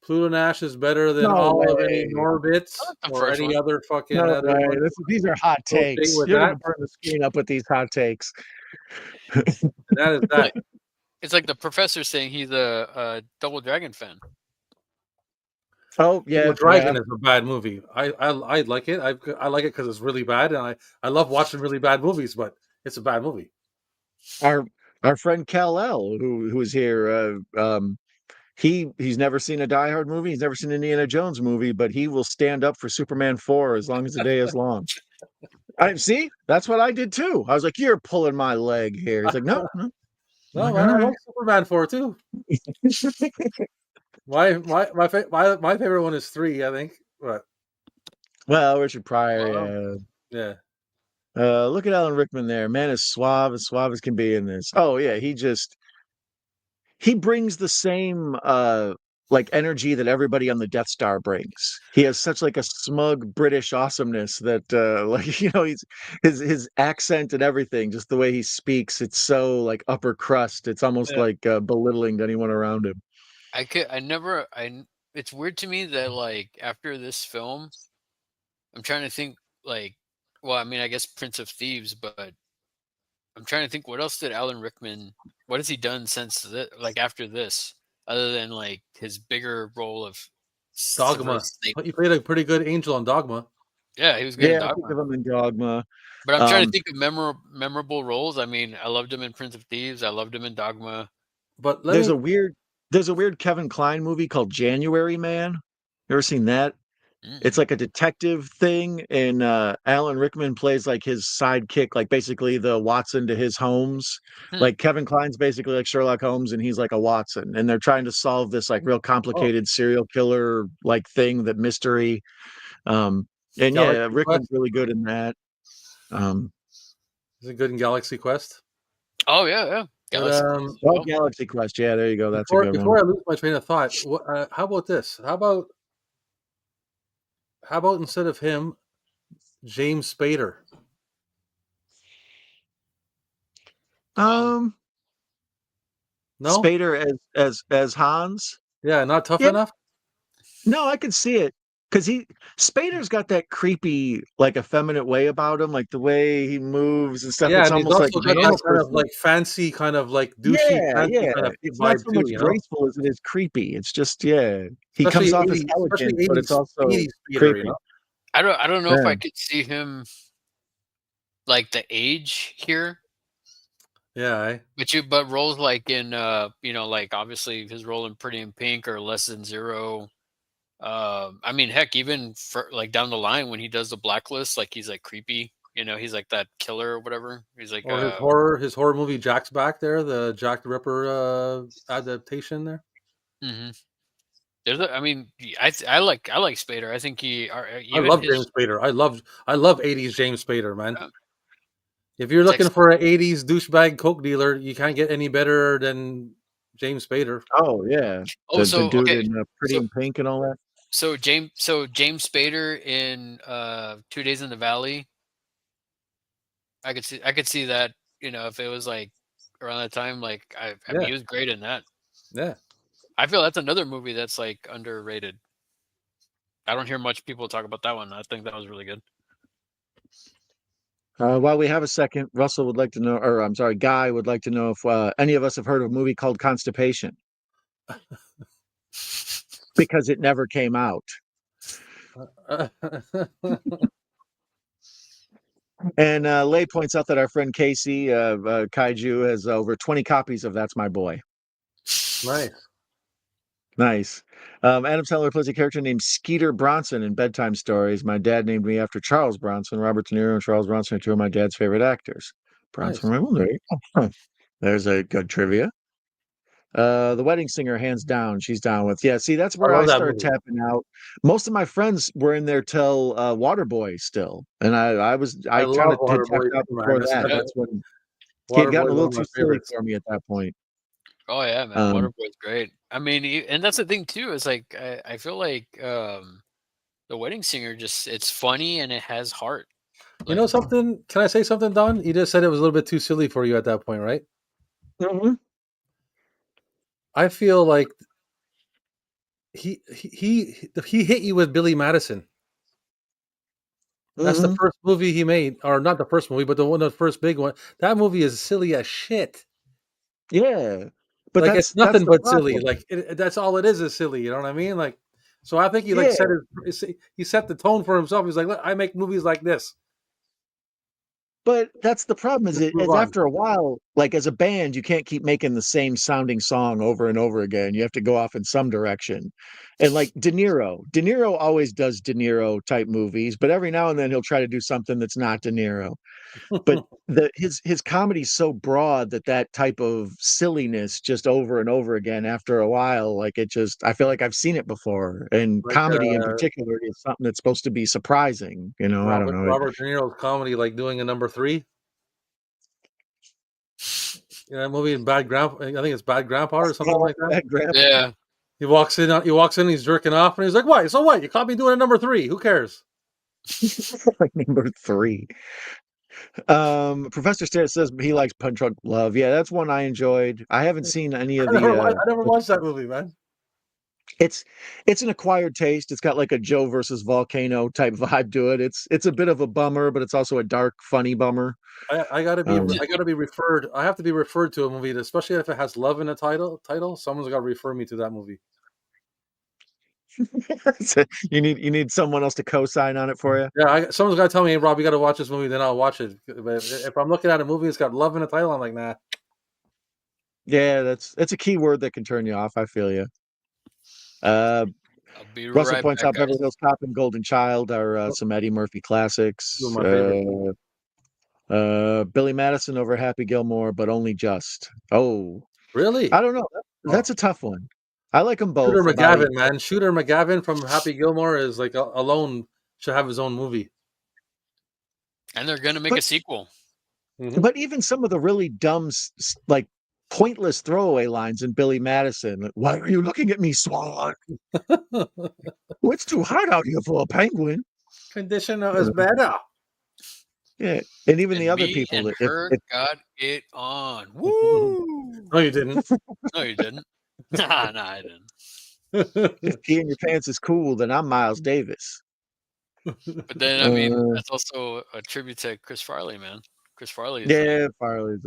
Pluto Nash is better than all of any Norbits or any other fucking other. These are hot takes. You're going to burn the screen up with these hot takes. That is that. It's like the professor saying he's a Double Dragon fan. Oh yeah, Double Dragon is a bad movie. I like it. I like it because it's really bad, and I love watching really bad movies, but it's a bad movie. Our friend Cal L, who is here, he's never seen a Die Hard movie. He's never seen an Indiana Jones movie, but he will stand up for Superman 4 as long as the day is long. See, that's what I did too. I was like, "You're pulling my leg here." He's like, "No, no." No, man, I like Superman 4 too. my favorite one is 3, I think. But well, Richard Pryor, yeah. Look at Alan Rickman there. Man is suave as can be in this. Oh yeah, he brings the same like energy that everybody on the Death Star brings. He has such like a smug British awesomeness that like his accent and everything, just the way he speaks, it's so like upper crust. It's almost like belittling to anyone around him. It's weird to me that like after this film, I'm trying to think like, well, I mean, I guess Prince of Thieves, but I'm trying to think what else did Alan Rickman, what has he done since this, like after this, other than like his bigger role of Dogma. He played a pretty good angel on Dogma. Yeah, he was good in Dogma. I think of him in Dogma. But I'm trying to think of memorable roles. I mean, I loved him in Prince of Thieves. I loved him in Dogma. But there's a weird Kevin Kline movie called January Man. You ever seen that? It's like a detective thing, and Alan Rickman plays like his sidekick, like basically the Watson to his Holmes. Like Kevin Kline's basically like Sherlock Holmes, and he's like a Watson, and they're trying to solve this like real complicated serial killer like thing, that mystery. And Galaxy Rickman's really good in that. Is it good in Galaxy Quest? Oh yeah. Galaxy Quest. Yeah, there you go. That's a good one. Before I lose my train of thought, how about this? How about instead of him, James Spader? No, Spader as Hans. Yeah, not tough enough. No, I can see it because Spader's got that creepy, like effeminate way about him, like the way he moves and stuff. Yeah, it's and he's almost like also got that kind of like fancy, kind of like douchey, fancy kind of It's not vibe so too. much graceful as it is creepy. It's just he especially comes off as 80s, especially elegant, but it's 80s, also 80s theater, creepy. I don't know if I could see him like the age here. Yeah, but roles like in like obviously his role in Pretty in Pink or Less Than Zero. I mean, heck, even for like down the line when he does the Blacklist, like he's like creepy. He's like that killer or whatever. He's like or his horror movie Jack's Back there, the Jack the Ripper adaptation there. Mm-hmm. I mean, I like Spader. I think I love James Spader. I love 80s James Spader, man. If you're looking for an 80s douchebag coke dealer, you can't get any better than James Spader. Oh yeah. The dude in Pretty in Pink and all that. So James Spader in 2 Days in the Valley. I could see that, if it was like around that time, like I mean, he was great in that. Yeah. I feel that's another movie that's like underrated. I don't hear much people talk about that one. I think that was really good. While we have a second, Russell would like to know, or I'm sorry, Guy would like to know if any of us have heard of a movie called Constipation. Because it never came out. And Lay points out that our friend Casey Kaiju has over 20 copies of That's My Boy. Nice. Adam Sandler plays a character named Skeeter Bronson in Bedtime Stories. My dad named me after Charles Bronson. Robert De Niro and Charles Bronson are two of my dad's favorite actors. Bronson, nice. There's a good trivia. The Wedding Singer, hands down, she's down with. Yeah, see, that's where I started tapping out. Most of my friends were in there till Waterboy still, and I kind of did tap out before that. That's when he had gotten a little too silly for me at that point. Oh yeah, man, Waterboy's great. I mean, and that's the thing too. Is like I feel like The Wedding Singer it's funny and it has heart. You know something? Can I say something, Don? You just said it was a little bit too silly for you at that point, right? Mm-hmm. I feel like he hit you with Billy Madison. That's the first movie he made, or not the first movie, but the first big one. That movie is silly as shit. Yeah, but like it's nothing but silly. Like that's all it is silly. You know what I mean? Like, so I think he like he set the tone for himself. He's like, look, I make movies like this. But that's the problem is after a while, like as a band, you can't keep making the same sounding song over and over again. You have to go off in some direction. And like De Niro always does De Niro type movies, but every now and then he'll try to do something that's not De Niro. But his comedy's so broad that type of silliness just over and over again after a while, like I feel like I've seen it before. And like, comedy in particular is something that's supposed to be surprising. I don't know. Robert De Niro's comedy, like doing a number 3. That movie in Bad Grandpa, I think it's Bad Grandpa or something like that. Bad Grandpa. Yeah. He walks in, he's jerking off, and he's like, "What? So what? You caught me doing a number 3. Who cares?" Like number 3. Professor Stare says he likes Punch Drunk Love. Yeah, that's one I enjoyed. I haven't seen any of I never watched that movie, man. It's an acquired taste. It's got like a Joe versus Volcano type vibe to it. It's a bit of a bummer, but it's also a dark, funny bummer. I gotta be referred. I have to be referred to a movie, especially if it has love in the title. Someone's got to refer me to that movie. So you need someone else to co-sign on it for you. Yeah, someone's got to tell me, hey, Rob, you got to watch this movie. Then I'll watch it. But if I'm looking at a movie that's got love in the title, I'm like, nah. Yeah, that's a key word that can turn you off. I feel you. Russell points out Beverly Hills Cop and Golden Child are some Eddie Murphy classics. Billy Madison over Happy Gilmore, but only just. Oh, really? I don't know. That's a tough one. I like them both. Shooter McGavin, man. Shooter McGavin from Happy Gilmore is like alone should have his own movie. And they're going to make a sequel. But even some of the really dumb, like pointless throwaway lines in Billy Madison. Why are you looking at me, Swan? It's too hot out here for a penguin. Conditioner is better. Yeah, and even and the other me people. and If her got it on. Woo! No, you didn't. No, you didn't. Nah, I didn't. if pee in your pants is cool, then I'm Miles Davis. But then, I mean, that's also a tribute to Chris Farley, man. Chris Farley is yeah, Farley's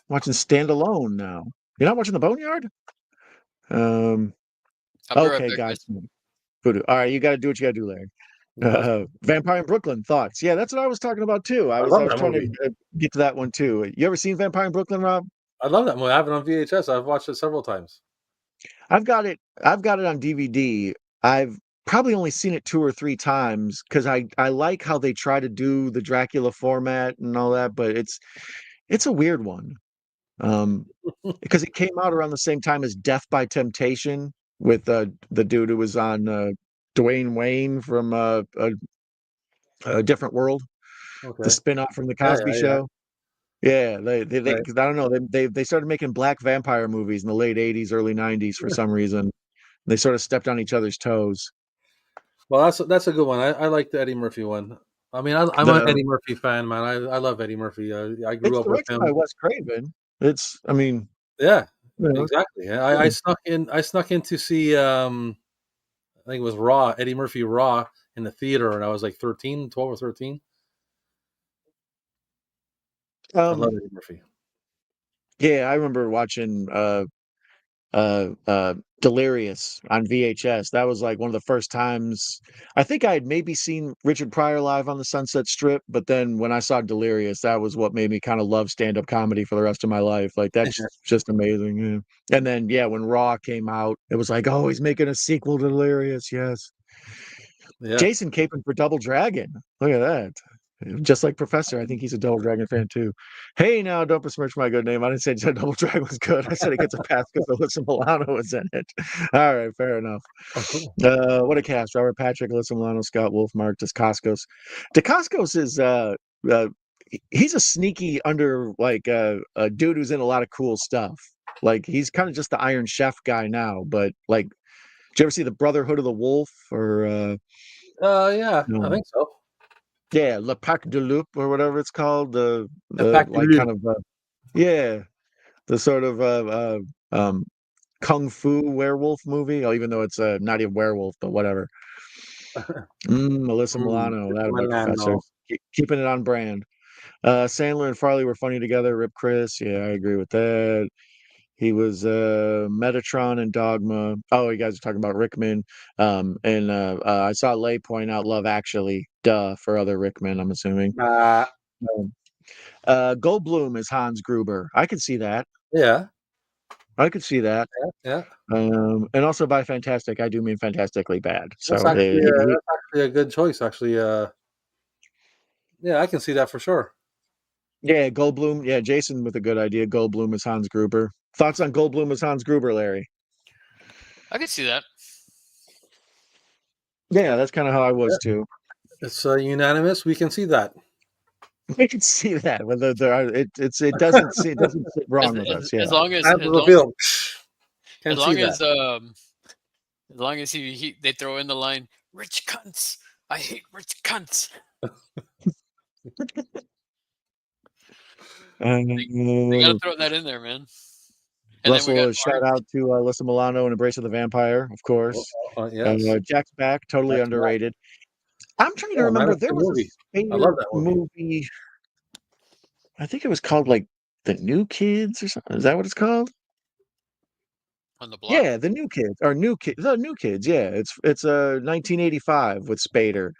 watching Stand Alone now. You're not watching The Boneyard? I'll be right Okay, back, guys. guys. Voodoo. All right, you got to do what you got to do, Larry. Vampire in Brooklyn thoughts? Yeah, that's what I was talking about too. I was trying to get to that one too. You ever seen Vampire in Brooklyn, Rob? I love that movie. I have it on VHS. I've watched it several times. I've got it on DVD. I've probably only seen it 2 or 3 times because I like how they try to do the Dracula format and all that, but it's a weird one. Because it came out around the same time as Death by Temptation with the dude who was on Dwayne Wayne from a Different World, the spin-off from the Cosby Show. Yeah, they Right. I don't know, they started making black vampire movies in the late 80s, early 90s for some reason. They sort of stepped on each other's toes. Well, that's a good one. I like the Eddie Murphy one. I mean, I'm an Eddie Murphy fan, man. I love Eddie Murphy. I grew It's up with directed him. by Wes Craven. I mean, Yeah, you know, exactly. I snuck in to see I think it was Raw, Eddie Murphy Raw in the theater, and I was like 13, 12 or 13. I love Eddie Murphy. Yeah, I remember watching Delirious on VHS. That was like one of the first times. I think I had maybe seen Richard Pryor live on the Sunset Strip, but then when I saw Delirious, that was what made me kind of love stand-up comedy for the rest of my life. Like that's just amazing. Yeah. And then when Raw came out, it was like, oh, he's making a sequel to Delirious. Yes. Yeah. Jason caping for Double Dragon. Look at that. Just like Professor, I think he's a Double Dragon fan too. Hey, now don't besmirch my good name. I didn't say Double Dragon was good. I said it gets a pass because Alyssa Milano was in it. All right, fair enough. What a cast: Robert Patrick, Alyssa Milano, Scott Wolfmark, Dacascos. Dacascos is he's a sneaky a dude who's in a lot of cool stuff. Like he's kind of just the Iron Chef guy now, but like, did you ever see the Brotherhood of the Wolf or? Yeah, I think so. Yeah, Le Pac de Loup or whatever it's called. The like kind of the sort of kung fu werewolf movie. Oh, even though it's not even werewolf, but whatever. Alyssa Milano, that'll be Professor. Keeping it on brand. Sandler and Farley were funny together. Rip Chris, yeah, I agree with that. He was Metatron and Dogma. Oh, you guys are talking about Rickman. And I saw Lay point out Love Actually. Duh, for other Rickman, I'm assuming. Goldblum is Hans Gruber. I could see that. Yeah. I could see that. Yeah. And also by fantastic, I do mean fantastically bad. So that's actually a good choice, actually. Yeah, I can see that for sure. Yeah, Goldblum. Yeah, Jason with a good idea. Goldblum is Hans Gruber. Thoughts on Goldblum as Hans Gruber, Larry? I can see that. Yeah, that's kind of how I was too. It's unanimous. We can see that. We can see that. Whether it doesn't sit wrong with us. Yeah. As long as they throw in the line, "Rich cunts, I hate rich cunts." They gotta throw that in there, man. And Russell, shout out to Alyssa Milano and Embrace of the Vampire, of course. Yes. Jack's Back, totally underrated. I'm trying to remember. There was a movie. I think it was called like The New Kids or something. Is that what it's called? On the block? Yeah, The New Kids or New Kids. The New Kids. Yeah, it's 1985 with Spader.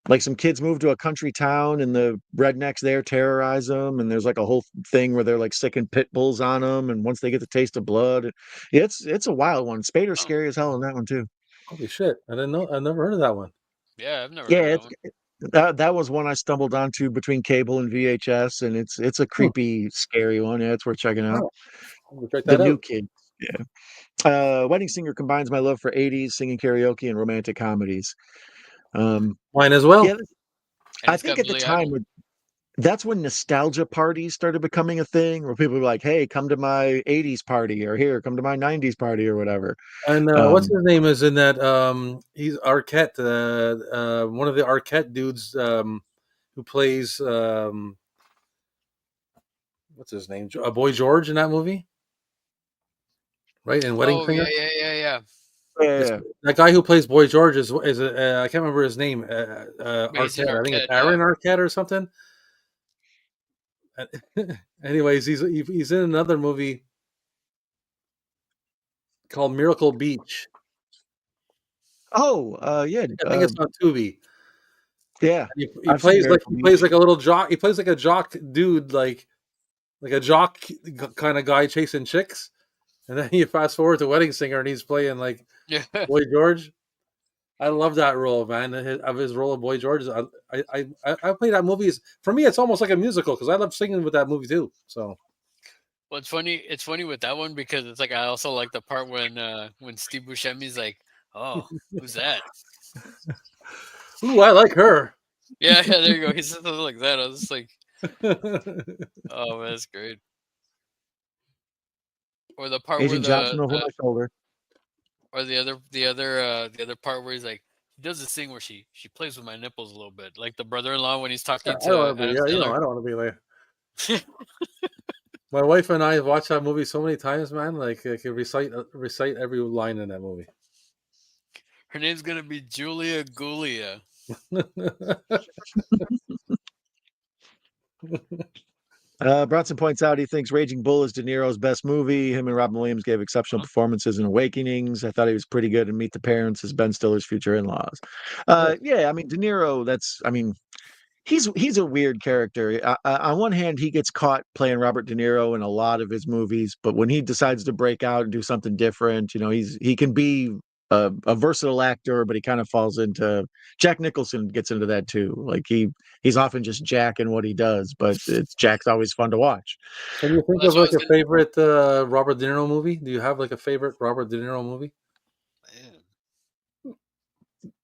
Like some kids move to a country town and the rednecks there terrorize them, and there's like a whole thing where they're like sicking pit bulls on them, and once they get the taste of blood, it's a wild one. Spader's scary as hell in that one too. Holy shit! I didn't know. I've never heard of that one. Yeah, I've never heard of that one. That was one I stumbled onto between cable and VHS, and it's a creepy, scary one. Yeah, it's worth checking out. The New Kids. Yeah. Wedding Singer combines my love for 80s singing karaoke and romantic comedies. Mine as well. Yeah, I think at the time that's when nostalgia parties started becoming a thing, where people were like, "Hey, come to my '80s party," or "Here, come to my '90s party," or whatever. And what's his name is in that? He's Arquette, one of the Arquette dudes who plays what's his name? Boy George in that movie, right? In Wedding Oh Singer. yeah. Yeah. That guy who plays Boy George is I can't remember his name. Amazing Arquette. I think it's Arquette, Aaron Arquette or something. Anyways, he's in another movie called Miracle Beach. Oh, yeah. I think it's on Tubi. Yeah. He plays like a little jock. He plays like a jock dude, like a jock kind of guy chasing chicks. And then you fast forward to Wedding Singer, and he's playing like yeah. Boy George. I love that role, man. His role of Boy George. I play that movie. For me, it's almost like a musical because I love singing with that movie too. So, Well, it's funny. It's funny with that one because it's like I also like the part when Steve Buscemi's like, "Oh, who's that?" ooh, I like her. Yeah, there you go. He said something like that. I was just like, "Oh man, that's great." Or the part where Agent Johnson over my shoulder. or the other part where he's like, he does this thing where she plays with my nipples a little bit, like the brother-in-law when he's talking I don't to want to be. Adam I Sandler. don't want to be like. My wife and I have watched that movie so many times, man. Like I can recite every line in that movie. Her name's gonna be Julia Gulia. Bronson points out he thinks Raging Bull is De Niro's best movie. Him and Robin Williams gave exceptional performances in Awakenings. I thought he was pretty good in Meet the Parents as Ben Stiller's future in-laws. Yeah, I mean, De Niro, he's a weird character. On one hand, he gets caught playing Robert De Niro in a lot of his movies, but when he decides to break out and do something different, he can be a versatile actor, but he kind of falls into Jack Nicholson gets into that too. Like he's often just Jack in what he does, but Jack's always fun to watch. Can you think Well, of like a favorite Robert De Niro movie? Do you have like a favorite Robert De Niro movie?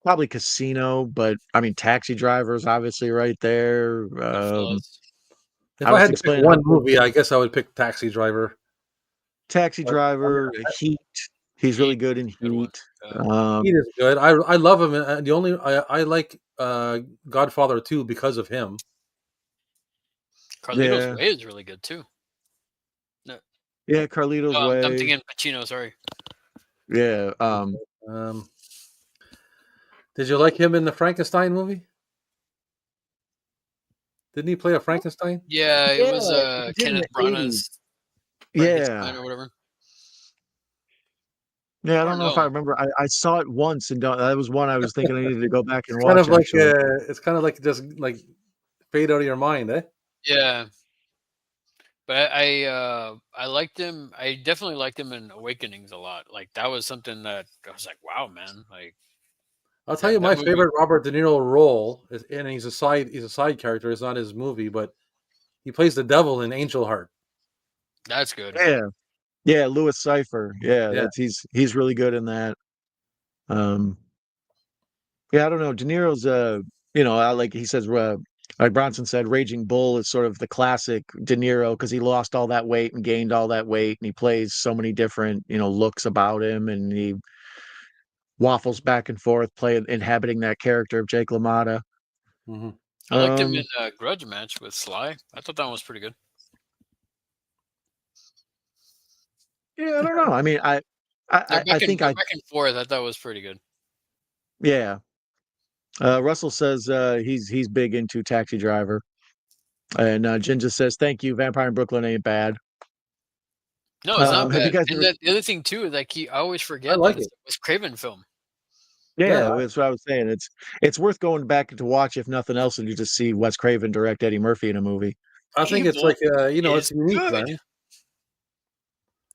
Probably Casino, but I mean Taxi Driver's obviously right there. If I had to pick one movie, I guess I would pick Taxi Driver. Taxi Driver, Heat. He's really good in Heat. Heat is good. I love him. The only I like Godfather 2 because of him. Carlito's Way is really good too. No. Yeah, Carlito's Way. I'm thinking Pacino. Sorry. Yeah. Did you like him in the Frankenstein movie? Didn't he play a Frankenstein? Yeah, it was Kenneth Branagh's Frankenstein or whatever. Yeah, I don't know if I remember. I saw it once, and that was one I was thinking I needed to go back and watch. It's kind of like just like fade out of your mind, eh? Yeah. But I liked him. I definitely liked him in Awakenings a lot. Like that was something that I was like, wow, man. Like I'll tell you my favorite Robert De Niro role is, and he's a side character. It's not his movie, but he plays the devil in Angel Heart. That's good. Yeah, Louis Cypher. Yeah. He's really good in that. Yeah, I don't know. De Niro's like he says, like Bronson said, Raging Bull is sort of the classic De Niro because he lost all that weight and gained all that weight, and he plays so many different looks about him, and he waffles back and forth, inhabiting that character of Jake LaMotta. Mm-hmm. I liked him in Grudge Match with Sly. I thought that one was pretty good. Yeah, I don't know. I mean, I think back and forth. I thought was pretty good. Yeah. Russell says he's big into Taxi Driver, and Jinja says thank you. Vampire in Brooklyn ain't bad. No, it's not bad. And the other thing too is like I always forget that it's a Wes Craven film. Yeah, that's what I was saying. It's worth going back to watch if nothing else, and you just see Wes Craven direct Eddie Murphy in a movie. I think it's like it's unique, man.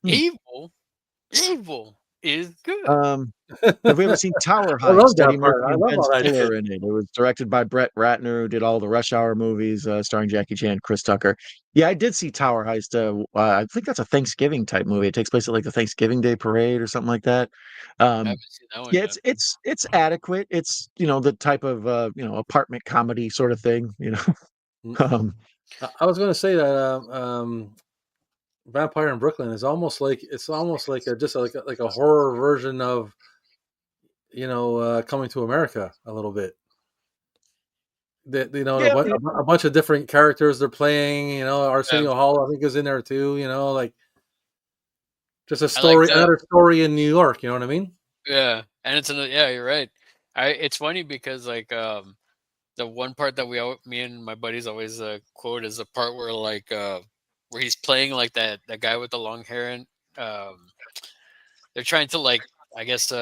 Evil is good. Have we ever seen Tower Heist? I love that Eddie part. Murphy and Ben Stiller in it. It was directed by Brett Ratner, who did all the Rush Hour movies, starring Jackie Chan, Chris Tucker. Yeah, I did see Tower Heist. I think that's a Thanksgiving type movie. It takes place at like the Thanksgiving Day parade or something like that. I haven't seen that one yet. It's adequate. It's the type of apartment comedy sort of thing. I was going to say that Vampire in Brooklyn is almost like like a horror version of Coming to America a little bit. Yeah, A bunch of different characters they're playing. Arsenio Yeah. Hall I think is in there too. Like just a I like story, that. another story in New York. You know what I mean? Yeah, and yeah, you're right. It's funny because like the one part that me and my buddies always quote is the part where like where he's playing like that guy with the long hair, and um they're trying to like, I guess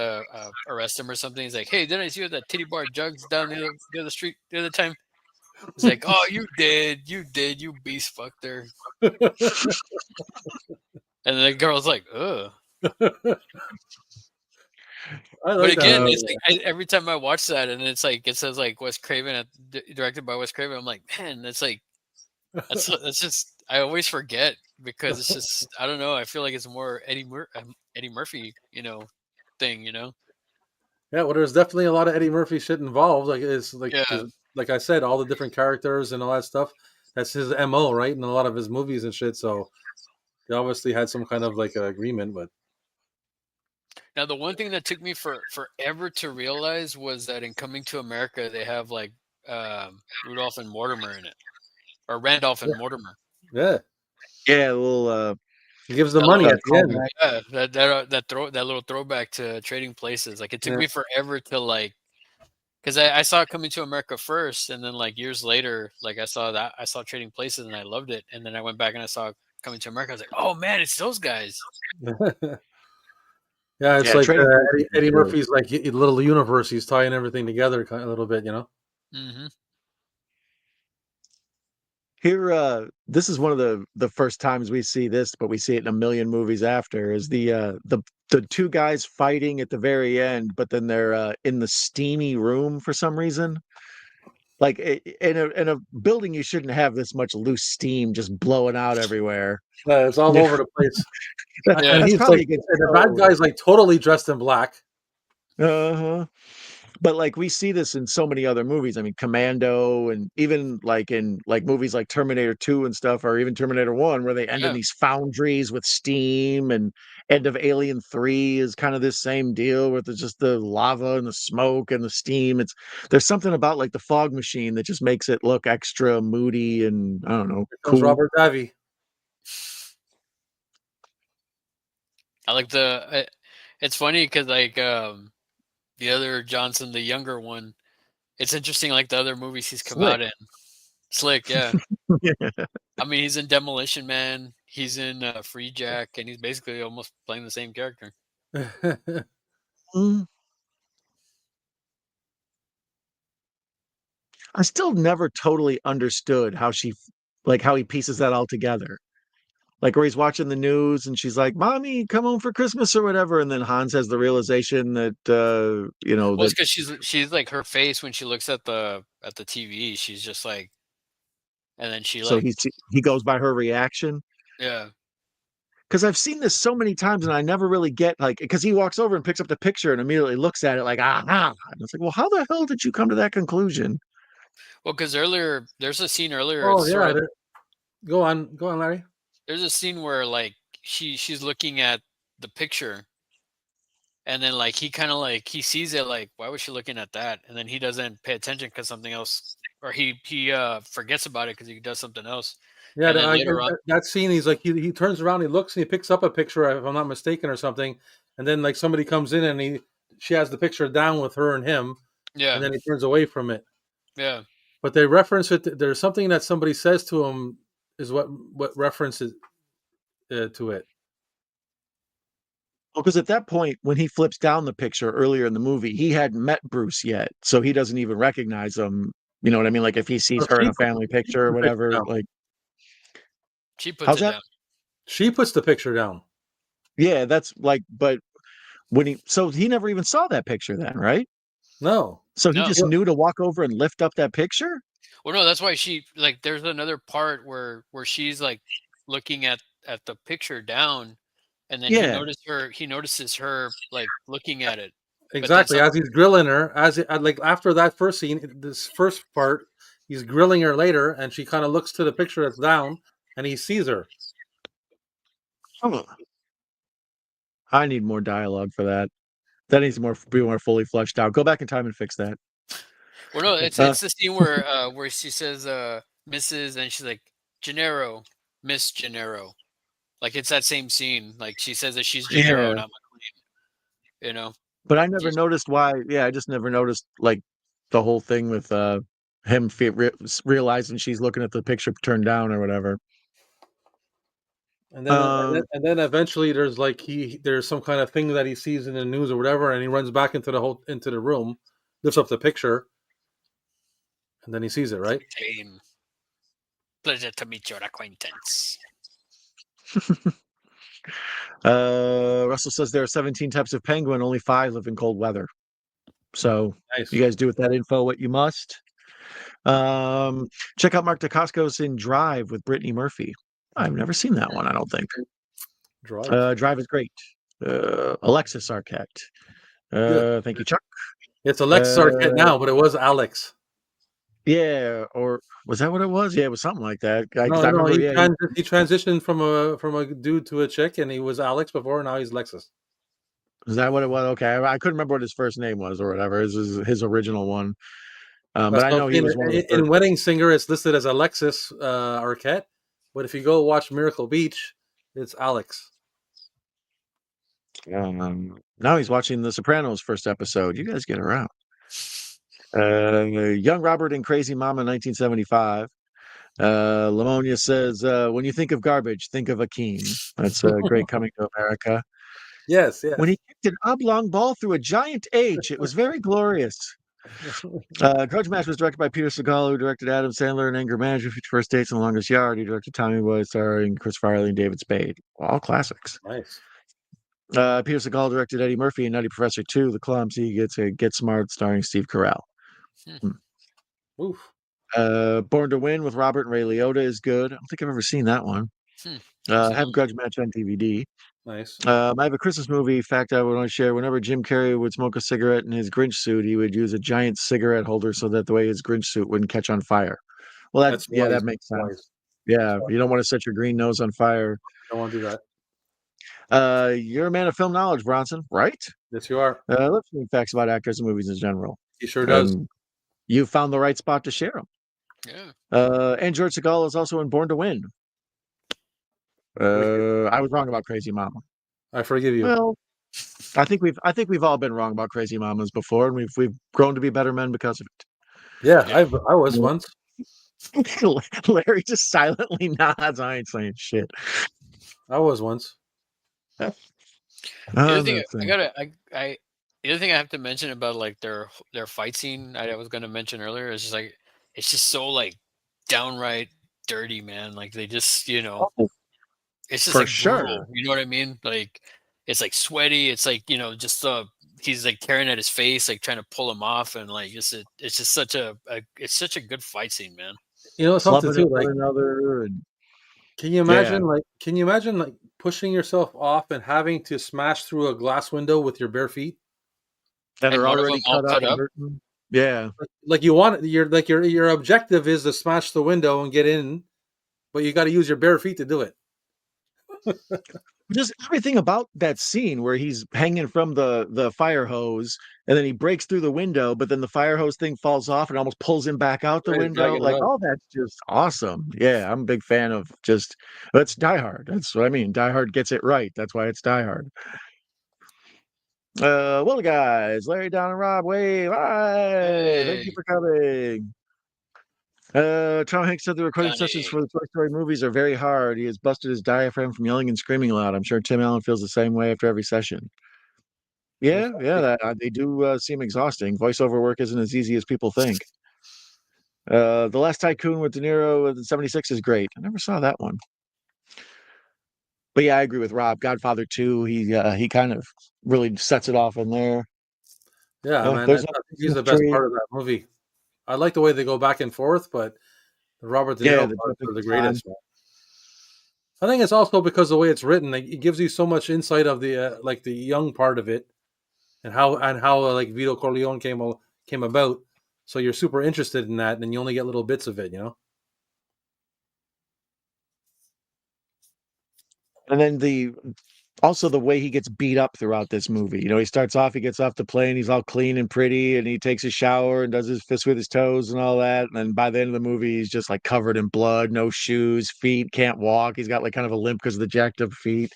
arrest him or something. He's like, "Hey, didn't I see you at that titty bar jugs down the other street the other time?" He's like, "Oh, you did, you beast fuck there." And the girl's like, "Ugh." I But like again, that. it's like every time I watch that, and it's like it says like Wes Craven, directed by Wes Craven. I'm like, man, that's like that's just, I always forget because it's just, I don't know. I feel like it's more Eddie Murphy, thing. Yeah, well, there's definitely a lot of Eddie Murphy shit involved. Like it's like Yeah. 'cause like I said, all the different characters and all that stuff. That's his MO, right? In a lot of his movies and shit. So they obviously had some kind of like agreement, but Now, the one thing that took me forever to realize was that in Coming to America, they have like Rudolph and Mortimer in it, or Randolph and Mortimer. yeah, well, he gives the That money little at the end. Yeah, that little throwback to Trading Places. Like it took Yeah. me forever to like, because I saw Coming to America first, and then like years later, like I saw Trading Places and I loved it, and then I went back and I saw Coming to America. I was like, oh man, it's those guys. Yeah, it's yeah, like Trading Places is Eddie good. Murphy's like little universe. He's tying everything together kind of a little bit, Hmm. Here, this is one of the first times we see this, but we see it in a million movies after. Is the two guys fighting at the very end, but then they're in the steamy room for some reason. Like in a building, you shouldn't have this much loose steam just blowing out everywhere. It's all Yeah, over the place. And that's he's like, probably against and the bad code. guy's like totally dressed in black. Uh-huh. But like we see this in so many other movies. I mean, Commando, and even like in like movies like Terminator 2 and stuff, or even Terminator 1, where they end in Yeah. these foundries with steam, and end of Alien 3 is kind of this same deal with just the lava and the smoke and the steam. There's something about like the fog machine that just makes it look extra moody and I don't know, Here comes cool. Robert Davi. I like it's funny because like the other Johnson, the younger one, it's interesting like the other movies he's come Slick. out in. Slick, yeah. Yeah. I mean, he's in Demolition Man, he's in Free Jack, and he's basically almost playing the same character. Mm. I still never totally understood how he pieces that all together. Like where he's watching the news and she's like, "Mommy, come home for Christmas" or whatever, and then Hans has the realization that Well, it's that because she's like, her face when she looks at the TV, she's just like, and then she so like, he goes by her reaction. yeah. Because I've seen this so many times and I never really get like because he walks over and picks up the picture and immediately looks at it like aha. And it's like, well, how the hell did you come to that conclusion? Well, because there's a scene earlier. Oh It's sort yeah, of go on, Larry. there's a scene where like she's looking at the picture, and then like he kind of like he sees it like, why was she looking at that? And then he doesn't pay attention because something else, or he forgets about it because he does something else. Yeah, And then later on, that scene. He's like he turns around, he looks, and he picks up a picture, if I'm not mistaken, or something. And then like somebody comes in, and she has the picture down with her and him, and yeah, then he turns away from it. yeah. But they reference it. There's something that somebody says to him is what references to it. Well, because at that point, when he flips down the picture earlier in the movie, he hadn't met Bruce yet, so he doesn't even recognize him. You know what I mean? Like if he sees So her in a family she picture puts or the picture whatever, down. like She puts how's it that? down. She puts the picture down. Yeah, that's like, but so he never even saw that picture then, right? No. So he No. just knew to walk over and lift up that picture? Well, no, that's why she like. There's another part where she's like looking at the picture down, and then Yeah. he notices her like looking at it. But then Exactly. some As he's grilling her, like after that first scene, this first part, he's grilling her later, and she kind of looks to the picture that's down, and he sees her. I need more dialogue for that. That needs to be more fully fleshed out. Go back in time and fix that. Well, no, it's the scene where she says Mrs. and she's like Gennaro, Miss Gennaro. Like it's that same scene. Like she says that she's Gennaro, not McLean. You know. But I never noticed why. Yeah, I just never noticed like the whole thing with him realizing she's looking at the picture turned down or whatever. And then eventually there's like there's some kind of thing that he sees in the news or whatever, and he runs back into the room, lifts up the picture, and then he sees it, right? Pleasure to meet your acquaintance. Russell says there are 17 types of penguin, only 5 live in cold weather. So nice. You guys do with that info what you must. Check out Mark Dacascos in Drive with Brittany Murphy. I've never seen that one, I don't think. Drive is great. Alexis Arquette. Thank you, Chuck. It's Alexis Arquette now, but it was Alex. Yeah, or was that what it was? Yeah, it was something like that. He transitioned from a dude to a chick, and he was Alex before. Now he's Lexus. Is that what it was? Okay, I couldn't remember what his first name was or whatever. His original one. But I know he was in Wedding Singer. It's listed as Alexis Arquette, but if you go watch Miracle Beach, it's Alex. Now he's watching The Sopranos first episode. You guys get around. Young Robert and Crazy Mama 1975. Lamonia says, when you think of garbage, think of Akeem. That's a great Coming to America. Yes. When he kicked an oblong ball through a giant H, it was very glorious. Grudge Match was directed by Peter Segal, who directed Adam Sandler and Anger Management, Future First Dates, and The Longest Yard. He directed Tommy Boy, starring Chris Farley and David Spade. All classics. Nice. Peter Segal directed Eddie Murphy and Nutty Professor 2, The Clumsy, Get Smart, starring Steve Carell. Oof. Born to Win with Robert and Ray Liotta is good. I don't think I've ever seen that one. I have Grudge Match on DVD. Nice. I have a Christmas movie fact I would want to share. Whenever Jim Carrey would smoke a cigarette in his Grinch suit, he would use a giant cigarette holder so that the way his Grinch suit wouldn't catch on fire. Well, that makes sense. Wise. Yeah, you don't want to set your green nose on fire. Don't want to do that. You're a man of film knowledge, Bronson, right? Yes, you are. Let's read facts about actors and movies in general. He sure does. You found the right spot to share them. Yeah. And George Segal is also in Born to Win. I was wrong about Crazy Mama. I forgive you. Well, I think we've all been wrong about Crazy Mamas before, and we've grown to be better men because of it. Yeah. I was once. Larry just silently nods. I ain't saying shit. I was once. The other thing the other thing I have to mention about like their fight scene I was going to mention earlier is just like it's just so like downright dirty, man. Like they just it's just like brutal, you know what I mean? Like it's like sweaty. It's like just he's like tearing at his face, like trying to pull him off, and like it's just such a good fight scene, man. Something too, like another. Can you imagine like pushing yourself off and having to smash through a glass window with your bare feet? That are already cut up. Yeah. Like your objective is to smash the window and get in, but you got to use your bare feet to do it. Just everything about that scene where he's hanging from the fire hose and then he breaks through the window, but then the fire hose thing falls off and almost pulls him back out the window. Like, oh, that's just awesome. Yeah, I'm a big fan of it's Die Hard. That's what I mean. Die Hard gets it right. That's why it's Die Hard. Well, guys, Larry, Don, and Rob, wave. Hi. Thank you for coming. Tom Hanks said the recording sessions for the Toy Story movies are very hard. He has busted his diaphragm from yelling and screaming a lot. I'm sure Tim Allen feels the same way after every session. Yeah, they do seem exhausting. Voiceover work isn't as easy as people think. The Last Tycoon with De Niro in 76 is great. I never saw that one. But yeah, I agree with Rob. Godfather 2, he kind of really sets it off in there. Yeah, man, he's the best part of that movie. I like the way they go back and forth, but Robert De Niro parts are the greatest one. I think it's also because the way it's written, like, it gives you so much insight of the like the young part of it, and how like Vito Corleone came about. so you're super interested in that, and you only get little bits of it, And then also the way he gets beat up throughout this movie. He starts off, he gets off the plane, he's all clean and pretty, and he takes a shower and does his fist with his toes and all that. And then by the end of the movie, he's just like covered in blood, no shoes, feet, can't walk. He's got like kind of a limp because of the jacked up feet.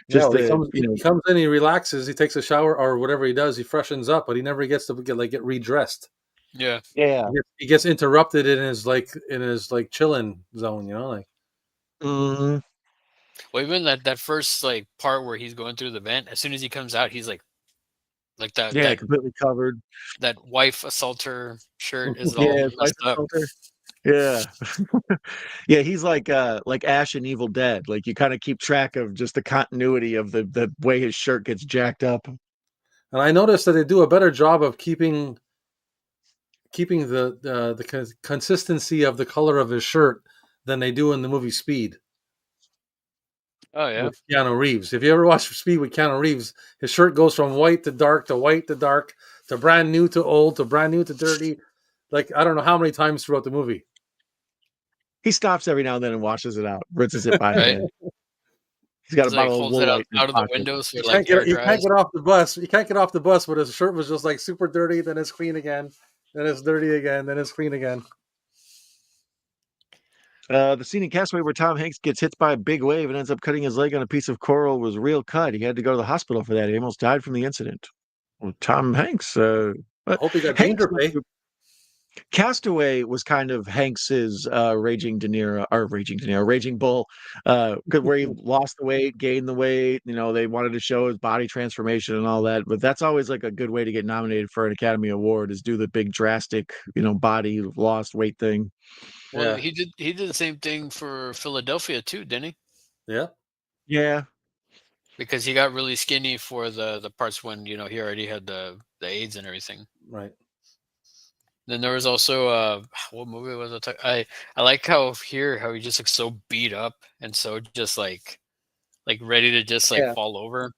Yeah, well, he comes in, he relaxes, he takes a shower or whatever he does, he freshens up, but he never gets to get redressed. Yeah. He gets interrupted in his chilling zone, like. Mm-hmm. Well, even that first like part where he's going through the vent, as soon as he comes out, he's like that. Yeah, completely covered. That wife assaulter shirt is Yeah, all messed up. Yeah. Yeah, he's like Ash in Evil Dead. Like you kind of keep track of just the continuity of the way his shirt gets jacked up. And I noticed that they do a better job of keeping the consistency of the color of his shirt than they do in the movie Speed. Oh yeah, with Keanu Reeves. If you ever watch Speed with Keanu Reeves, his shirt goes from white to dark to white to dark to brand new to old to brand new to dirty. Like I don't know how many times throughout the movie. He stops every now and then and washes it out, rinses it by hand. He's got a bottle of wool light out of the window, so you can't get off the bus. You can't get off the bus, but his shirt was just like super dirty. Then it's clean again. Then it's dirty again. Then it's clean again. The scene in Castaway where Tom Hanks gets hit by a big wave and ends up cutting his leg on a piece of coral was real cut. He had to go to the hospital for that. He almost died from the incident. Well, Tom Hanks. I hope he got danger pay. Castaway was kind of Hanks's Raging Bull, where he lost the weight, gained the weight. They wanted to show his body transformation and all that. But that's always like a good way to get nominated for an Academy Award is do the big drastic, body lost weight thing. Well, he did the same thing for Philadelphia too, didn't he? Yeah. Yeah. Because he got really skinny for the parts when he already had the AIDS and everything. Right. Then there was also what movie was it? I like how he just looks so beat up and so just like ready to just fall over.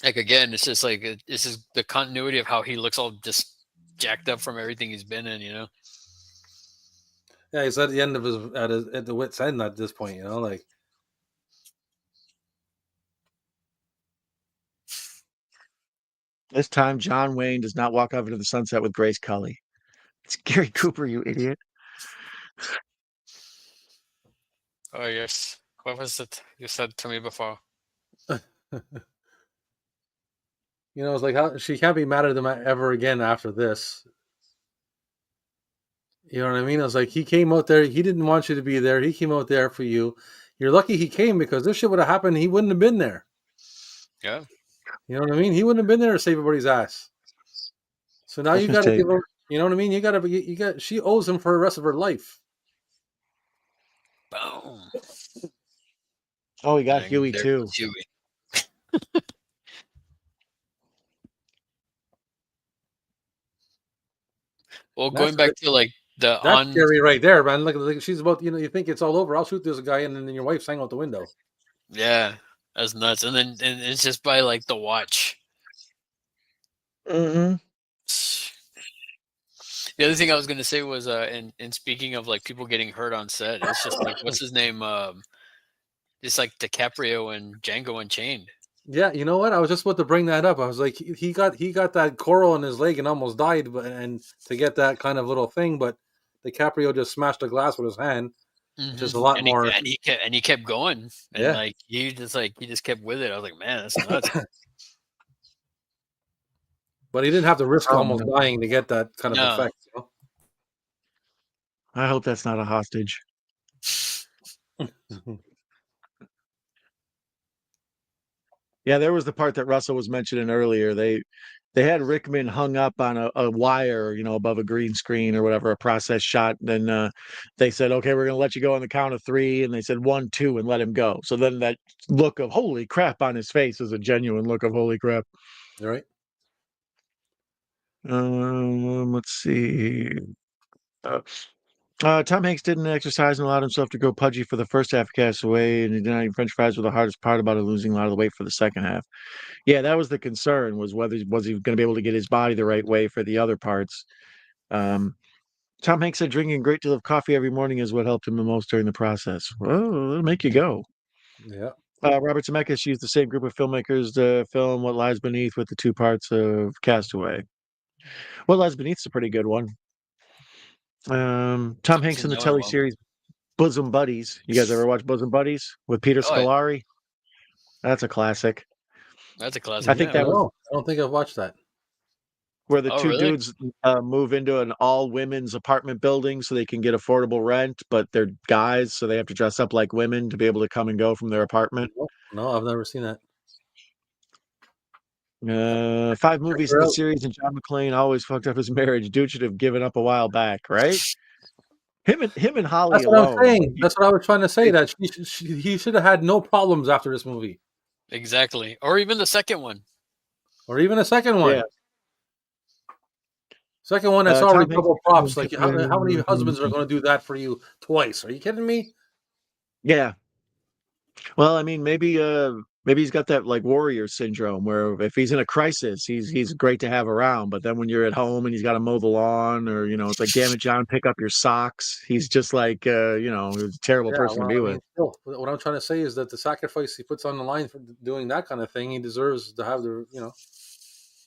Like again, it's just like this is the continuity of how he looks all just jacked up from everything he's been in, Yeah, he's at the end of at the wit's end at this point, like. This time, John Wayne does not walk off into the sunset with Grace Kelly. It's Gary Cooper, you idiot. Oh, yes. What was it you said to me before? It's like how she can't be mad at him ever again after this. You know what I mean? I was like, he came out there. He didn't want you to be there. He came out there for you. You're lucky he came because this shit would have happened. He wouldn't have been there. Yeah. You know what I mean? He wouldn't have been there to save everybody's ass. So now you got to give her. You know what I mean? You got. She owes him for the rest of her life. Boom. Oh, he got Huey too. Huey. Well, going back to like that's scary right there, man. Look, she's about. You think it's all over. I'll shoot this guy, and then your wife's hanging out the window. Yeah, that's nuts. And then it's just by like the watch. Mm-hmm. The other thing I was going to say was, in speaking of like people getting hurt on set, it's just like what's his name? It's like DiCaprio and Django Unchained. Yeah, you know what? I was just about to bring that up. I was like, he got that coral in his leg and almost died, and to get that kind of little thing, but DiCaprio just smashed the glass with his hand, which is a lot more. And he kept going, and like he just kept with it. I was like, man, that's nuts. But he didn't have to risk almost dying to get that kind of effect. I hope that's not a hostage. Yeah, there was the part that Russell was mentioning earlier. They had Rickman hung up on a wire, above a green screen or whatever, a process shot. Then they said, okay, we're going to let you go on the count of 3. And they said 1, 2, and let him go. So then that look of holy crap on his face is a genuine look of holy crap. All right. Let's see. Tom Hanks didn't exercise and allowed himself to go pudgy for the first half of Castaway, and he denied eating French fries were the hardest part about it, losing a lot of the weight for the second half. Yeah, that was the concern, was whether was he going to be able to get his body the right way for the other parts. Tom Hanks said drinking a great deal of coffee every morning is what helped him the most during the process. Well, it'll make you go. Yeah. Robert Zemeckis used the same group of filmmakers to film What Lies Beneath with the 2 parts of Castaway. What Lies Beneath's a pretty good one. Tom Hanks in the telly series Bosom Buddies. You guys ever watch Bosom Buddies with Peter Scolari? That's a classic. That's a classic. I think that was. I don't think I've watched that. Where the two dudes move into an all-women's apartment building so they can get affordable rent, but they're guys, so they have to dress up like women to be able to come and go from their apartment. No, I've never seen that. 5 movies in the series, and John McClane always fucked up his marriage. Dude should have given up a while back, right? Him and Holly. That's what alone. I'm saying. That's what I was trying to say. That he should have had no problems after this movie. Exactly, or even the second one. Yeah. Second one, that's already double props. Like how many husbands are going to do that for you twice? Are you kidding me? Yeah. Well, I mean, maybe he's got that like warrior syndrome where if he's in a crisis, he's great to have around. But then when you're at home and he's got to mow the lawn, or it's like, damn it, John, pick up your socks. He's just like he's a terrible person to be with. Still, what I'm trying to say is that the sacrifice he puts on the line for doing that kind of thing, he deserves to have the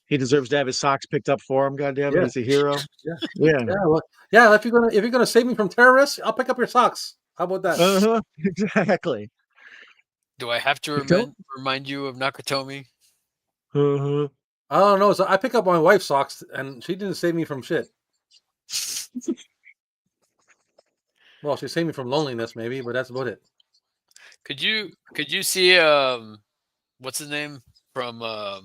He deserves to have his socks picked up for him. Goddamn it, he's a hero. Yeah. If you're gonna save me from terrorists, I'll pick up your socks. How about that? Exactly. Do I have to remind you of Nakatomi? I don't know. So I pick up my wife's socks, and she didn't save me from shit. Well, she saved me from loneliness, maybe, but that's about it. Could you see what's his name from I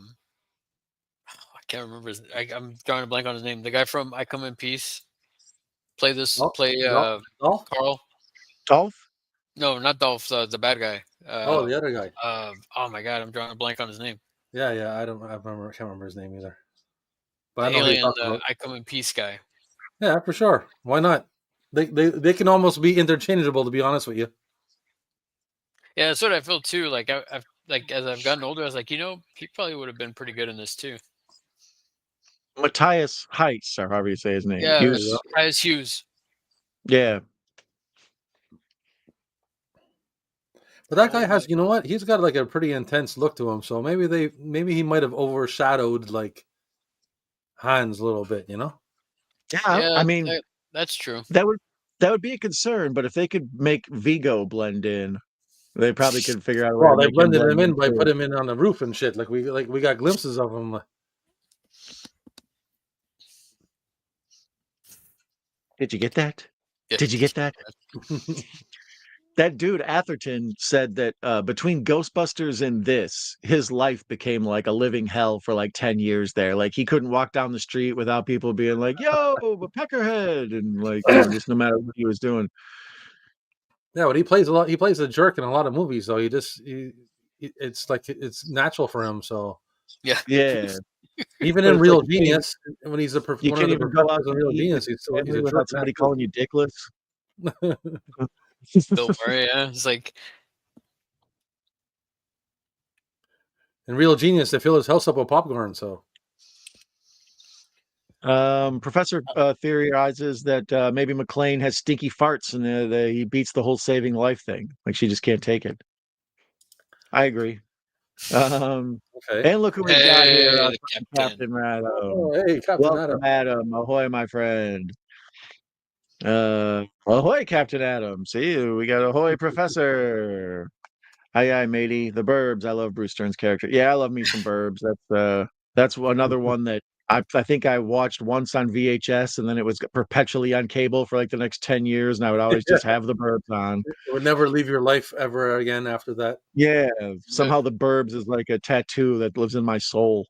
can't remember I'm drawing a blank on his name. The guy from I Come in Peace. Carl. Dolph? No, not Dolph. The bad guy. The other guy. Oh my God, I'm drawing a blank on his name. Yeah. I can't remember his name either. But the alien, I Come in Peace guy. Yeah, for sure. Why not? They can almost be interchangeable, to be honest with you. Yeah, that's what I feel too. Like I've as I've gotten older, I was like, he probably would have been pretty good in this too. Matthias Heiss, or however you say his name. Yeah, Matthias Hughes. Yeah. But that guy has, he's got like a pretty intense look to him. So maybe he might have overshadowed like Hans a little bit, Yeah, I mean, that's true. That would be a concern, but if they could make Vigo blend in, they probably could figure out a way. Well, they blended him in by putting him in on the roof and shit. Like we got glimpses of him. Did you get that? Did you get that? That dude Atherton said that between Ghostbusters and this, his life became like a living hell for like 10 years there. Like he couldn't walk down the street without people being like, "Yo, a peckerhead," and like just no matter what he was doing. Yeah, but he plays a lot. He plays a jerk in a lot of movies, though. It's like it's natural for him. So yeah. Even in Real Genius, when he's you can't even go out in Real Genius, he's a without somebody calling you dickless. Bill Murray, yeah. It's like in Real Genius, they fill his house up with popcorn. So, Professor theorizes that maybe McClane has stinky farts, and he beats the whole saving life thing. Like she just can't take it. I agree. Okay. And look who we got here, Captain Adam. Oh, hey, Captain Adam. Ahoy, my friend. Ahoy, Captain Adam. See you. We got ahoy, Professor. Hi, matey. The Burbs. I love Bruce Stern's character. Yeah, I love me some Burbs. That's another one that I think I watched once on VHS, and then it was perpetually on cable for like the next 10 years, and I would always just have the Burbs on. It would never leave your life ever again after that. Yeah, somehow the Burbs is like a tattoo that lives in my soul.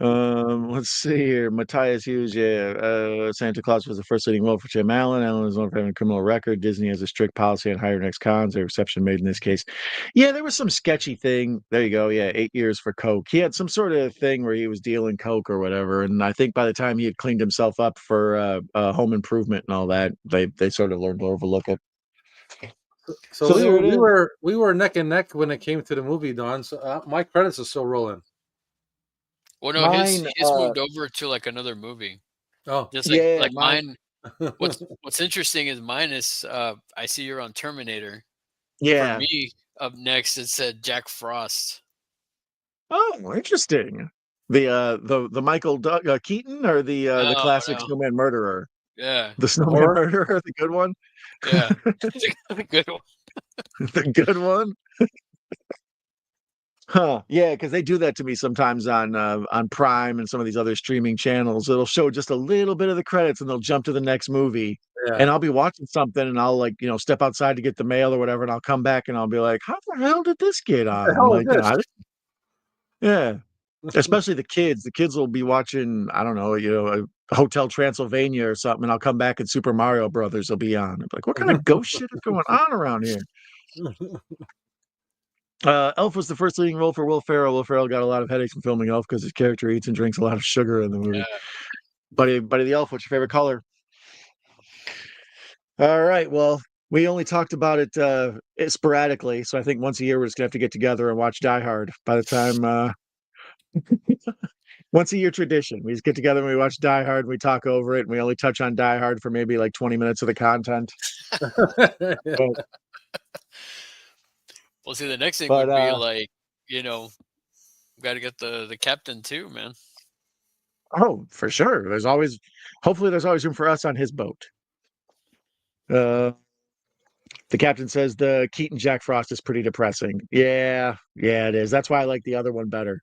Let's see here. Matthias Hughes, Santa Claus was the first leading role for Tim Allen. Allen was known for having a criminal record. Disney has a strict policy on hiring ex-cons. A exception made in this case. Yeah, there was some sketchy thing. There you go. Yeah, 8 years for coke. He had some sort of thing where he was dealing coke or whatever. And I think by the time he had cleaned himself up for Home Improvement and all that, they sort of learned to overlook it. So we were neck and neck when it came to the movie, Don. So my credits are still rolling. Well, no, his moved over to like another movie. Oh, Just Yeah, like mine. What's interesting is mine is I see you're on Terminator. For yeah. me, up next it said Jack Frost. Oh, interesting. The Michael Keaton or the Oh classic no. Snowman Murderer? Yeah. The Snowman horror. Murderer, the good one? Yeah. Good one. The good one? Huh. Yeah, because they do that to me sometimes on Prime and some of these other streaming channels. It'll show just a little bit of the credits and they'll jump to the next movie. Yeah. And I'll be watching something and I'll like, step outside to get the mail or whatever, and I'll come back and I'll be like, how the hell did this get What the on? hell is Like, this? yeah. Especially the kids. The kids will be watching, I don't know, a Hotel Transylvania or something, and I'll come back and Super Mario Brothers will be on. I'm like, what kind of ghost shit is going on around here? Elf was the first leading role for Will Ferrell. Will Ferrell got a lot of headaches from filming Elf because his character eats and drinks a lot of sugar in the movie. Yeah. Buddy the Elf, what's your favorite color? All right, well, we only talked about it sporadically, so I think once a year we're just gonna have to get together and watch Die Hard. By the time once a year tradition, we just get together and we watch Die Hard and we talk over it, and we only touch on Die Hard for maybe like 20 minutes of the content. But, Well, see, the next thing but would be like, got to get the captain too, man. oh, for sure. Hopefully there's always room for us on his boat. The captain says the Keaton Jack Frost is pretty depressing. Yeah, it is. That's why I like the other one better.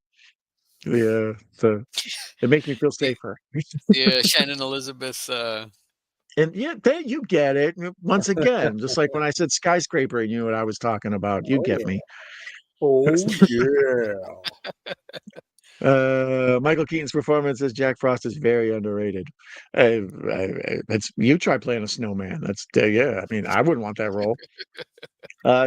Yeah, so it makes me feel safer. Yeah, Shannon Elizabeth. And yeah, you get it. Once again, just like when I said skyscraper, you knew what I was talking about. You Oh, get yeah. me. Oh yeah. Michael Keaton's performance as Jack Frost is very underrated. It's you try playing a snowman. That's yeah. I mean, I wouldn't want that role.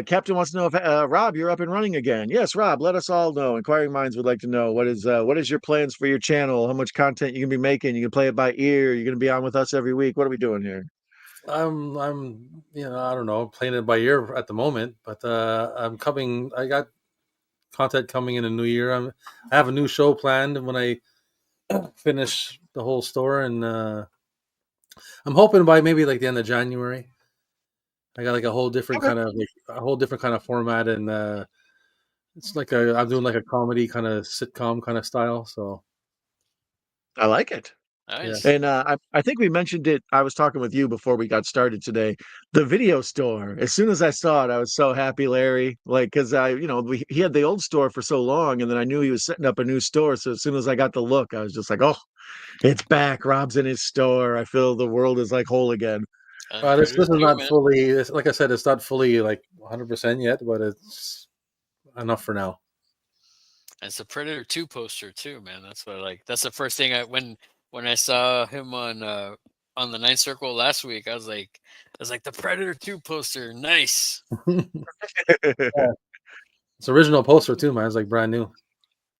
Captain wants to know if Rob, you're up and running again. Yes, Rob. Let us all know. Inquiring minds would like to know what is your plans for your channel? How much content you can be making? You can play it by ear. You're going to be on with us every week. What are we doing here? I'm I don't know, playing it by ear at the moment, but I'm coming. I got content coming in the new year. I have a new show planned when I finish the whole store, and I'm hoping by maybe like the end of January. I got like a whole different Okay. kind of format, and it's like I'm doing like a comedy kind of sitcom kind of style. So I like it. Nice. And I think we mentioned it. I was talking with you before we got started today. The video store. As soon as I saw it, I was so happy, Larry. Like, because he had the old store for so long, and then I knew he was setting up a new store. So as soon as I got the look, I was just like, oh, it's back. Rob's in his store. I feel the world is like whole again. this is not man. fully. Like I said, it's not fully like 100% yet, but it's enough for now. It's a Predator 2 poster too, man. That's what I like. That's the first thing when I saw him on the Ninth Circle last week. I was like the Predator 2 poster. Nice. Yeah. It's original poster too, man. It's like brand new.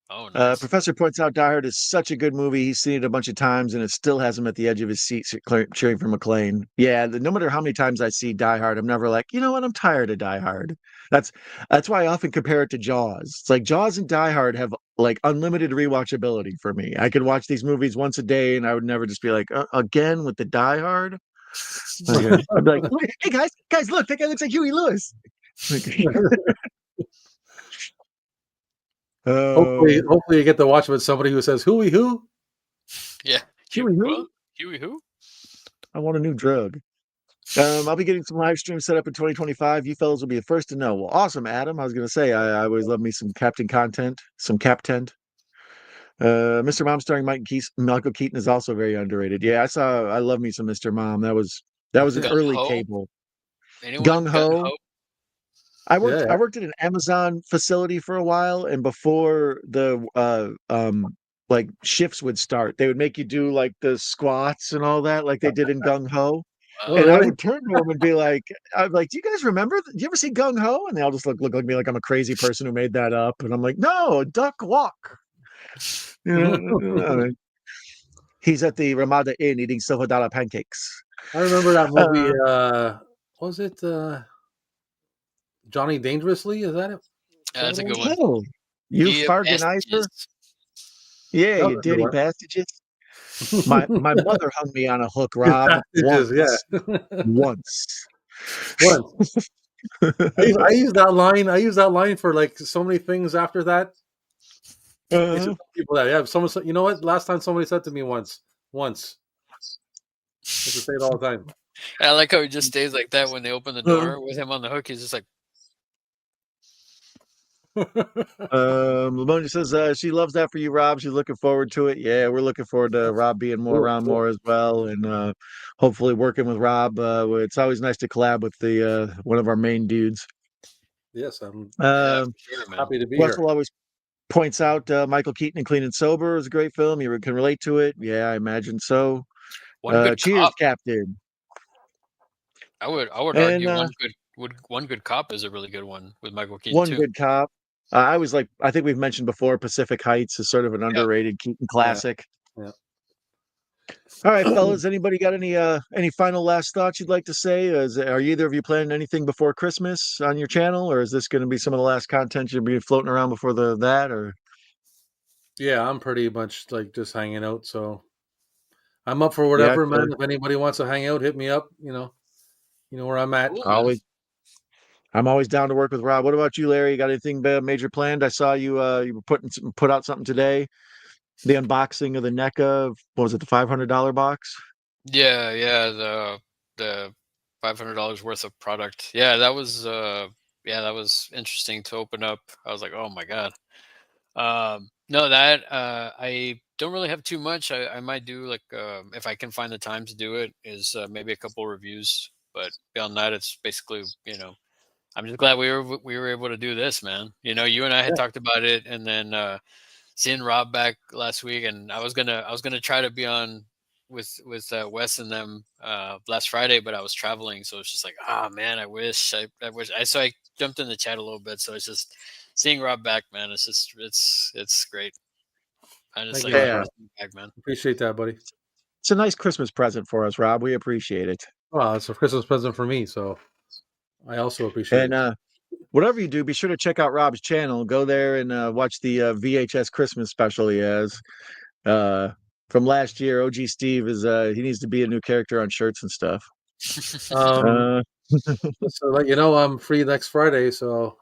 Oh, nice. Professor points out Die Hard is such a good movie. He's seen it a bunch of times, and it still has him at the edge of his seat cheering for McClane. Yeah, no matter how many times I see Die Hard, I'm never like, you know what? I'm tired of Die Hard. That's why I often compare it to Jaws. It's like Jaws and Die Hard have like unlimited rewatchability for me. I could watch these movies once a day, and I would never just be like, again with the Die Hard. Okay. I'd be like, hey guys, look, that guy looks like Huey Lewis. Hopefully you get to watch with somebody who says "Huey who." Yeah. Huey who? Huey who? I want a new drug. I'll be getting some live streams set up in 2025. You fellas will be the first to know. Well, awesome, Adam. I was going to say, I always love me some Captain content, some Captent. Mr. Mom starring Michael Keaton is also very underrated. Yeah, I love me some Mr. Mom. That was an Gung early Ho? cable. Anyone? Gung Ho. I Yeah. worked at an Amazon facility for a while, and before the like shifts would start, they would make you do like the squats and all that, like they did in Gung Ho. Oh, And I really? would turn to them and be like, I'm like, do you guys remember? Do you ever see Gung Ho? And they all just look at me like I'm a crazy person who made that up. And I'm like, no, duck walk. He's at the Ramada Inn eating silver dollar pancakes. I remember that movie. Was it Johnny Dangerously? Is that it? That's a good one. Oh, you Yeah, farganizer? Yeah, you dirty bastards. My mother hung me on a hook, Rob, once. Once. Once. I use that line. I use that line for like so many things after that. It's just people that someone said, you know what? Last time somebody said to me once. I just say it all the time. I like how he just stays like that when they open the door with him on the hook. He's just like. Lamonia says she loves that for you, Rob. She's looking forward to it. Yeah, we're looking forward to Rob being around more as well, and hopefully working with Rob. It's always nice to collab with the one of our main dudes. Yes, I'm happy to be here. Russell always points out Michael Keaton and Clean and Sober is a great film. You can relate to it. Yeah, I imagine so. Cheers, Captain. I would argue one good cop is a really good one with Michael Keaton. One Good Cop. I think we've mentioned before, Pacific Heights is sort of an underrated Keaton classic. Yeah. All right, fellas. Anybody got any final last thoughts you'd like to say? Are either of you planning anything before Christmas on your channel, or is this going to be some of the last content you'll be floating around before that? Or yeah, I'm pretty much like just hanging out. So I'm up for whatever, man. If anybody wants to hang out, hit me up. You know where I'm at. Always. I'm always down to work with Rob. What about you, Larry? You got anything major planned? I saw you you put out something today. The unboxing of the NECA. What was it? The $500 box? Yeah, the $500 worth of product. Yeah, that was interesting to open up. I was like, oh my god. No, that I don't really have too much. I might do like if I can find the time to do it is maybe a couple reviews, but beyond that, it's basically I'm just glad we were able to do this, man. You and I had talked about it, and then seeing Rob back last week, and I was gonna try to be on with Wes and them last Friday, but I was traveling, so it's just like, man, I wish. So I jumped in the chat a little bit, so it's just seeing Rob back, man. It's great. I just back, man. Appreciate that, buddy. It's a nice Christmas present for us, Rob. We appreciate it. Well, it's a Christmas present for me, so I also appreciate it. Whatever you do, be sure to check out Rob's channel. Go there and watch the VHS Christmas special he has from last year. OG Steve he needs to be a new character on shirts and stuff. So let you know I'm free next Friday. So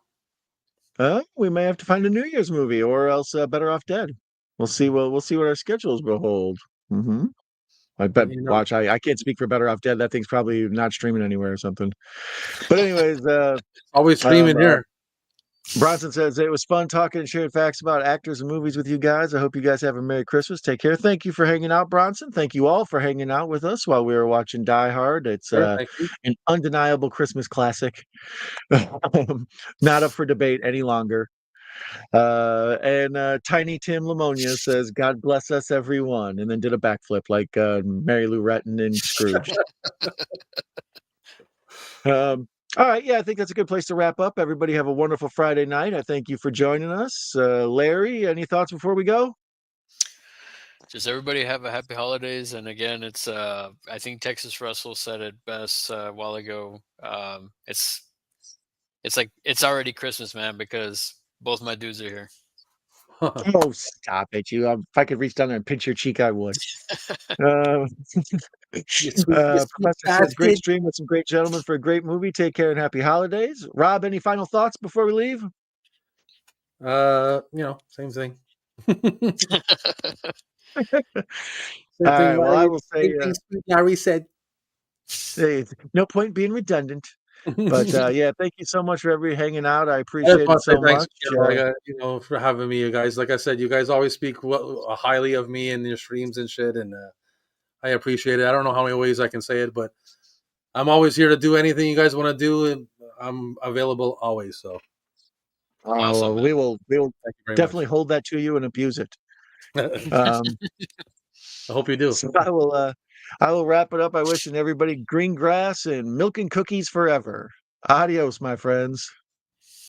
we may have to find a New Year's movie, or else Better Off Dead. We'll see. We'll see what our schedules will hold. Mm-hmm. I bet. Watch. I can't speak for Better Off Dead. That thing's probably not streaming anywhere or something. But anyways, always streaming here. Bronson says it was fun talking and sharing facts about actors and movies with you guys. I hope you guys have a Merry Christmas. Take care. Thank you for hanging out, Bronson. Thank you all for hanging out with us while we were watching Die Hard. It's an undeniable Christmas classic. Not up for debate any longer. And Tiny Tim Lamonia says, God bless us, everyone, and then did a backflip like Mary Lou Retton and Scrooge. All right, I think that's a good place to wrap up. Everybody have a wonderful Friday night. I thank you for joining us. Larry, any thoughts before we go? Just everybody have a happy holidays. And again, it's I think Texas Russell said it best a while ago. It's like it's already Christmas, man, because both my dudes are here. Oh, stop it. If I could reach down there and pinch your cheek, I would. Great stream with some great gentlemen for a great movie. Take care and happy holidays. Rob, any final thoughts before we leave? Same thing. All right, well, I will say Larry said. No point being redundant. But thank you so much for everybody hanging out. I appreciate it so much. For having me, you guys. Like I said, you guys always speak highly of me in your streams and shit, and I appreciate it. I don't know how many ways I can say it, but I'm always here to do anything you guys want to do, and I'm available always. So, awesome, we will definitely hold that to you and abuse it. I hope you do. So I will wrap it up by wishing everybody green grass and milk and cookies forever. Adios, my friends.